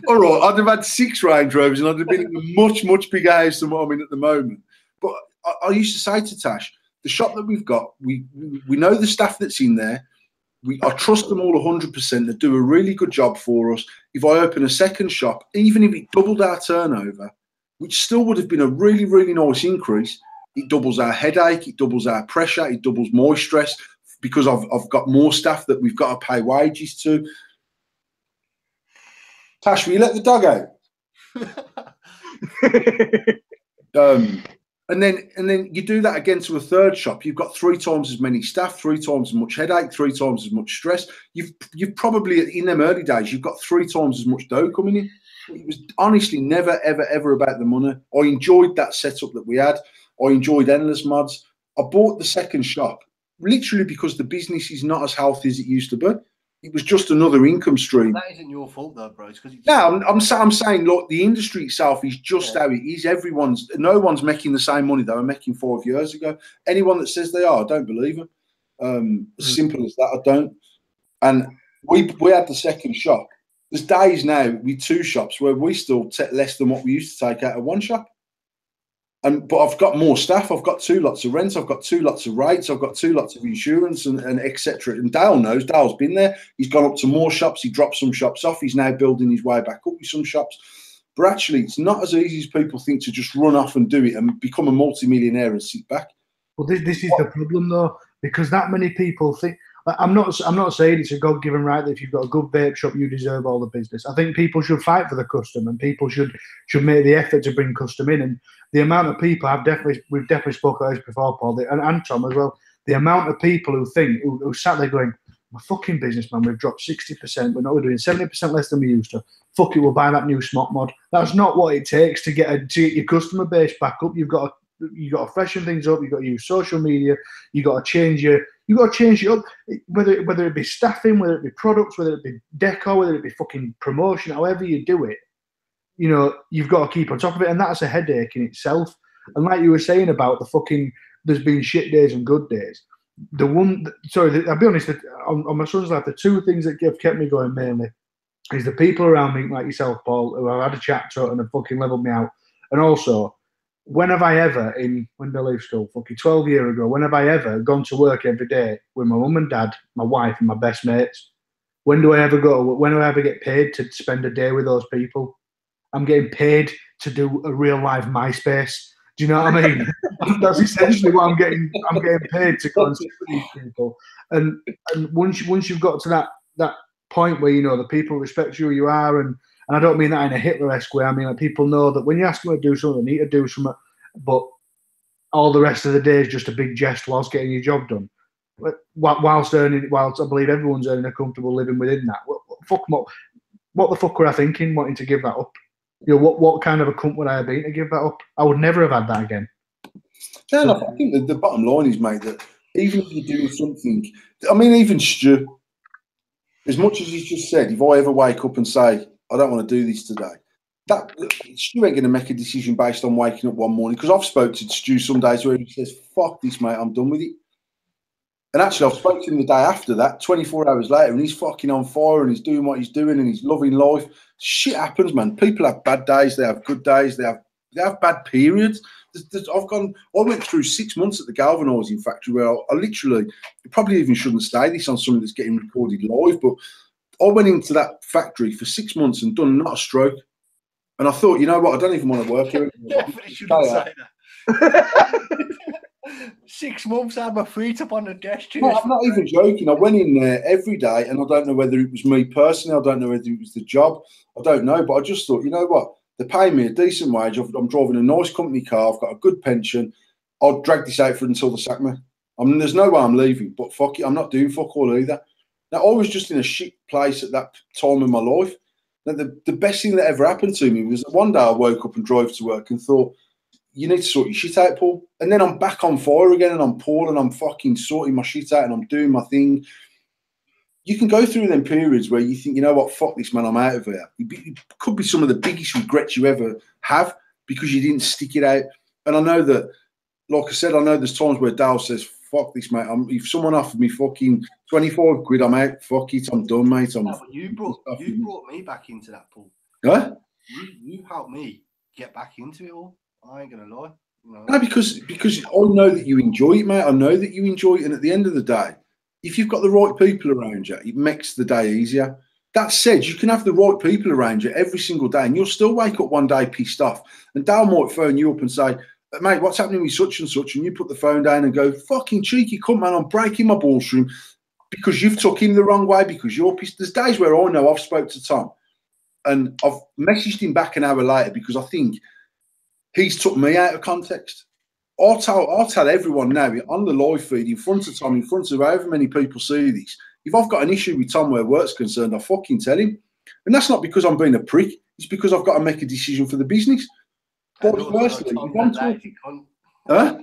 All right, I'd have had 6 Range Rovers, and I'd have been in a much, much bigger house than what I'm in at the moment. But I used to say to Tash, the shop that we've got, we know the staff that's in there. I trust them all 100%. They do a really good job for us. If I open a second shop, even if it doubled our turnover, which still would have been a really, really nice increase, It doubles our headache. It doubles our pressure. It doubles my stress because I've got more staff that we've got to pay wages to. Tash, will you let the dog out? And then you do that again to a third shop. You've got 3 times as many staff, 3 times as much headache, 3 times as much stress. You've probably, in them early days, you've got 3 times as much dough coming in. It was honestly never, ever, ever about the money. I enjoyed that setup that we had. I enjoyed endless mods. I bought the second shop literally because the business is not as healthy as it used to be. It was just another income stream. That isn't your fault though, bro. It's because I'm saying, look, the industry itself is just how it is. No one's making the same money they were making 5 years ago. Anyone that says they are, I don't believe them. As simple as that, I don't. And we had the second shop. There's days now with 2 shops where we still take less than what we used to take out of 1 shop. But I've got more staff. I've got 2 lots of rent. I've got 2 lots of rates. I've got 2 lots of insurance and etc. And Dale knows. Dale's been there. He's gone up to more shops. He dropped some shops off. He's now building his way back up with some shops. But actually, it's not as easy as people think to just run off and do it and become a multimillionaire and sit back. Well, this is the problem though, because that many people think. I'm not saying it's a God-given right that if you've got a good vape shop, you deserve all the business. I think people should fight for the custom, and people should make the effort to bring custom in. And the amount of people we've definitely spoken about this before, Paul, and Tom as well. The amount of people who sat there going, "My fucking business, man, we've dropped 60%. We're doing 70% less than we used to. Fuck it, we'll buy that new smoke mod." That's not what it takes to get your customer base back up. You've got to freshen things up. You've got to use social media. You've got to change it up, whether it be staffing, whether it be products, whether it be decor, whether it be fucking promotion, however you do it, you've got to keep on top of it, and that's a headache in itself. And like you were saying about the fucking, there's been shit days and good days. I'll be honest, on my son's life, the 2 things that have kept me going mainly is the people around me, like yourself, Paul, who I've had a chat to and have fucking levelled me out, and also, when have I ever, when did I leave school? Fucking 12 years ago, when have I ever gone to work every day with my mum and dad, my wife, and my best mates? When do I ever get paid to spend a day with those people? I'm getting paid to do a real life MySpace. Do you know what I mean? That's essentially what I'm getting. I'm getting paid to go and sit with these people. And once you've got to that point where the people respect you who you are, and I don't mean that in a Hitler-esque way. I mean, like, people know that when you ask them to do something, they need to do something, but all the rest of the day is just a big jest whilst getting your job done. Whilst I believe everyone's earning a comfortable living within that. What the fuck were I thinking, wanting to give that up? What kind of a cunt would I have been to give that up? I would never have had that again. Yeah, look, I think the bottom line is, mate, that even if you're doing something, I mean, even Stu, as much as he's just said, if I ever wake up and say, I don't want to do this today, Stu ain't going to make a decision based on waking up one morning, because I've spoken to Stu some days where he says, fuck this, mate, I'm done with it. And actually, I've spoken to him the day after that, 24 hours later, and he's fucking on fire and he's doing what he's doing and he's loving life. Shit happens, man. People have bad days, they have good days, they have bad periods. I went through 6 months at the galvanising factory where I literally, probably even shouldn't say this on something that's getting recorded live, but I went into that factory for 6 months and done not a stroke. And I thought, you know what, I don't even want to work here. Definitely shouldn't say that. 6 months, I had my feet up on the desk. No, I'm not even joking. I went in there every day, and I don't know whether it was me personally, I don't know whether it was the job, I don't know, but I just thought, you know what, they're paying me a decent wage, I'm driving a nice company car, I've got a good pension, I'll drag this out for until they sack me. I mean, there's no way I'm leaving, but fuck it, I'm not doing fuck all either. Now, I was just in a shit place at that time in my life. Now, the best thing that ever happened to me was that one day I woke up and drove to work and thought, you need to sort your shit out, Paul. And then I'm back on fire again, and I'm Paul, and I'm fucking sorting my shit out, and I'm doing my thing. You can go through them periods where you think, you know what, fuck this, man, I'm out of here. It could be some of the biggest regrets you ever have because you didn't stick it out. And I know that, like I said, I know there's times where Dale says, fuck this, mate. If someone offered me fucking 25 quid, I'm out. Fuck it, I'm done, mate. You brought me back into that, Paul. Huh? You helped me get back into it all. I ain't gonna lie. No, because I know that you enjoy it, mate. I know that you enjoy it, and at the end of the day, if you've got the right people around you, it makes the day easier. That said, you can have the right people around you every single day, and you'll still wake up one day pissed off. And Dale might phone you up and say, mate, what's happening with such and such? And you put the phone down and go, fucking cheeky cunt, man, I'm breaking my balls room because you've took him the wrong way, because you're pissed. There's days where I know I've spoke to Tom and I've messaged him back an hour later because I think he's took me out of context. I'll tell everyone now on the live feed, in front of Tom, in front of however many people see this, if I've got an issue with Tom where work's concerned, I fucking tell him. And that's not because I'm being a prick. It's because I've got to make a decision for the business. But firstly, if I'm talking... Huh?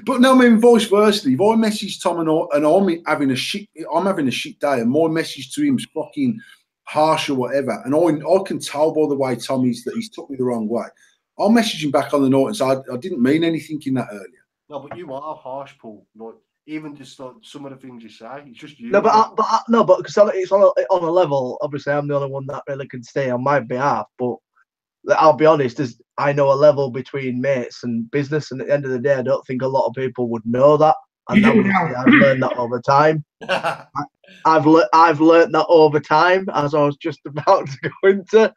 But no, I mean, vice versa. If I message Tom and I'm having a shit day, and my message to him's fucking harsh or whatever, and I can tell by the way Tom is that he's took me the wrong way, I'll message him back on the note and say I didn't mean anything in that earlier. No, but you are harsh, Paul. Like, even just like some of the things you say, it's just you. No, but because it's on a level. Obviously, I'm the only one that really can stay on my behalf. But I'll be honest, I know a level between mates and business, and at the end of the day, I don't think a lot of people would know that. And I've learned that over time. I've learned that over time, as I was just about to go into.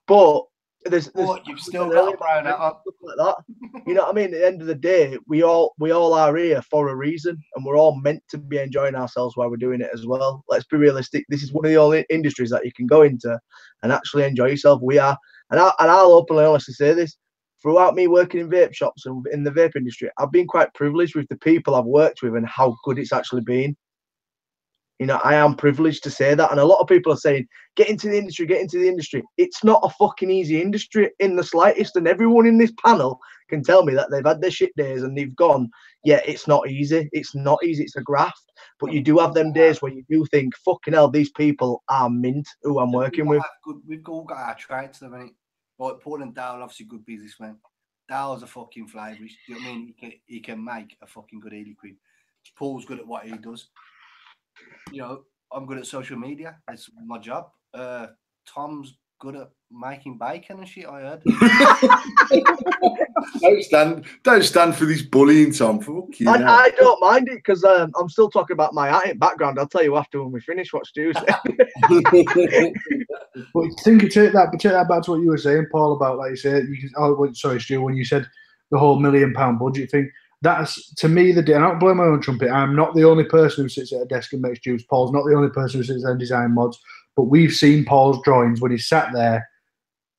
But there's you've still got a brown out like that. You know what I mean? At the end of the day, we all are here for a reason, and we're all meant to be enjoying ourselves while we're doing it as well. Let's be realistic. This is one of the only industries that you can go into and actually enjoy yourself. We are, and I'll openly, honestly say this. Throughout me working in vape shops and in the vape industry, I've been quite privileged with the people I've worked with and how good it's actually been. You know, I am privileged to say that. And a lot of people are saying, get into the industry, get into the industry. It's not a fucking easy industry in the slightest. And everyone in this panel can tell me that they've had their shit days and they've gone, yeah, it's not easy. It's not easy. It's a graft. But you do have them days where you do think, fucking hell, these people are mint who I'm working with. We've all got our traits, though, haven't we? Like Paul and Dale, obviously good businessmen. Dale's a fucking flavorist. Do you know what I mean? He can make a fucking good e-liquid. Paul's good at what he does. You know, I'm good at social media. That's my job. Tom's good at making bacon and shit, I heard. Don't stand for this bullying, Tom. Fuck you. I don't mind it because I'm still talking about my background. I'll tell you after when we finish what Stu's saying. But take that back to what you were saying, Paul, about, like you said, sorry, Stu, when you said the whole £1 million budget thing. That's, to me, the day. I'm not blowing my own trumpet. I'm not the only person who sits at a desk and makes juice. Paul's not the only person who sits there and design mods. But we've seen Paul's drawings when he's sat there,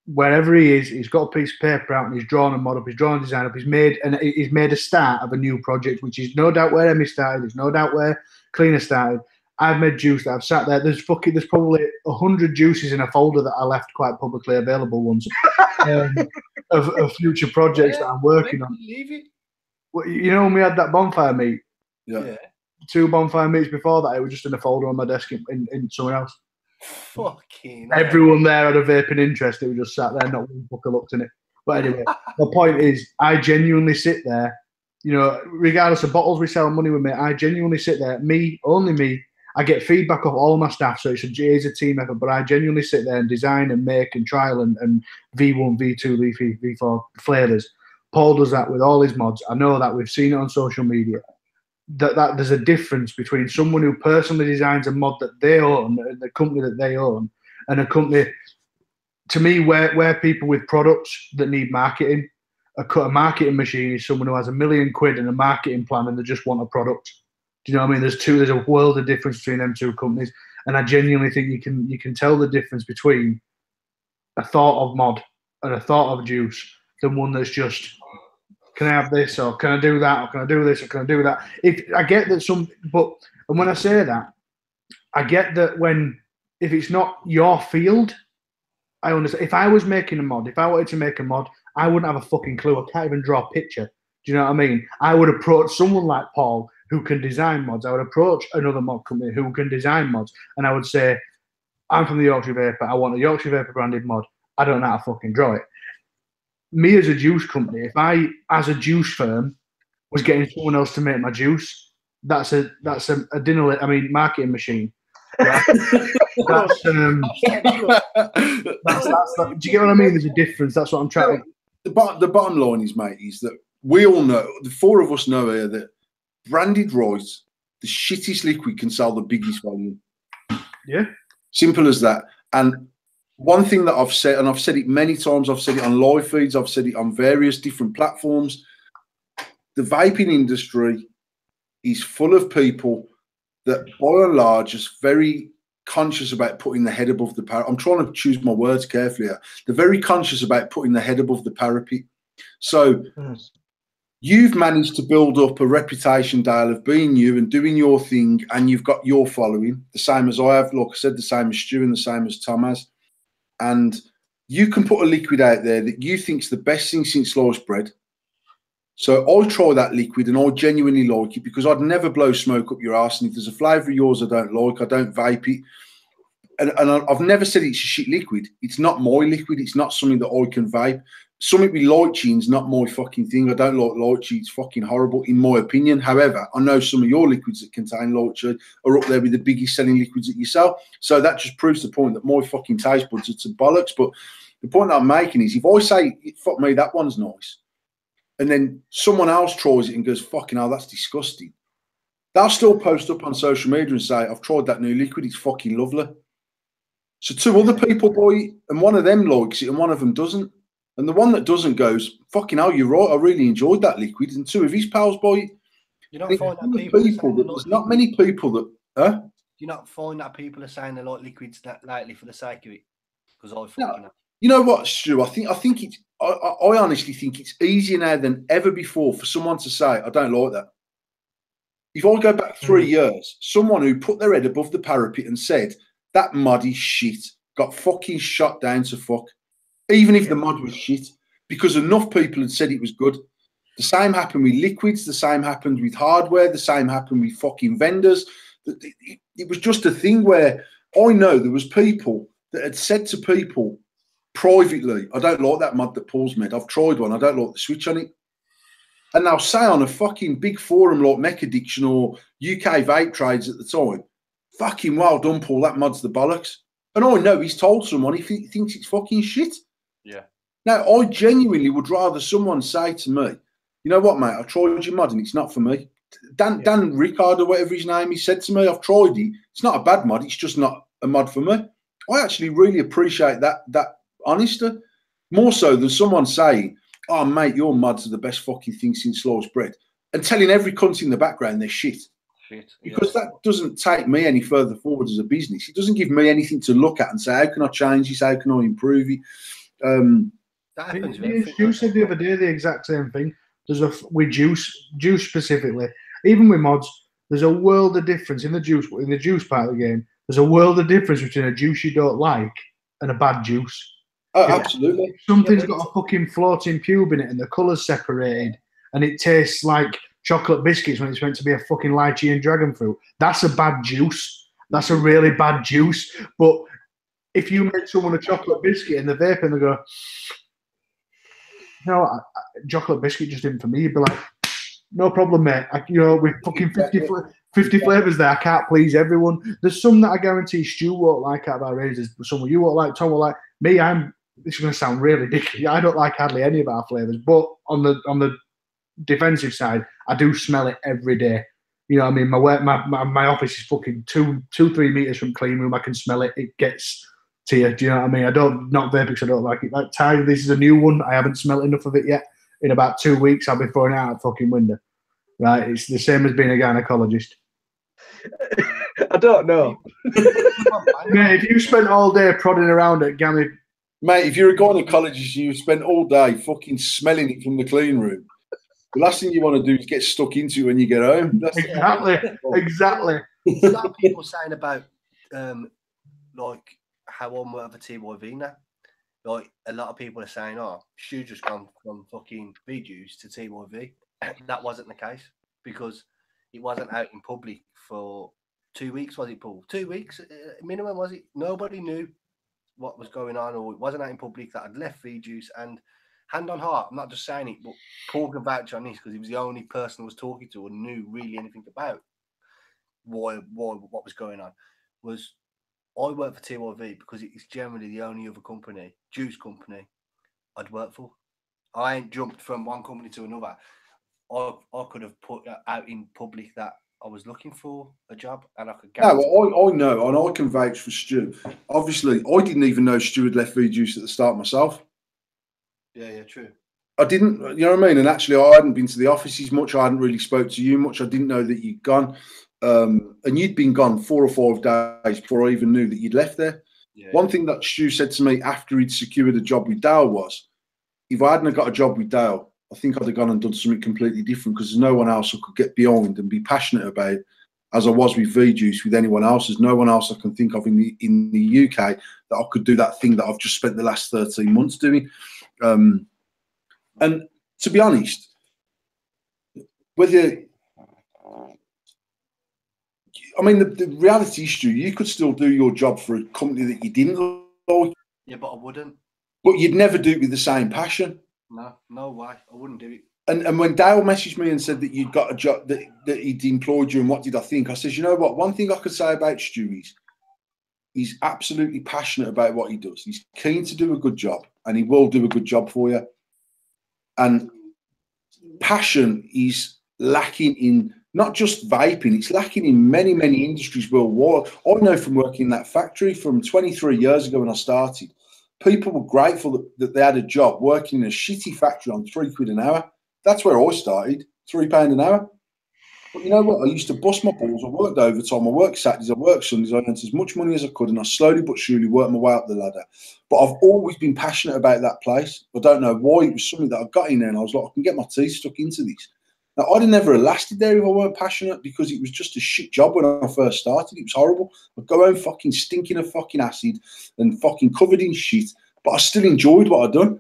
wherever he is, he's got a piece of paper out and he's drawn a mod up, he's drawn a design up, he's made a start of a new project, which is no doubt where Emmy started, it's no doubt where Cleaner started. I've made juice that I've sat there. There's probably 100 juices in a folder that I left quite publicly available once of future projects that I'm working on. Well, you know, when we had that bonfire meet, yeah, 2 bonfire meets before that, it was just in a folder on my desk in someone else. Fucking everyone there had a vaping interest. It was just sat there, not one fucker looked in it. But anyway, the point is, I genuinely sit there. You know, regardless of bottles we sell, money we make, I genuinely sit there. Me, only me. I get feedback off all my staff, so it's a team effort. But I genuinely sit there and design and make and trial and V1, V2, V4 flavors. Paul does that with all his mods. I know that. We've seen it on social media. That there's a difference between someone who personally designs a mod that they own, the company that they own, and a company, to me, where people with products that need marketing. A marketing machine is someone who has £1 million and a marketing plan and they just want a product. Do you know what I mean? There's a world of difference between them two companies. And I genuinely think you can tell the difference between a thought of mod and a thought of juice than one that's just, can I have this, or can I do that, or can I do this, or can I do that? I get that and when I say that, I get that if it's not your field, I understand. If I was making a mod, if I wanted to make a mod, I wouldn't have a fucking clue. I can't even draw a picture. Do you know what I mean? I would approach someone like Paul who can design mods. I would approach another mod company who can design mods, and I would say, I'm from the Yorkshire Vapor. I want a Yorkshire Vapor branded mod. I don't know how to fucking draw it. Me as a juice company, if I, as a juice firm, was getting someone else to make my juice, that's a marketing machine. Right? That's, do you get what I mean? There's a difference. That's what I'm trying to. The bottom line is, mate, is that we all know, the 4 of us know here, that branded right, the shittest liquid can sell the biggest volume. Yeah. Simple as that. And one thing that I've said, and I've said it many times, I've said it on live feeds, I've said it on various different platforms. The vaping industry is full of people that, by and large, is very conscious about putting the head above the parapet. I'm trying to choose my words carefully here. They're very conscious about putting the head above the parapet. So you've managed to build up a reputation, Dale, of being you and doing your thing, and you've got your following, the same as I have, like I said, the same as Stu and the same as Tom has. And you can put a liquid out there that you think's the best thing since sliced bread. So I try that liquid and I genuinely like it, because I'd never blow smoke up your arse. And if there's a flavour of yours I don't like, I don't vape it. And I've never said it's a shit liquid. It's not my liquid. It's not something that I can vape. Something with lychene's not my fucking thing. I don't like lychee. It's fucking horrible, in my opinion. However, I know some of your liquids that contain lychee are up there with the biggest selling liquids that you sell. So that just proves the point that my fucking taste buds are to bollocks. But the point that I'm making is, if I say, fuck me, that one's nice, and then someone else tries it and goes, fucking hell, that's disgusting, they'll still post up on social media and say, I've tried that new liquid, it's fucking lovely. So two other people buy it, and one of them likes it and one of them doesn't. And the one that doesn't goes, fucking hell, you're right, I really enjoyed that liquid. And two of his pals buy it. You don't find that people there's not many people that... Do you not find that people are saying they like liquids that lately for the sake of it? Because I fucking... You know what, Stu? I think it's... I honestly think it's easier now than ever before for someone to say, I don't like that. If I go back 3 years, someone who put their head above the parapet and said, that mod is shit, got fucking shot down to fuck, even if the mod was shit, because enough people had said it was good. The same happened with liquids, the same happened with hardware, the same happened with fucking vendors. It was just a thing where I know there was people that had said to people privately, I don't like that mod that Paul's made. I've tried one. I don't like the switch on it. And they'll say on a fucking big forum like Mech Addiction or UK Vape Trades at the time, fucking well done, Paul, that mod's the bollocks. And I know he's told someone he thinks it's fucking shit. Yeah. Now, I genuinely would rather someone say to me, you know what, mate, I tried your mod and it's not for me. Dan Rickard or whatever his name, he said to me, I've tried it. It's not a bad mod. It's just not a mod for me. I actually really appreciate that honesty, more so than someone saying, oh, mate, your mods are the best fucking thing since sliced bread, and telling every cunt in the background they're shit. Because that doesn't take me any further forward as a business. It doesn't give me anything to look at and say, how can I change this? How can I improve it? That happens. You said the other day the exact same thing. With juice specifically, even with mods, there's a world of difference in the juice part of the game. There's a world of difference between a juice you don't like and a bad juice. Oh, absolutely. If something's got a fucking floating pube in it and the colour's separated and it tastes like chocolate biscuits when it's meant to be a fucking lychee and dragon fruit, that's a bad juice. That's a really bad juice. But if you make someone a chocolate biscuit and they vape and they go, no, chocolate biscuit just isn't for me, you'd be like, no problem, mate. With fucking 50 flavours there, I can't please everyone. There's some that I guarantee Stu won't like out of our range. There's some you won't like, Tom will like. Me, this is going to sound really dicky. I don't like hardly any of our flavours, but on the defensive side, I do smell it every day. You know what I mean? My office is fucking 2-3 meters from clean room. I can smell it. It gets to you. Do you know what I mean? I don't, not vape because I don't like it. Like Ty, this is a new one. I haven't smelled enough of it yet. In about 2 weeks, I'll be throwing it out the fucking window. Right? It's the same as being a gynecologist. I don't know. Mate, if you spent all day prodding around at gammy... Mate, if you're a gynecologist, you spent all day fucking smelling it from the clean room. The last thing you want to do is get stuck into it when you get home. Exactly. A lot of people saying about like how I'm worth a TYV now. Like a lot of people are saying, "Oh, Stu just gone from fucking V-Juice to TYV." That wasn't the case because it wasn't out in public for 2 weeks. Was it, Paul? 2 weeks minimum, was it? Nobody knew what was going on, or it wasn't out in public that I'd left V-Juice. And hand on heart, I'm not just saying it, but Paul can vouch on this because he was the only person I was talking to and knew really anything about what was going on. Was I work for TYV because it's generally the only other company, juice company, I'd work for. I ain't jumped from one company to another. I could have put out in public that I was looking for a job, and I could No, guarantee. I know, and I can vouch for Stu. Obviously, I didn't even know Stu had left V-Juice at the start myself. Yeah, true. I didn't, you know what I mean? And actually, I hadn't been to the offices much. I hadn't really spoke to you much. I didn't know that you'd gone. And you'd been gone 4 or 5 days before I even knew that you'd left there. Yeah. One thing that Stu said to me after he'd secured a job with Dale was, if I hadn't got a job with Dale, I think I'd have gone and done something completely different because there's no one else I could get behind and be passionate about as I was with V-Juice with anyone else. There's no one else I can think of in the UK that I could do that thing that I've just spent the last 13 months doing. And to be honest, the reality is, Stu, you could still do your job for a company that you didn't like. Yeah, but I wouldn't. But you'd never do it with the same passion. No way. I wouldn't do it. And when Dale messaged me and said that you'd got a job, that he'd employed you, and what did I think? I said, you know what? One thing I could say about Stu is he's absolutely passionate about what he does. He's keen to do a good job, and he will do a good job for you. And passion is lacking in not just vaping, it's lacking in many, many industries worldwide. I know from working in that factory from 23 years ago when I started, people were grateful that they had a job working in a shitty factory on £3 an hour. That's where I started, £3 an hour. But you know what? I used to bust my balls. I worked overtime. I worked Saturdays. I worked Sundays. I earned as much money as I could, and I slowly but surely worked my way up the ladder. But I've always been passionate about that place. I don't know why. It was something that I got in there, and I was like, I can get my teeth stuck into this. Now, I'd have never lasted there if I weren't passionate, because it was just a shit job when I first started. It was horrible. I'd go home fucking stinking of fucking acid and fucking covered in shit, but I still enjoyed what I'd done.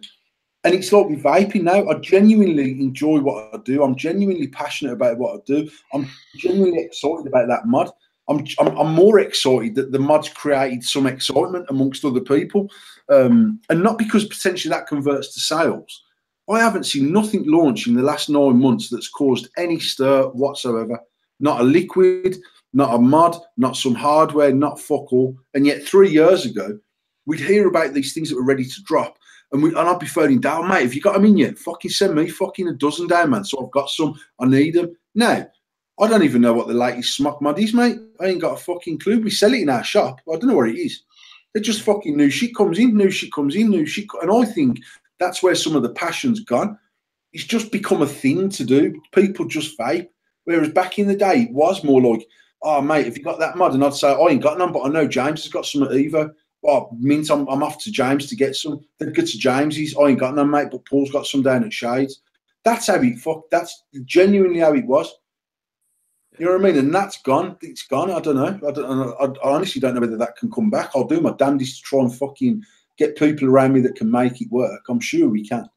And it's like with vaping now. I genuinely enjoy what I do. I'm genuinely passionate about what I do. I'm genuinely excited about that mod. I'm more excited that the mod's created some excitement amongst other people. And not because potentially that converts to sales. I haven't seen nothing launch in the last 9 months that's caused any stir whatsoever. Not a liquid, not a mod, not some hardware, not fuck all. And yet 3 years ago, we'd hear about these things that were ready to drop. And I'd be phoning down, mate, have you got them in yet? Fucking send me fucking a dozen down, man. So I've got some. I need them. Now, I don't even know what the latest smock mod is, mate. I ain't got a fucking clue. We sell it in our shop. I don't know where it is. They're just fucking new shit comes in, new shit comes in, new shit. And I think that's where some of the passion's gone. It's just become a thing to do. People just vape. Whereas back in the day, it was more like, oh, mate, have you got that mod? And I'd say, I ain't got none, but I know James has got some at Evo. Oh, means I'm off to James to get some. Then go to James's. I ain't got none, mate, but Paul's got some down at Shades. That's how that's genuinely how it was. You know what I mean? And that's gone. It's gone. I don't know. I honestly don't know whether that can come back. I'll do my damnedest to try and fucking get people around me that can make it work. I'm sure we can.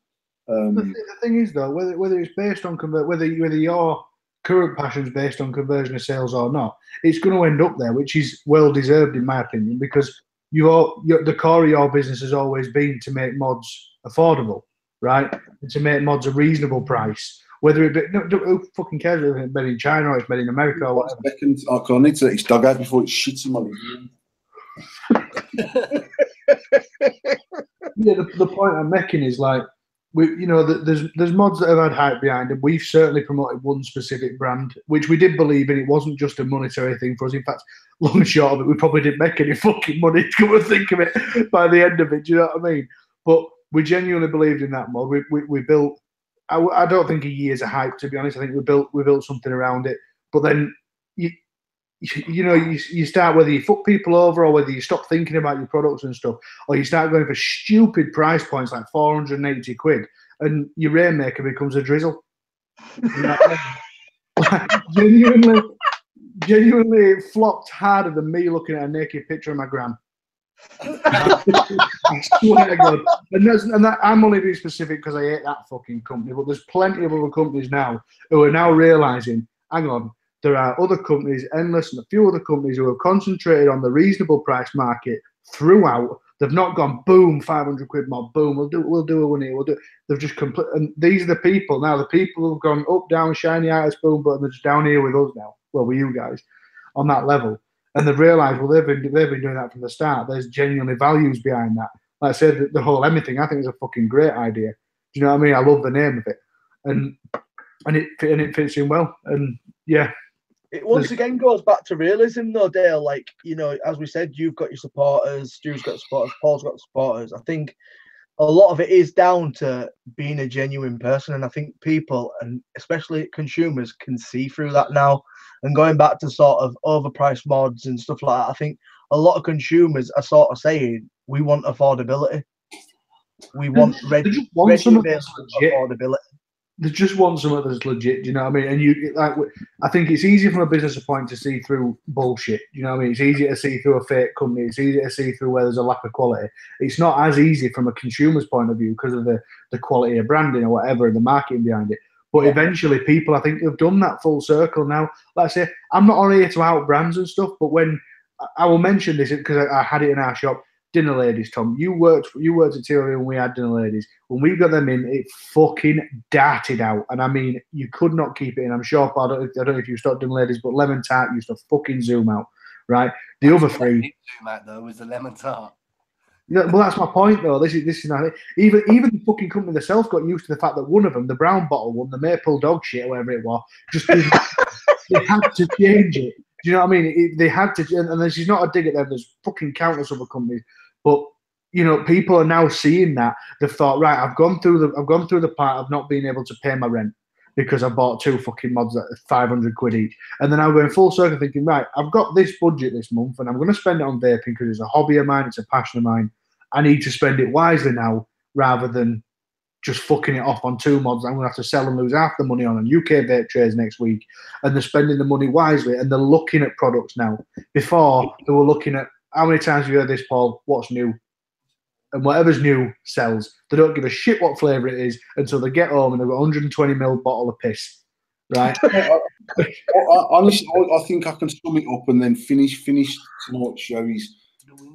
The thing is, though, whether it's based on whether your current passion is based on conversion of sales or not, it's going to end up there, which is well deserved in my opinion, because the core of your business has always been to make mods affordable, right? And to make mods a reasonable price. Whether it be, who fucking cares if it's made in China or it's made in America or whatever. I need to let his dog out before it shits in my room. Yeah, the point I'm making is like, there's mods that have had hype behind them. We've certainly promoted one specific brand, which we did believe in. It wasn't just a monetary thing for us. In fact, long and short of it, we probably didn't make any fucking money to come and think of it by the end of it. Do you know what I mean? But we genuinely believed in that mod. We built. I don't think a year's a hype, to be honest. I think we built something around it. But then you start, whether you fuck people over or whether you stop thinking about your products and stuff, or you start going for stupid price points like 480 quid, and your rainmaker becomes a drizzle. You know what I mean? Genuinely, it flopped harder than me looking at a naked picture of my gran. I swear to God. And I'm only being specific because I hate that fucking company, but there's plenty of other companies now who are now realising, hang on, there are other companies, endless, and a few other companies who have concentrated on the reasonable price market throughout. They've not gone, boom, 500 quid mod, boom, we'll do a one here, They've just complete, and these are the people now. The people who've gone up, down, shiny artist, boom, but they're just down here with us now. Well, with you guys on that level, and they've realised, well, they've been doing that from the start. There's genuinely values behind that. Like I said, the whole Emmy thing, I think is a fucking great idea. Do you know what I mean? I love the name of it, and it fits in well, and yeah. It once again goes back to realism, though, Dale. Like, you know, as we said, you've got your supporters, Stu's got supporters, Paul's got supporters. I think a lot of it is down to being a genuine person. And I think people, and especially consumers, can see through that now. And going back to sort of overpriced mods and stuff like that, I think a lot of consumers are sort of saying, we want affordability. We want ready affordability. They just want something that's legit. Do you know what I mean? And you like, I think it's easy from a business point to see through bullshit. Do you know what I mean? It's easier to see through a fake company. It's easier to see through where there's a lack of quality. It's not as easy from a consumer's point of view because of the quality of branding or whatever and the marketing behind it. But eventually, people, I think, have done that full circle now. Like I say, I'm not on here to out brands and stuff, but when I will mention this because I had it in our shop. Dinner ladies, Tom. You worked at TLV when we had dinner ladies. When we got them in, it fucking darted out. And I mean, you could not keep it in. I'm sure, I don't know if you stopped dinner ladies, but lemon tart used to fucking zoom out, right? The other three. Zoom out though was the lemon tart. No, well, that's my point though. This is not it. Even the fucking company themselves got used to the fact that one of them, the brown bottle one, the maple dog shit, or whatever it was, just they had to change it. Do you know what I mean? They had to, and this is not a dig at them. There's fucking countless other companies, but you know, people are now seeing that. They've thought, right, I've gone through the part of not being able to pay my rent because I bought 2 fucking mods at 500 quid each, and then I'm going full circle thinking, right, I've got this budget this month, and I'm going to spend it on vaping because it's a hobby of mine, it's a passion of mine. I need to spend it wisely now rather than just fucking it off on 2 mods. I'm going to have to sell and lose half the money on UK vape trays next week. And they're spending the money wisely and they're looking at products now. Before, they were looking at, how many times have you heard this, Paul? What's new? And whatever's new sells. They don't give a shit what flavour it is until they get home and they've got 120ml bottle of piss. Right? Honestly, I think I can sum it up and then finish tonight's show.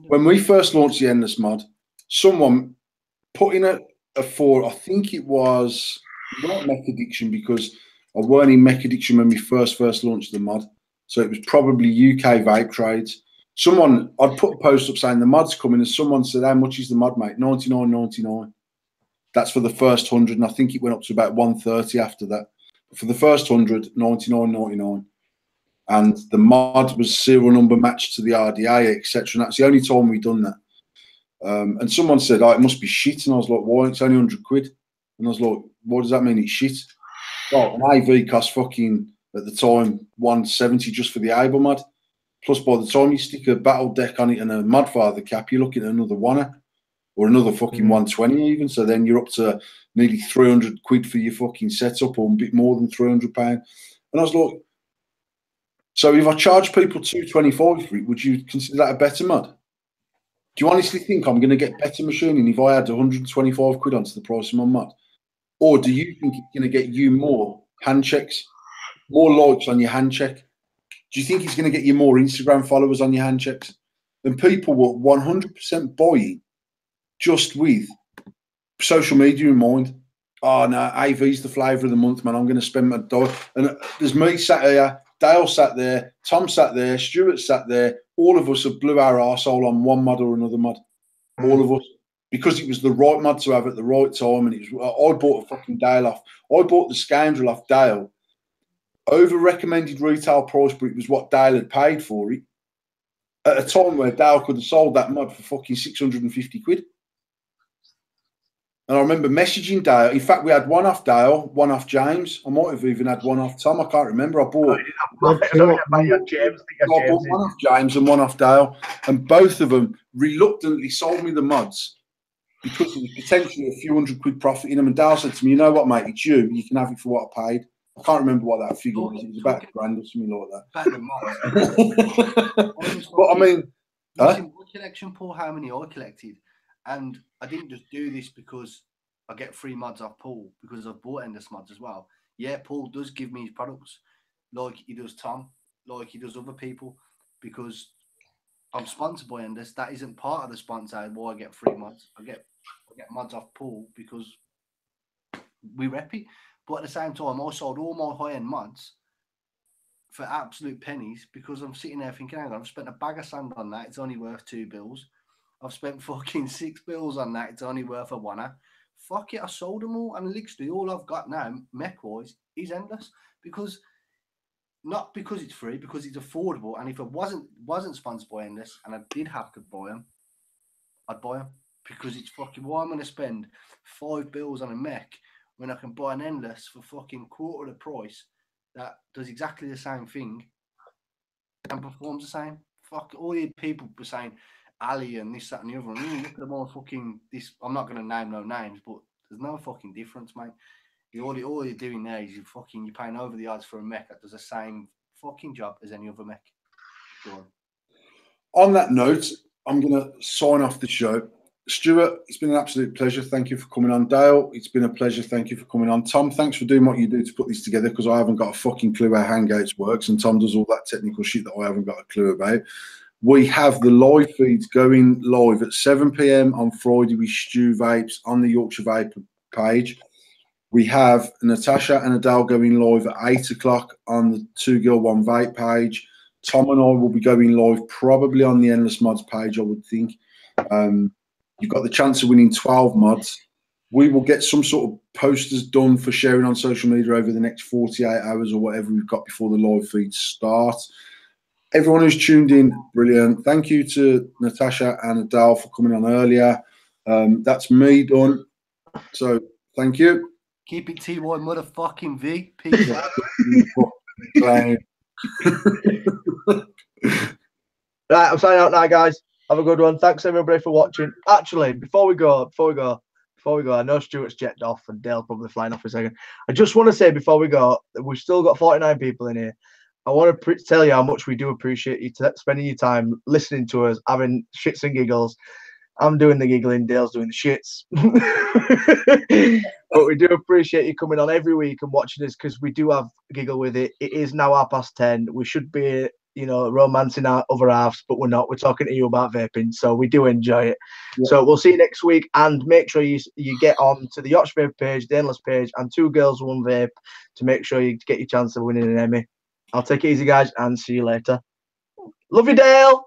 When we first launched the Endless Mod, someone put in a 4, I think it was not Mech Addiction because I weren't in Mech Addiction when we first launched the mod. So it was probably UK Vape Trades. I'd put a post up saying the mod's coming and someone said, how much is the mod, mate? $99.99. That's for the first 100 and I think it went up to about 130 after that. But for the first 100, $99.99. And the mod was serial number matched to the RDA, etc. And that's the only time we've done that. And someone said, oh, it must be shit. And I was like, why? It's only 100 quid. And I was like, what does that mean? It's shit. Oh, an AV cost fucking, at the time, 170 just for the Able mod. Plus, by the time you stick a battle deck on it and a Modfather cap, you're looking at another $1 or another fucking 120 even. So then you're up to nearly 300 quid for your fucking setup or a bit more than £300. And I was like, so if I charge people $225 for it, would you consider that a better mod? Do you honestly think I'm going to get better machining if I add 125 quid onto the price of my mod? Or do you think it's going to get you more hand checks, more likes on your hand check? Do you think it's going to get you more Instagram followers on your hand checks? And people were 100% buying just with social media in mind. Oh, no, AV's the flavour of the month, man. I'm going to spend my dollar. And there's me sat here, Dale sat there, Tom sat there, Stuart sat there. All of us have blew our arsehole on one mod or another mod. All of us. Because it was the right mod to have at the right time. And it was, I bought a fucking Dale off. I bought the Scoundrel off Dale. Over recommended retail price, but it was what Dale had paid for it. At a time where Dale could have sold that mod for fucking 650 quid. And I remember messaging Dale. In fact, we had one off Dale, one off James. I might have even had one off Tom. I can't remember. I bought one off James and one off Dale. And both of them reluctantly sold me the mods because there was potentially a few hundred quid profit in them. And Dale said to me, you know what, mate, it's you. You can have it for what I paid. I can't remember what that figure was. It was about £1,000 or something like that. But I mean, my collection, Paul, how many I collected. And I didn't just do this because I get free mods off Paul, because I've bought Endless mods as well. Yeah, Paul does give me his products like he does Tom, like he does other people, because I'm sponsored by Endless. That isn't part of the sponsor why I get free mods. I get mods off Paul because we rep it. But at the same time, I sold all my high-end mods for absolute pennies because I'm sitting there thinking, hang on, I've spent a bag of sand on that. It's only worth £2. I've spent fucking £6 on that. It's only worth a £1. Fuck it, I sold them all. And literally all I've got now, mech-wise, is Endless. Because not because it's free, because it's affordable. And if it wasn't sponsored by Endless and I did have to buy them, I'd buy them because it's fucking. Why am I going to spend £5 on a mech when I can buy an Endless for fucking quarter of the price that does exactly the same thing and performs the same? Fuck, all the people were saying Ali and this, that, and the other. And look at them all fucking this. I'm not going to name no names, but there's no fucking difference, mate. All you're doing there is you're paying over the odds for a mech that does the same fucking job as any other mech. Go on. On that note, I'm going to sign off the show. Stuart, it's been an absolute pleasure. Thank you for coming on. Dale, it's been a pleasure. Thank you for coming on. Tom, thanks for doing what you do to put this together, because I haven't got a fucking clue how Hangouts works, and Tom does all that technical shit that I haven't got a clue about. We have the live feeds going live at 7 p.m. on Friday with Stu Vapes on the Yorkshire Vape page. We have Natasha and Adele going live at 8 o'clock on the 2 Girl 1 Vape page. Tom and I will be going live probably on the Endless Mods page, I would think. You've got the chance of winning 12 mods. We will get some sort of posters done for sharing on social media over the next 48 hours or whatever we've got before the live feeds start. Everyone who's tuned in, brilliant. Thank you to Natasha and Adele for coming on earlier. That's me done. So thank you. Keep it TY motherfucking V. Peace. Right, I'm signing out now, guys. Have a good one. Thanks everybody for watching. Actually, before we go, I know Stuart's jetted off and Dale probably flying off for a second. I just want to say before we go, that we've still got 49 people in here. I want to tell you how much we do appreciate you spending your time listening to us, having shits and giggles. I'm doing the giggling, Dale's doing the shits. But we do appreciate you coming on every week and watching us, because we do have a giggle with it. It is now 10:30. We should be, romancing our other halves, but we're not. We're talking to you about vaping, so we do enjoy it. Yeah. So we'll see you next week, and make sure you get on to the Yorkshire Vape page, the Endless page, and 2 Girls 1 Vape to make sure you get your chance of winning an Emmy. I'll take it easy, guys, and see you later. Love you, Dale.